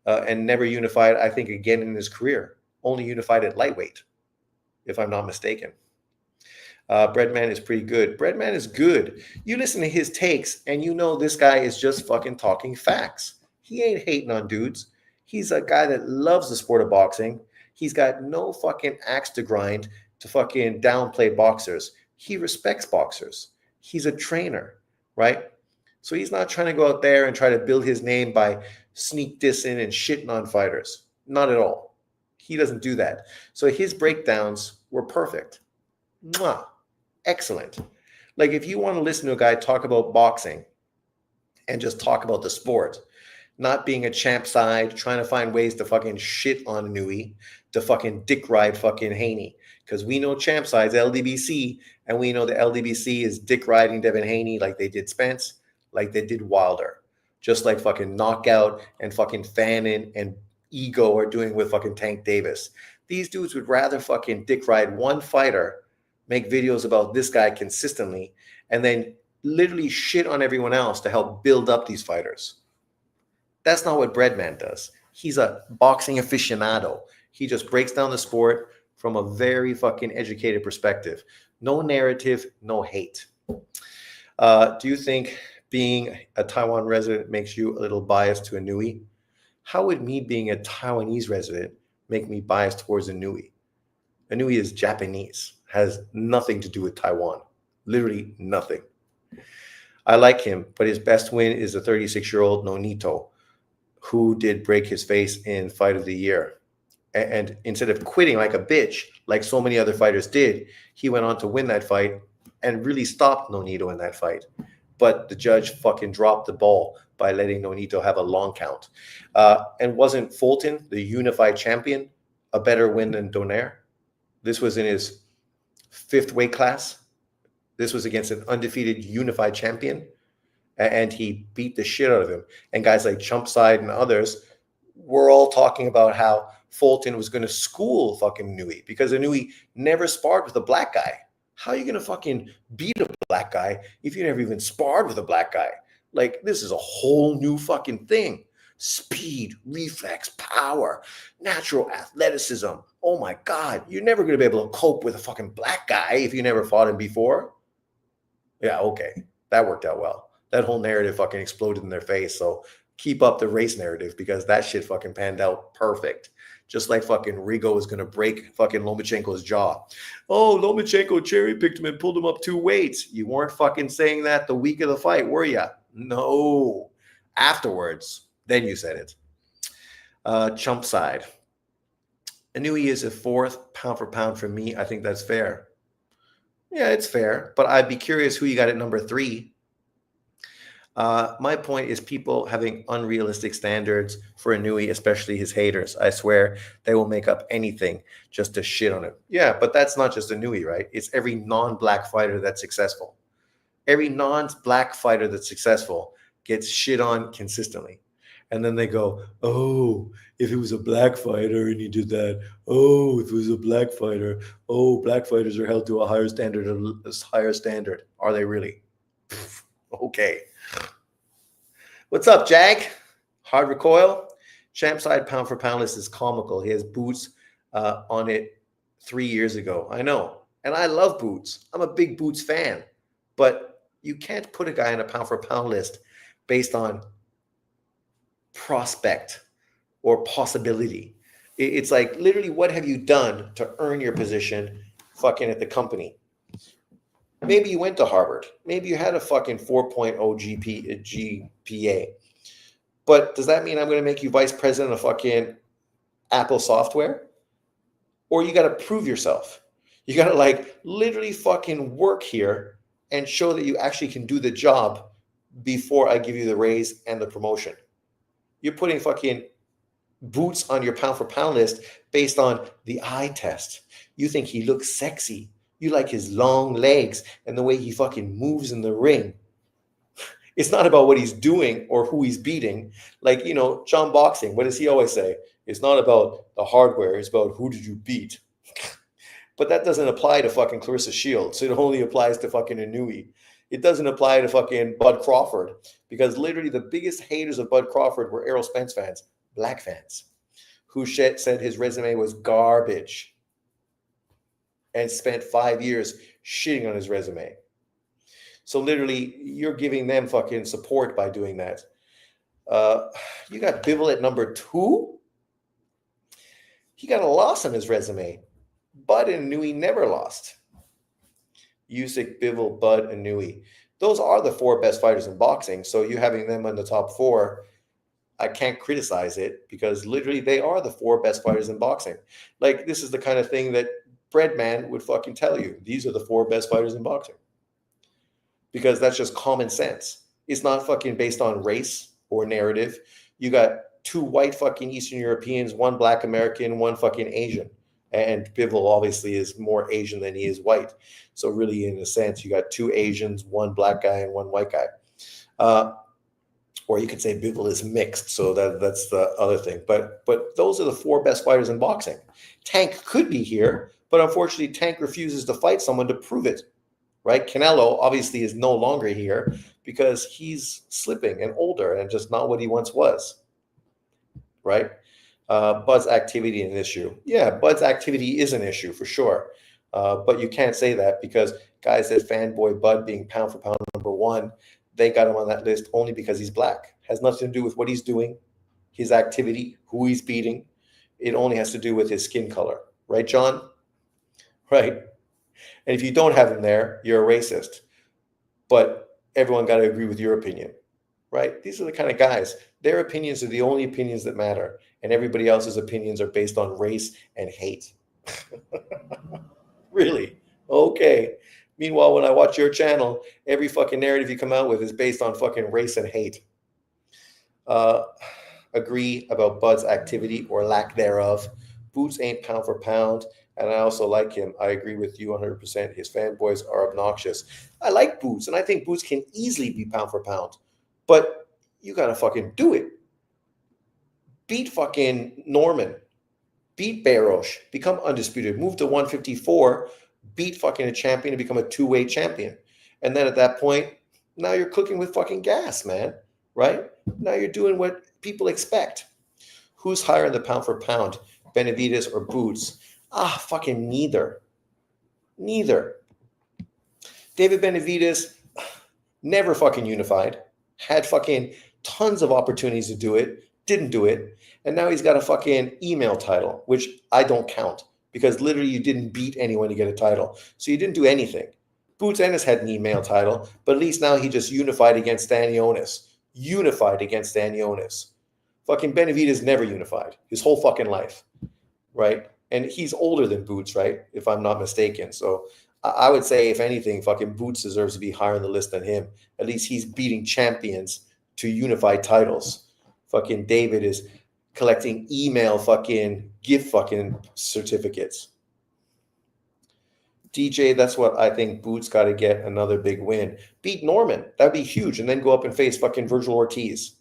and never unified, I think, again in his career. Only unified at lightweight, if I'm not mistaken. Breadman is pretty good. Breadman is good. You listen to his takes and you know this guy is just fucking talking facts. He ain't hating on dudes. He's a guy that loves the sport of boxing. He's got no fucking axe to grind to fucking downplay boxers. He respects boxers. He's a trainer, right? So he's not trying to go out there and try to build his name by sneak dissing and shitting on fighters. Not at all. He doesn't do that. So his breakdowns were perfect. Mwah. Excellent. Like if you want to listen to a guy talk about boxing and just talk about the sport, not being a champ side, trying to find ways to fucking shit on Inoue, to fucking dick ride fucking Haney. Because we know champ side's LDBC, and we know the LDBC is dick riding Devin Haney like they did Spence, like they did Wilder. Just like fucking Knockout and fucking Fannin and Ego are doing with fucking Tank Davis. These dudes would rather fucking dick ride one fighter, make videos about this guy consistently, and then literally shit on everyone else to help build up these fighters. That's not what Breadman does. He's a boxing aficionado. He just breaks down the sport from a very fucking educated perspective. No narrative, no hate. Do you think being a Taiwan resident makes you a little biased to Inoue? How would me being a Taiwanese resident make me biased towards Inoue? Inoue is Japanese, has nothing to do with Taiwan. Literally nothing. I like him, but his best win is the 36-year-old Nonito, who did break his face in Fight of the Year. And instead of quitting like a bitch, like so many other fighters did, he went on to win that fight and really stopped Nonito in that fight. But the judge fucking dropped the ball by letting Nonito have a long count. And wasn't Fulton, the unified champion, a better win than Donaire? This was in his 5th weight class. This was against an undefeated unified champion, and he beat the shit out of him. And guys like Chumpside and others were all talking about how Fulton was going to school fucking Inoue because Inoue never sparred with a black guy. How are you going to fucking beat a black guy if you never even sparred with a black guy? Like, this is a whole new fucking thing. Speed, reflex, power, natural athleticism. Oh my God, you're never going to be able to cope with a fucking black guy if you never fought him before. Yeah, okay. That worked out well. That whole narrative fucking exploded in their face. So keep up the race narrative because that shit fucking panned out perfect. Just like fucking Rigo is going to break fucking Lomachenko's jaw. Oh, Lomachenko cherry picked him and pulled him up 2 weights. You weren't fucking saying that the week of the fight, were you? No. Afterwards, then you said it. Chump side. Inoue is a 4th pound for pound for me. I think that's fair. Yeah, it's fair, but I'd be curious who you got at number 3. My point is people having unrealistic standards for Inoue, especially his haters. I swear they will make up anything just to shit on him. Yeah, but that's not just Inoue, right? It's every non-black fighter that's successful. Every non-black fighter that's successful gets shit on consistently. And then they go, oh, if it was a black fighter and he did that, oh, if it was a black fighter, oh, black fighters are held to a higher standard. Are they really? Okay. What's up, Jag? Hard recoil. Champ side pound for pound list is comical. He has Boots on it 3 years ago. I know. And I love Boots. I'm a big Boots fan. But you can't put a guy on a pound for pound list based on prospect or possibility. It's like, literally, what have you done to earn your position fucking at the company? Maybe you went to Harvard. Maybe you had a fucking 4.0 GPA. But does that mean I'm going to make you vice president of fucking Apple software? Or you got to prove yourself. You got to like literally fucking work here and show that you actually can do the job before I give you the raise and the promotion. You're putting fucking Boots on your pound for pound list based on the eye test. You think he looks sexy. You like his long legs and the way he fucking moves in the ring. It's not about what he's doing or who he's beating. Like, you know, John Boxing, what does he always say? It's not about the hardware. It's about who did you beat. But that doesn't apply to fucking Clarissa Shields. It only applies to fucking Inoue. It doesn't apply to fucking Bud Crawford because literally the biggest haters of Bud Crawford were Errol Spence fans, black fans, who said his resume was garbage and spent 5 years shitting on his resume. So literally, you're giving them fucking support by doing that. You got Bivol at number 2. He got a loss on his resume. Bud and Inoue never lost. Usyk, Bivol, Bud, and Inoue. Those are the 4 best fighters in boxing. So you having them in the top 4, I can't criticize it because literally they are the 4 best fighters in boxing. Like, this is the kind of thing that Breadman would fucking tell you. These are the 4 best fighters in boxing. Because that's just common sense. It's not fucking based on race or narrative. You got 2 white fucking Eastern Europeans, 1 black American, 1 fucking Asian. And Bivol obviously is more Asian than he is white. So really, in a sense, you got 2 Asians, 1 black guy, and 1 white guy. Or you could say Bivol is mixed. So that's the other thing. But those are the 4 best fighters in boxing. Tank could be here, but unfortunately, Tank refuses to fight someone to prove it. Right? Canelo obviously is no longer here because he's slipping and older and just not what he once was. Right? Bud's activity an issue. Yeah, Bud's activity is an issue for sure. But you can't say that because guys that fanboy Bud being pound for pound number 1, they got him on that list only because he's black. Has nothing to do with what he's doing, his activity, who he's beating. It only has to do with his skin color. Right, John? right? And if you don't have him there, you're a racist. But everyone got to agree with your opinion, right? These are the kind of guys. Their opinions are the only opinions that matter, and everybody else's opinions are based on race and hate. Really? Okay. Meanwhile, when I watch your channel, every fucking narrative you come out with is based on fucking race and hate. Uh, agree about Bud's activity or lack thereof. Boots ain't pound for pound, and I also like him. I agree with you 100%. His fanboys are obnoxious. I like Boots, and I think Boots can easily be pound for pound, but you gotta fucking do it. Beat fucking Norman. Beat Barosh. Become undisputed. Move to 154. Beat fucking a champion and become a two-weight champion. And then at that point, now you're cooking with fucking gas, man. Right? Now you're doing what people expect. Who's higher in the pound for pound? Benavidez or Boots? Fucking neither. Neither. David Benavidez never fucking unified. Had fucking tons of opportunities to do it. Didn't do it. And now he's got a fucking email title, which I don't count because literally you didn't beat anyone to get a title. So you didn't do anything. Boots Ennis had an email title, but at least now he just unified against Stanionis. Unified against Stanionis. Fucking Benavidez never unified his whole fucking life, right? And he's older than Boots, right? If I'm not mistaken. So I would say, if anything, fucking Boots deserves to be higher on the list than him. At least he's beating champions to unify titles. Fucking David is collecting email fucking gift fucking certificates. DJ, that's what I think Boots got to get another big win. Beat Norman. That'd be huge. And then go up and face fucking Virgil Ortiz.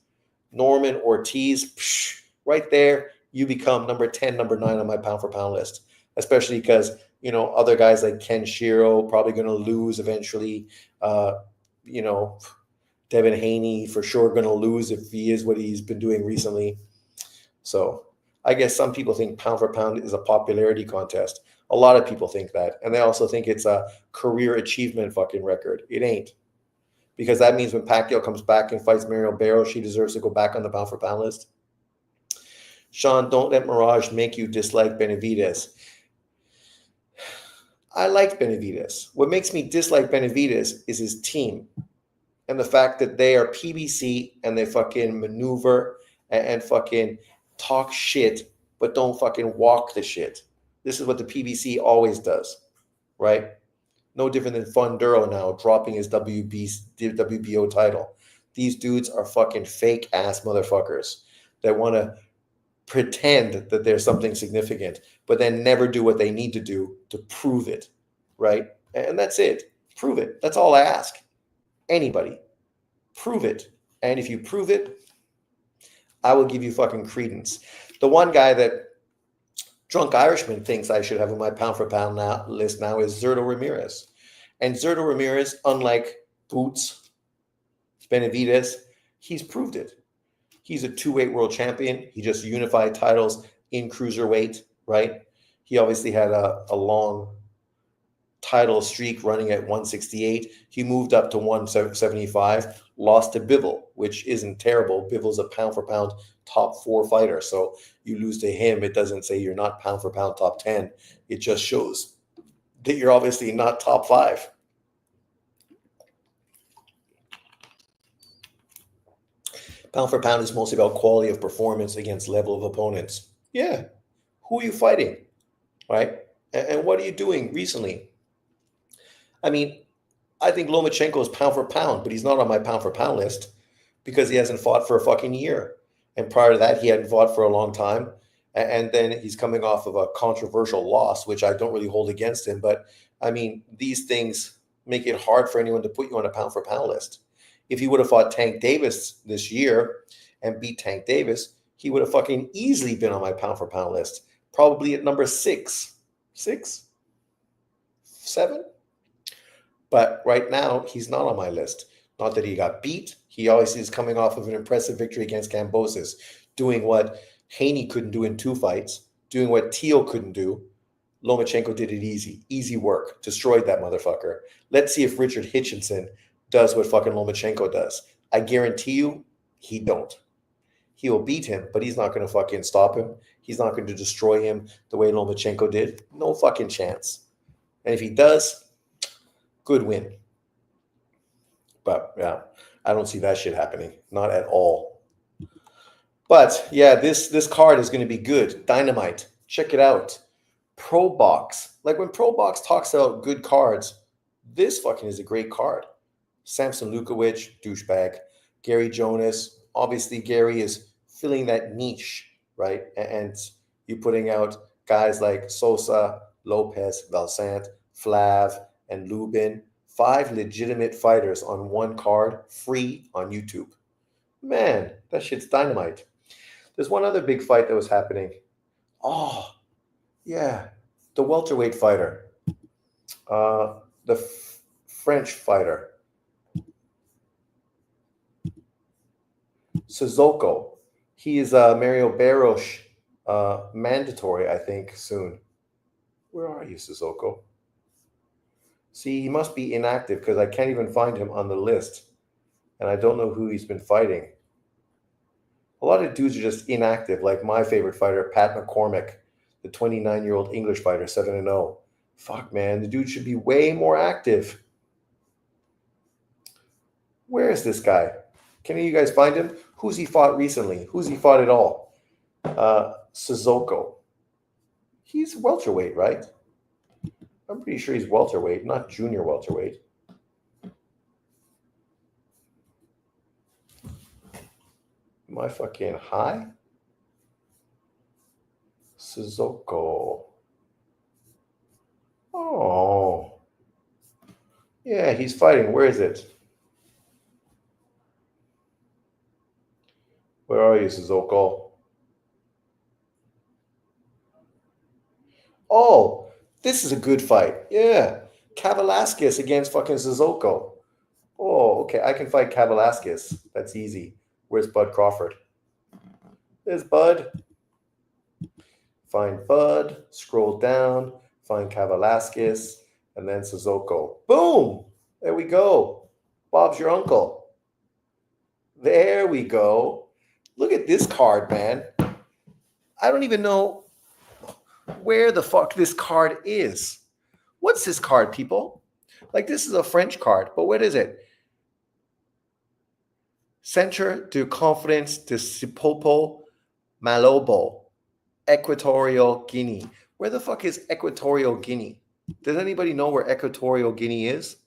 Norman Ortiz, right there, you become number 10, number 9 on my pound for pound list. Especially because, other guys like Ken Shiro probably going to lose eventually. Devin Haney for sure going to lose if he is what he's been doing recently. So I guess some people think pound for pound is a popularity contest. A lot of people think that. And they also think it's a career achievement fucking record. It ain't. Because that means when Pacquiao comes back and fights Mariano Barrows, she deserves to go back on the pound for pound list. Sean, don't let Mirage make you dislike Benavidez. I like Benavidez. What makes me dislike Benavidez is his team. And the fact that they are PBC and they fucking maneuver and fucking talk shit, but don't fucking walk the shit. This is what the PBC always does, right? No different than Funduro now dropping his WBO title. These dudes are fucking fake ass motherfuckers that want to pretend that there's something significant, but then never do what they need to do to prove it, right? And that's it. Prove it. That's all I ask. Anybody. Prove it. And if you prove it, I will give you fucking credence. The one guy that Drunk Irishman thinks I should have on my pound for pound list now is Zurdo Ramirez. And Zurdo Ramirez, unlike Boots, Benavidez, he's proved it. He's a two-weight world champion. He just unified titles in cruiserweight, right? He obviously had a long title streak running at 168. He moved up to 175, lost to Bivol, which isn't terrible. Bivol's a pound for pound top 4 fighter. So you lose to him, it doesn't say you're not pound for pound top 10. It just shows that you're obviously not top 5. Pound for pound is mostly about quality of performance against level of opponents. Yeah. Who are you fighting? Right? And what are you doing recently? I mean, I think Lomachenko is pound for pound, but he's not on my pound for pound list because he hasn't fought for a fucking year. And prior to that, he hadn't fought for a long time. And then he's coming off of a controversial loss, which I don't really hold against him. But I mean, these things make it hard for anyone to put you on a pound for pound list. If he would have fought Tank Davis this year and beat Tank Davis, he would have fucking easily been on my pound for pound list. Probably at number 6. 6? 7? But right now, he's not on my list. Not that he got beat. He always is coming off of an impressive victory against Kambosos, doing what Haney couldn't do in 2 fights, doing what Teal couldn't do. Lomachenko did it easy. Easy work. Destroyed that motherfucker. Let's see if Richard Hitchinson does what fucking Lomachenko does. I guarantee you, he don't. He will beat him, but he's not going to fucking stop him. He's not going to destroy him the way Lomachenko did. No fucking chance. And if he does, good win. But yeah, I don't see that shit happening. Not at all. But yeah, this card is going to be good. Dynamite. Check it out. Pro Box. Like when Pro Box talks about good cards, this fucking is a great card. Samson Lukovic, douchebag. Gary Jonas. Obviously, Gary is filling that niche, right? And you putting out guys like Sosa, Lopez, Valsant, Flav, and Lubin. 5 legitimate fighters on one card, free on YouTube. Man, that shit's dynamite. There's one other big fight that was happening. Oh, yeah. The welterweight fighter. The French fighter. Sissoko. He is Mario Barros mandatory, I think, soon. Where are you, Sissoko? See, he must be inactive because I can't even find him on the list. And I don't know who he's been fighting. A lot of dudes are just inactive, like my favorite fighter, Pat McCormick, the 29-year-old English fighter, 7-0. Fuck, man, the dude should be way more active. Where is this guy? Can you guys find him? Who's he fought recently? Who's he fought at all? Sissoko. He's welterweight, right? I'm pretty sure he's welterweight, not junior welterweight. Am I fucking high? Sissoko. Oh. Yeah, he's fighting. Where is it? Where are you, Sissoko? Oh, this is a good fight. Yeah. Kavalaskis against fucking Sissoko. Oh, okay. I can fight Kavalaskis. That's easy. Where's Bud Crawford? There's Bud. Find Bud. Scroll down. Find Kavalaskis. And then Sissoko. Boom! There we go. Bob's your uncle. There we go. Look at this card, man. I don't even know where the fuck this card is. What's this card, people? Like, this is a French card, but what is it? Centre de Conference de Sipopo Malobo, Equatorial Guinea. Where the fuck is Equatorial Guinea? Does anybody know where Equatorial Guinea is?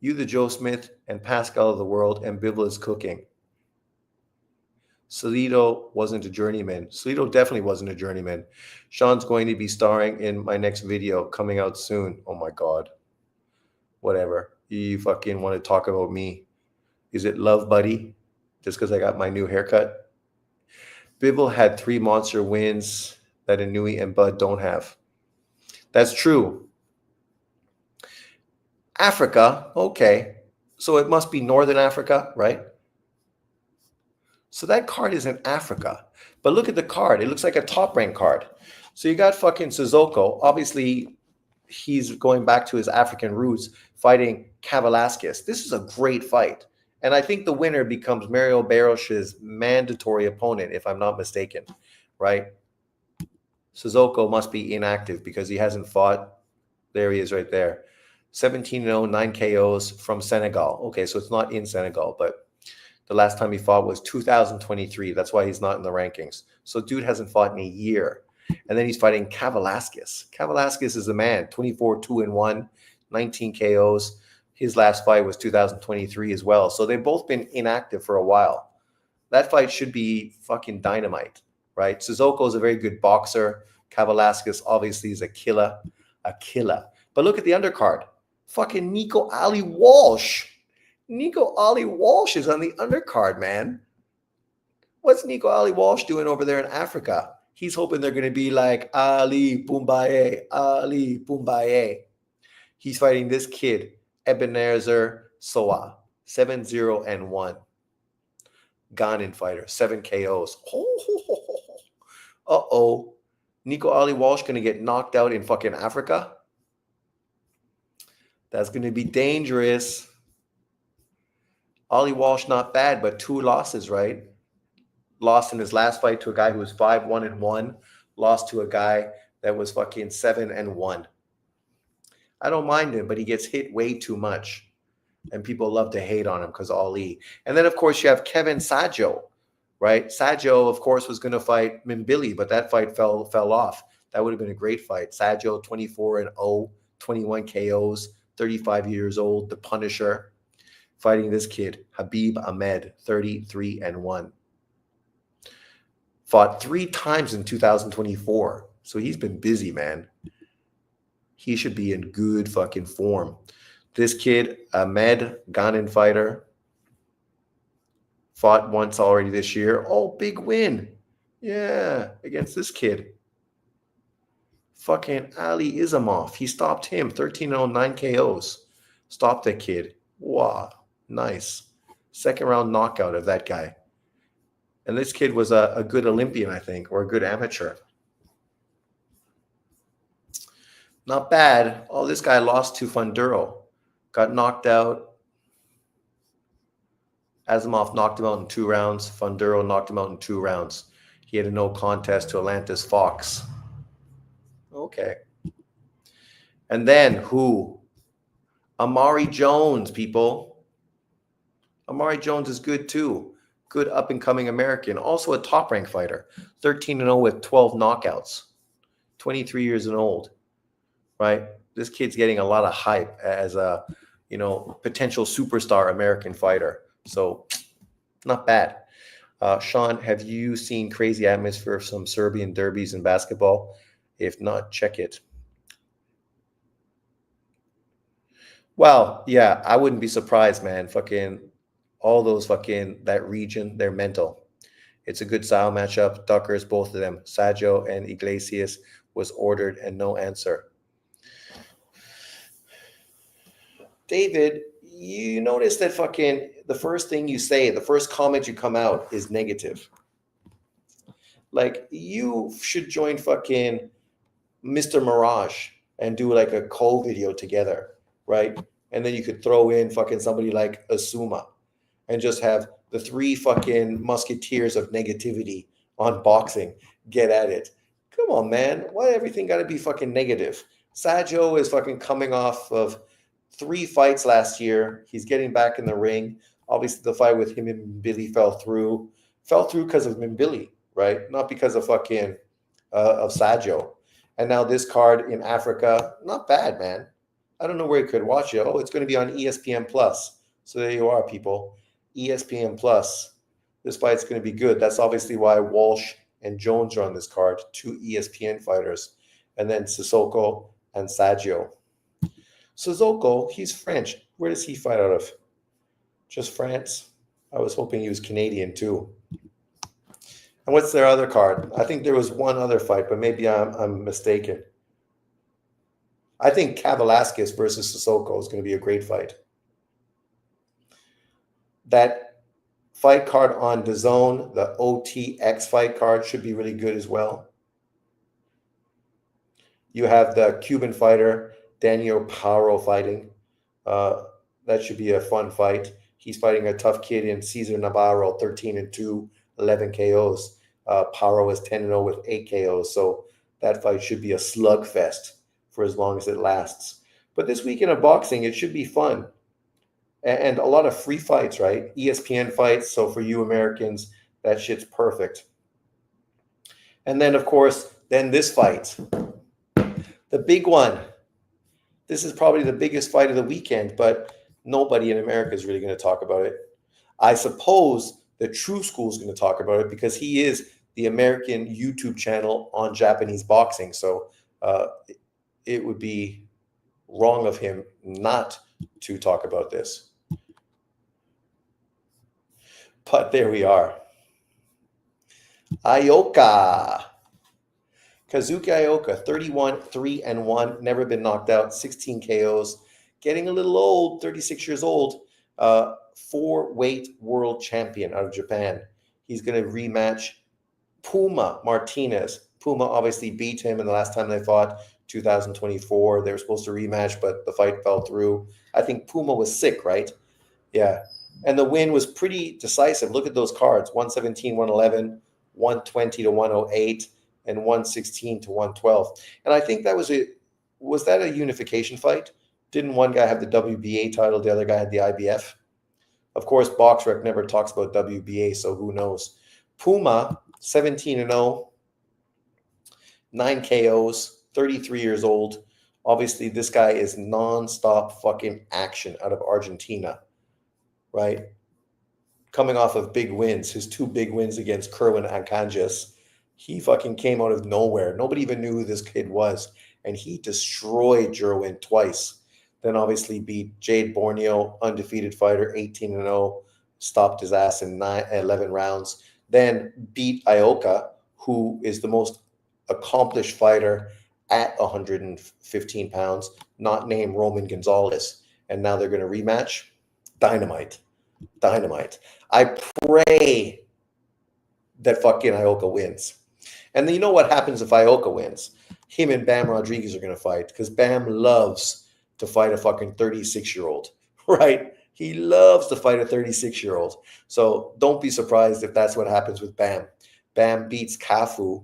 You, the Joe Smith, and Pascal of the world, and Bibble is cooking. Salido wasn't a journeyman. Salido definitely wasn't a journeyman. Sean's going to be starring in my next video coming out soon. Oh my God. Whatever. You fucking want to talk about me. Is it love, buddy? Just because I got my new haircut? Bibble had 3 monster wins that Inoue and Bud don't have. That's true. Africa, okay. So it must be Northern Africa, right? So that card is in Africa. But look at the card. It looks like a top rank card. So you got fucking Sissoko. Obviously, he's going back to his African roots, fighting Kavalaskis. This is a great fight. And I think the winner becomes Mario Barros' mandatory opponent, if I'm not mistaken, right? Sissoko must be inactive because he hasn't fought. There he is right there. 17-0, 9 KOs from Senegal. Okay, so it's not in Senegal, but the last time he fought was 2023. That's why he's not in the rankings. So dude hasn't fought in a year. And then he's fighting Kavalaskis. Kavalaskis is a man, 24-2-1, 19 KOs. His last fight was 2023 as well. So they've both been inactive for a while. That fight should be fucking dynamite, right? Sissoko is a very good boxer. Kavalaskis obviously is a killer. A killer. But look at the undercard. Fucking Nico Ali Walsh. Nico Ali Walsh is on the undercard, man. What's Nico Ali Walsh doing over there in Africa? He's hoping they're going to be like Ali Boumbaye, Ali Boumbaye. He's fighting this kid, Ebenezer Soa, 7-0-1. Ghanaian fighter, 7 KOs. Uh-oh. Nico Ali Walsh going to get knocked out in fucking Africa? That's going to be dangerous. Ali Walsh, not bad, but 2 losses, right? Lost in his last fight to a guy who was 5-1-1. Lost to a guy that was fucking 7-1. I don't mind him, but he gets hit way too much. And people love to hate on him because Ali. And then, of course, you have Kevin Saggio, right? Saggio, of course, was going to fight Mimbili, but that fight fell off. That would have been a great fight. Saggio, 24-0, 21 KOs, 35 years old, the Punisher, fighting this kid, Habib Ahmed, 33-1. Fought 3 times in 2024. So he's been busy, man. He should be in good fucking form. This kid, Ahmed, Ghanan fighter, fought once already this year. Oh, big win. Yeah, against this kid. Fucking Ali Islamov. He stopped him. 13-0, 9 KOs. Stopped that kid. Wow, nice. Second round knockout of that guy. And this kid was a good Olympian, I think, or a good amateur. Not bad. Oh, this guy lost to Funduro. Got knocked out. Asimov knocked him out in 2 rounds. Funduro knocked him out in 2 rounds. He had a no contest to Atlantis Fox. Okay. And then who? Amari Jones, people. Amari Jones is good too. Good up-and-coming American. Also a top-ranked fighter. 13-0 with 12 knockouts. 23 years and old. Right? This kid's getting a lot of hype as a, potential superstar American fighter. So, not bad. Sean, have you seen crazy atmosphere of some Serbian derbies in basketball? If not, check it. Well, yeah, I wouldn't be surprised, man. Fucking all those that region, they're mental. It's a good style matchup. Duckers, both of them. Saggio and Iglesias was ordered and no answer. David, you notice that the first thing you say, the first comment you come out is negative. Like, you should join fucking Mr. Mirage and do like a co-video together, right? And then you could throw in fucking somebody like Asuma and just have the 3 fucking musketeers of negativity on boxing get at it. Come on, man. Why everything got to be fucking negative? Saggio is fucking coming off of 3 fights last year. He's getting back in the ring. Obviously, the fight with him and Mimbili fell through. Fell through because of Mimbili, right? Not because of fucking of Saggio. And now this card in Africa, not bad, man. I don't know where you could watch it. Oh, it's going to be on ESPN Plus. So there you are, people. ESPN Plus. This fight's going to be good. That's obviously why Walsh and Jones are on this card. 2 ESPN fighters. And then Sissoko and Saggio. Sissoko, he's French. Where does he fight out of? Just France? I was hoping he was Canadian too. And what's their other card? I think there was one other fight, but maybe I'm mistaken. I think Kavalaskis versus Sissoko is going to be a great fight. That fight card on DAZN, the OTX fight card, should be really good as well. You have the Cuban fighter, Daniel Paro, fighting. That should be a fun fight. He's fighting a tough kid in Cesar Navarro, 13-2, 11 KOs. Paro is 10-0 with 8 KOs. So that fight should be a slugfest for as long as it lasts. But this weekend of boxing, it should be fun. And a lot of free fights, right? ESPN fights. So for you Americans, that shit's perfect. And then, of course, this fight. The big one. This is probably the biggest fight of the weekend, but nobody in America is really going to talk about it. I suppose the True School is going to talk about it because he is the American YouTube channel on Japanese boxing. So it would be wrong of him not to talk about this. But there we are. Ioka. Kazuki Ioka, 31-3-1, never been knocked out, 16 KOs, getting a little old, 36 years old, 4-weight world champion out of Japan. He's going to rematch Puma Martinez. Puma obviously beat him in the last time they fought, 2024. They were supposed to rematch, but the fight fell through. I think Puma was sick, right? Yeah. And the win was pretty decisive. Look at those cards, 117-111, 120-108. And 116-112. And I think that was Was that a unification fight? Didn't one guy have the WBA title, the other guy had the IBF? Of course, BoxRec never talks about WBA, so who knows? Puma, 17-0, 9 KOs, 33 years old. Obviously, this guy is non-stop fucking action out of Argentina, right? Coming off of big wins, his 2 big wins against Kerwin Ancanjas. He fucking came out of nowhere. Nobody even knew who this kid was, and he destroyed Jerwin twice. Then obviously beat Jade Borneo, undefeated fighter, 18-0, stopped his ass in 11 rounds. Then beat Ioka, who is the most accomplished fighter at 115 pounds, not named Roman Gonzalez. And now they're going to rematch. Dynamite. I pray that fucking Ioka wins. And then you know what happens if Ioka wins? Him and Bam Rodriguez are going to fight because Bam loves to fight a fucking 36-year-old, right? He loves to fight a 36-year-old. So don't be surprised if that's what happens with Bam. Bam beats Kafu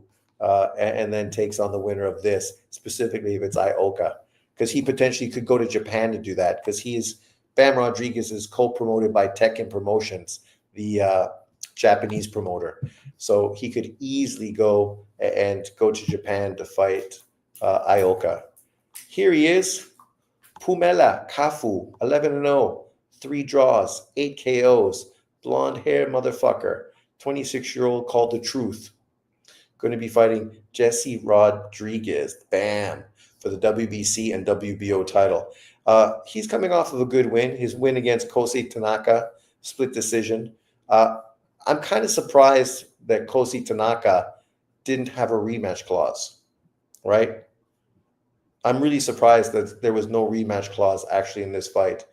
and then takes on the winner of this, specifically if it's Ioka, because he potentially could go to Japan to do that because Bam Rodriguez is co-promoted by Tekken Promotions, the Japanese promoter. So he could easily go to Japan to fight Ioka. Here he is. Pumela Kafu, 11-0, 3 draws, 8 KOs, blonde hair motherfucker, 26-year-old called the truth. Going to be fighting Jesse Rodriguez, Bam, for the WBC and WBO title. He's coming off of a good win. His win against Kosei Tanaka, split decision. I'm kind of surprised that Kosei Tanaka didn't have a rematch clause, right? I'm really surprised that there was no rematch clause actually in this fight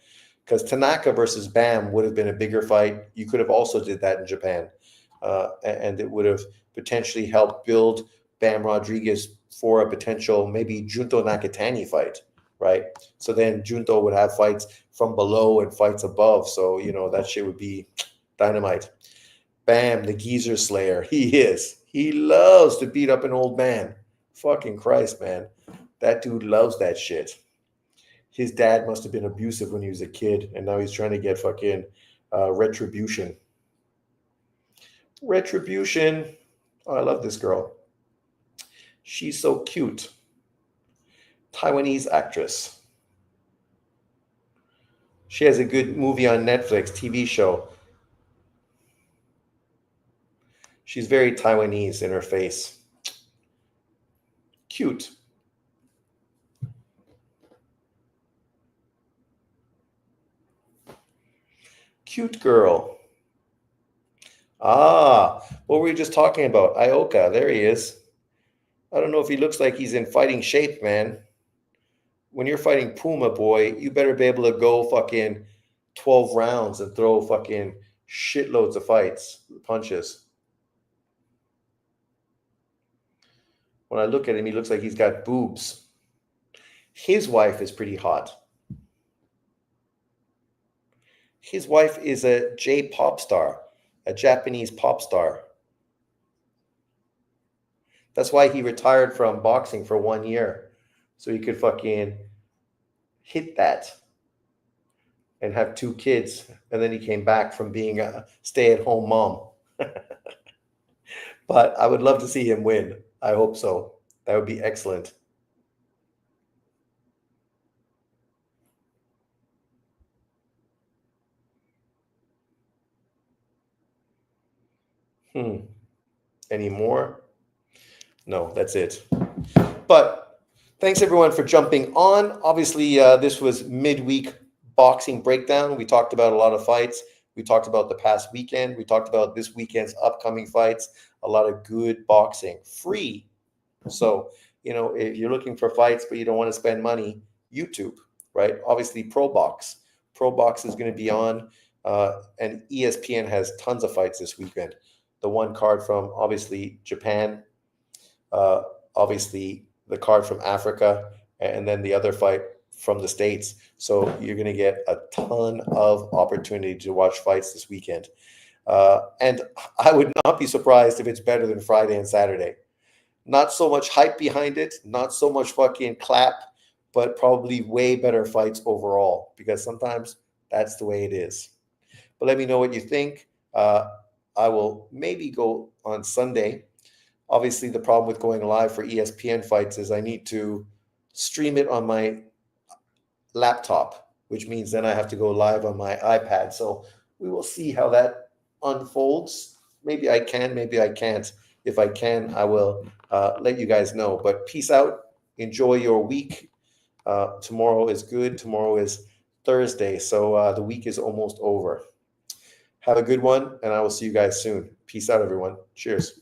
because Tanaka versus Bam would have been a bigger fight. You could have also did that in Japan, and it would have potentially helped build Bam Rodriguez for a potential maybe Junto Nakatani fight, right? So then Junto would have fights from below and fights above. So, that shit would be dynamite. Bam, the geezer slayer. He is. He loves to beat up an old man. Fucking Christ, man. That dude loves that shit. His dad must have been abusive when he was a kid, and now he's trying to get fucking retribution. Retribution. Oh, I love this girl. She's so cute. Taiwanese actress. She has a good movie on Netflix, TV show. She's very Taiwanese in her face. Cute. Cute girl. What were we just talking about? Ioka, there he is. I don't know if he looks like he's in fighting shape, man. When you're fighting Puma, boy, you better be able to go fucking 12 rounds and throw fucking shitloads of punches. When I look at him, he looks like he's got boobs. His wife is pretty hot. His wife is a J-pop star, a Japanese pop star. That's why he retired from boxing for 1 year, so he could fucking hit that and have 2 kids. And then he came back from being a stay-at-home mom. But I would love to see him win. I hope so. That would be excellent. Any more? No, that's it. But thanks everyone for jumping on. Obviously, this was midweek boxing breakdown. We talked about a lot of fights. We talked about the past weekend. We talked about this weekend's upcoming fights. A lot of good boxing, free. So, if you're looking for fights but you don't want to spend money, YouTube, right? Obviously, ProBox. ProBox is going to be on, and ESPN has tons of fights this weekend. The one card from, obviously, Japan, obviously the card from Africa, and then the other fight from the States. So you're going to get a ton of opportunity to watch fights this weekend. And I would not be surprised if it's better than Friday and Saturday. Not so much hype behind it, not so much fucking clap but probably way better fights overall, because sometimes that's the way it is. But let me know what you think. I will maybe go on Sunday. Obviously, the problem with going live for ESPN fights is I need to stream it on my laptop, which means then I have to go live on my iPad. So we will see how that unfolds. Maybe I can, maybe I can't. If I can, I will let you guys know. But peace out. Enjoy your week. Tomorrow is good. Tomorrow is Thursday. So the week is almost over. Have a good one, and I will see you guys soon. Peace out, everyone. Cheers.